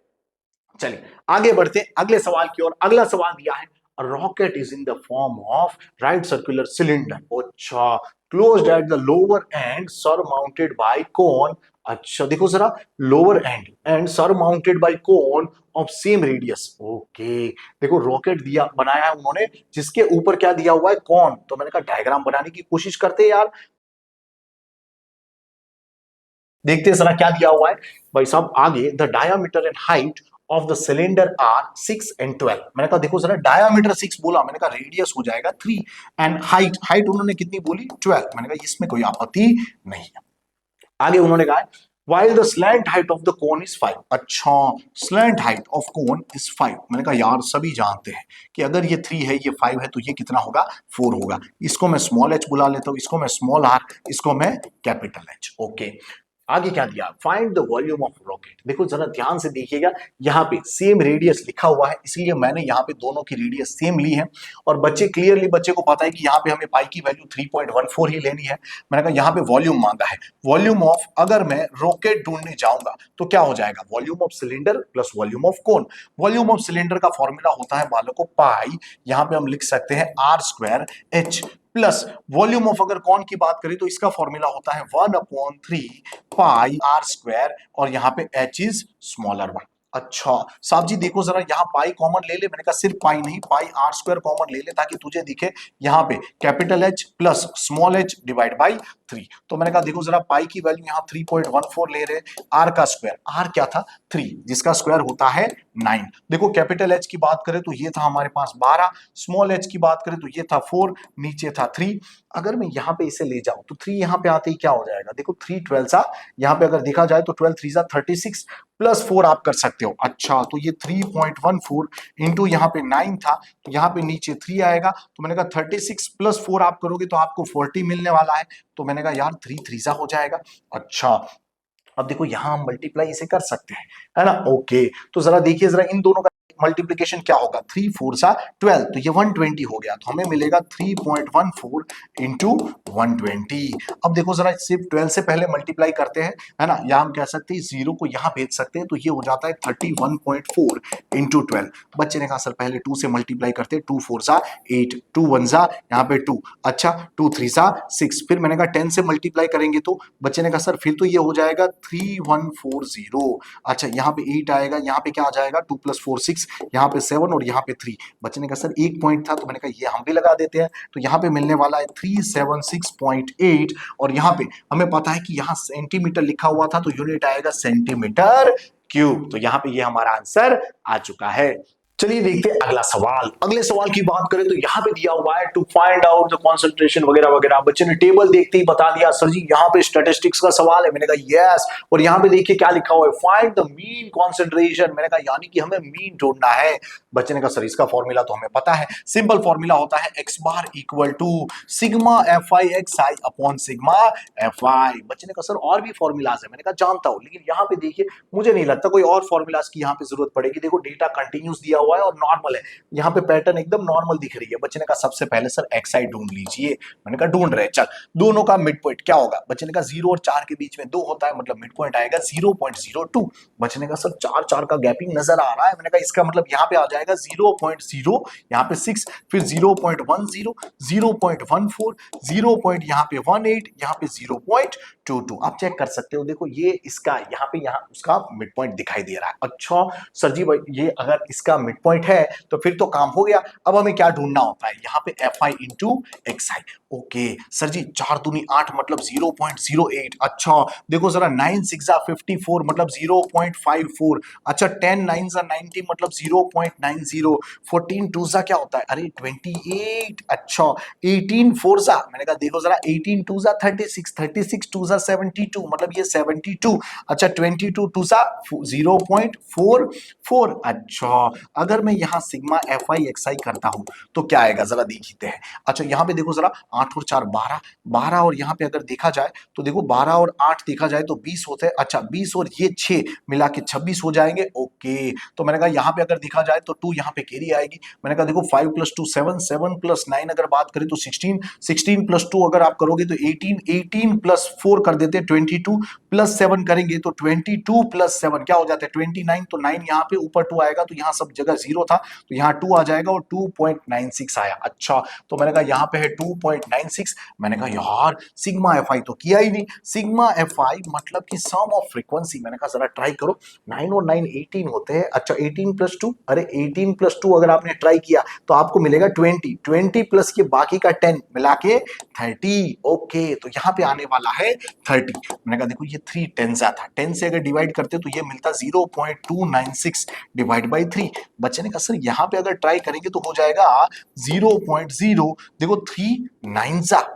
चलिए आगे बढ़ते हैं अगले सवाल की ओर। अगला सवाल दिया है a rocket is in the form of right circular cylinder, अच्छा closed at the lower end surmounted by cone, अच्छा देखो जरा lower and and surmounted bye cone of same radius, okay देखो रॉकेट दिया बनाया है उन्होंने जिसके ऊपर क्या दिया हुआ है कोन, तो मैंने कहा डायग्राम बनाने की कोशिश करते हैं यार, देखते हैं जरा क्या दिया हुआ है भाई साहब आगे, the diameter and height of the cylinder are 6 and 12, मैंने कहा देखो जरा डायामीटर 6 बोला, मैंने कहा रेडियस हो जाएगा 3 एंड हाइट, हाइट उन्होंने कितनी बोली 12, मैंने कहा इसमें कोई आपत्ति नहीं है। आगे उन्होंने कहा while the slant height of the cone is 5, अच्छा slant height of cone is 5, मैंने कहा यार सभी जानते हैं कि अगर ये 3 है ये 5 है तो ये कितना होगा 4 होगा, इसको मैं स्मॉल h बुला लेता हूं, इसको मैं स्मॉल r, इसको मैं कैपिटल h, ओके। आगे क्या दिया, find the volume of rocket, देखो जरा ध्यान से देखिएगा यहाँ पे सेम रेडियस लिखा हुआ है इसलिए मैंने यहाँ पे दोनों की रेडियस सेम ली है और बच्चे क्लियरली बच्चे को पता है कि यहाँ पे हमें पाई की वैल्यू 3.14 ही लेनी है। मैंने कहा यहाँ पे वॉल्यूम मांगा है, वॉल्यूम ऑफ अगर मैं रॉकेट ढूंढने जाऊंगा तो क्या हो जाएगा volume of cylinder plus volume of cone, volume of cylinder का फॉर्मूला होता है बालों को पाई, यहाँ पे हम लिख सकते हैं r square h plus volume of अगर कौन की बात करें तो इसका फॉर्मूला होता है 1/3 पाई r स्क्वायर और यहाँ पे h इज स्मॉलर वन। अच्छा साहब जी देखो जरा यहाँ पाई कॉमन ले ले, मैंने कहा सिर्फ पाई नहीं पाई r स्क्वायर कॉमन ले ले ताकि तुझे दिखे यहाँ पे capital H plus small h divide by 3, तो मैंने कहा देखो जरा पाई की वैल्यू यहाँ 3.14 ले रहे, r का स्क्वायर, r क्या था 3 जिसका स्क्वायर होता है 9, देखो कैपिटल H की बात करें तो ये था हमारे पास 12, स्मॉल h की बात करें तो ये था 4, नीचे था 3, अगर मैं यहाँ पे इसे ले जाऊं तो 3 यहाँ पे आते ही क्या हो जाएगा, देखो 3 12 यहाँ पे अगर देखा जाए तो 12 3 36 प्लस 4 आप कर सकते हो, अच्छा तो ये 3.14 इंटू यहाँ पे 9 था तो यहाँ पे नीचे 3 आएगा, तो मैंने कहा 36 प्लस 4 आप करोगे तो आपको 40 मिलने वाला है, तो मैंने कहा यार 3 3 हो जाएगा। अच्छा अब देखो यहां हम मल्टीप्लाई इसे कर सकते हैं, है ना। ओके, तो जरा देखिए जरा इन दोनों का मल्टीप्लीकेशन क्या होगा, 3 4 सा 12, तो ये 120 हो गया, तो हमें मिलेगा 3.14 इंटू 120। अब देखो जरा सिर्फ 12 से पहले मल्टीप्लाई करते हैं, है ना, या हम कह सकते हैं जीरो को यहां भेज सकते हैं, तो ये हो जाता है 31.4 इंटू 12। बच्चे ने कहा सर पहले 2 से मल्टीप्लाई करते हैं, 2 4 सा 8, 2 1 सा यहाँ पे 2, अच्छा 2 3 सा 6, फिर मैंने कहा 10 से मल्टीप्लाई करेंगे तो बच्चे ने कहा सर फिर तो ये हो जाएगा 3140, अच्छा यहाँ पे 8 आएगा, यहाँ पे क्या आ जाएगा 2 + 4 6, यहाँ पे 7 और यहाँ पे 3। बच्चे ने कहा सर एक पॉइंट था, तो मैंने कहा ये हम भी लगा देते हैं, तो यहाँ पे मिलने वाला है 376.8, और यहाँ पे हमें पता है कि यहाँ सेंटीमीटर लिखा हुआ था, तो यूनिट आएगा सेंटीमीटर क्यूब, तो यहाँ पे ये हमारा आंसर आ चुका है। चलिए देखते हैं अगला सवाल। अगले सवाल की बात करें तो यहाँ पे दिया हुआ है to find out the concentration वगैरह वगैरह। बच्चे ने टेबल देखते ही बता दिया सर जी यहाँ पे स्टैटिस्टिक्स का सवाल है, मैंने कहा यस, और यहाँ पे देखिए क्या लिखा हुआ है, फाइंड द मीन कॉन्सेंट्रेशन, मैंने कहा यानी कि हमें मीन ढूंढना है। बच्चे ने कहा सर इसका फॉर्मूला तो हमें पता है, सिंपल फॉर्मूला होता है x bar equal to sigma fi xi upon sigma fi। बच्चे ने कहा सर और भी फॉर्मूलाज है, मैंने कहा जानता हूं, लेकिन यहाँ पे देखिए मुझे नहीं लगता कोई और फॉर्मूलाज की यहाँ पे जरूरत पड़ेगी। देखो डेटा कंटिन्यूस दिया हुआ है और नॉर्मल है, यहाँ पे पैटर्न एकदम नॉर्मल दिख रही है। बच्चे ने कहा सबसे पहले सर xi ढूंढ लीजिए, मैंने कहा ढूंढ रहे, चल दोनों का मिड पॉइंट क्या होगा। बच्चे ने कहा 0 और 4 के बीच में 2 होता है, मतलब मिड पॉइंट आएगा 0.02। बच्चे ने कहा सर 4 4 का गैपिंग नजर आ रहा है, मैंने कहा इसका मतलब यहाँ पे आ जाएगा 0.0, यहाँ पे 6, फिर 0.10, 0.14, 0. यहाँ पे 18, यहाँ पे 0.22। आप चेक कर सकते हो, देखो ये इसका यहाँ पे यहाँ उसका मिड पॉइंट दिखाई दे रहा है। अच्छा सर जी भाई ये अगर इसका मिड पॉइंट है तो फिर तो काम हो गया। अब हमें क्या ढूंढना होता है, यहाँ पे fi into xi। Okay sir जी 4 दूनी 8 मतलब 0.08। अच्छा देखो जरा 9 6 54 मतलब 0.54। अच्छा 10 9 90 मतलब 0.90। 14 2 क्या होता है, अरे 28। अच्छा 18 4 मैंने कहा देखो जरा 18 2 36, 36 2 72 मतलब ये 72। अच्छा 22 2 0.44। अच्छा अगर मैं यहाँ सिग्मा fi xi करता हूं तो क्या आएगा जरा देखते हैं। अच्छा यहाँ पे देखो जरा 8 और 4 12, 12 और यहाँ पे अगर देखा जाए तो देखो 12 और 8 देखा जाए तो 20 होते हैं। अच्छा 20 और ये 6 मिला के 26 हो जाएंगे। ओके तो मैंने कहा यहाँ पे अगर देखा जाए तो 2 यहाँ पे कैरी आएगी। मैंने कहा देखो 5 + 2 7, 7 + 9 अगर बात करें तो 16, 16 + 2 अगर आप करोगे तो 18, 18 + 4 कर देते हैं 22, + 7 करेंगे तो 22 + 7 क्या हो जाता है 29। तो 9 यहाँ पे ऊपर 2 आएगा, तो यहाँ सब जगह 0 था तो यहाँ 2 आ जाएगा और 2.96 आया। अच्छा तो मैंने कहा यहाँ पे है 2.96। मैंने कहा यार सिग्मा fi तो किया ही नहीं, सिग्मा fi मतलब कि सम ऑफ फ्रीक्वेंसी। मैंने कहा जरा ट्राई करो, 9 और 9 18 होते हैं। अच्छा 18 + 2, अरे 18 + 2 अगर आपने ट्राई किया तो आपको मिलेगा 20, 20 प्लस के बाकी का 10 मिला के 30। ओके तो यहाँ पे आने वाला है 30। मैंने कहा देखो ये 3 10 था, 10 से अगर डिवाइड करते तो ये मिलता 0.296 डिवाइड बाई 3। बच्चे ने कहा सर यहाँ पे अगर ट्राई करेंगे तो हो जाएगा 0.0, देखो 3 9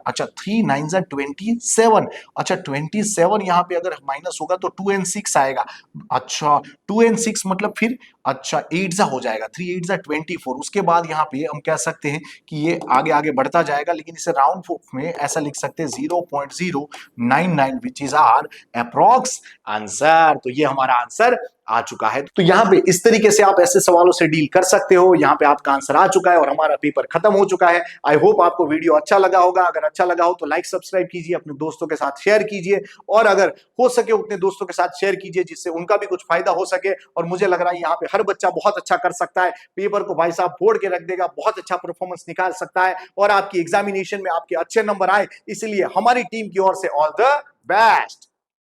अच्छा 3 9 27। अच्छा 27 यहाँ पे अगर माइनस होगा तो 2 and 6 आएगा। अच्छा 2 and 6 मतलब फिर अच्छा 8 हो जाएगा, 3 8 24। उसके बाद यहाँ पे हम कह सकते हैं कि ये आगे आगे बढ़ता जाएगा, लेकिन इसे राउंड में ऐसा लिख सकते हैं 0.099 which is our approx answer. तो ये हमारा आंसर आ चुका है। तो यहाँ पे इस तरीके से आप ऐसे सवालों से डील कर सकते हो। यहाँ पे आपका आंसर आ चुका है और हमारा पेपर खत्म हो चुका है। आई होप आपको वीडियो अच्छा लगा होगा। अगर अच्छा लगा हो तो लाइक सब्सक्राइब कीजिए, अपने दोस्तों के साथ शेयर कीजिए, और अगर हो सके उतने दोस्तों के साथ शेयर कीजिए जिससे उनका भी कुछ फायदा हो सके। और मुझे लग रहा है यहाँ पे हर बच्चा बहुत अच्छा कर सकता है, पेपर को भाई साहब फोड़ के रख देगा, बहुत अच्छा परफॉर्मेंस निकाल सकता है और आपकी एग्जामिनेशन में आपके अच्छे नंबर आए। इसलिए हमारी टीम की ओर से ऑल द बेस्ट।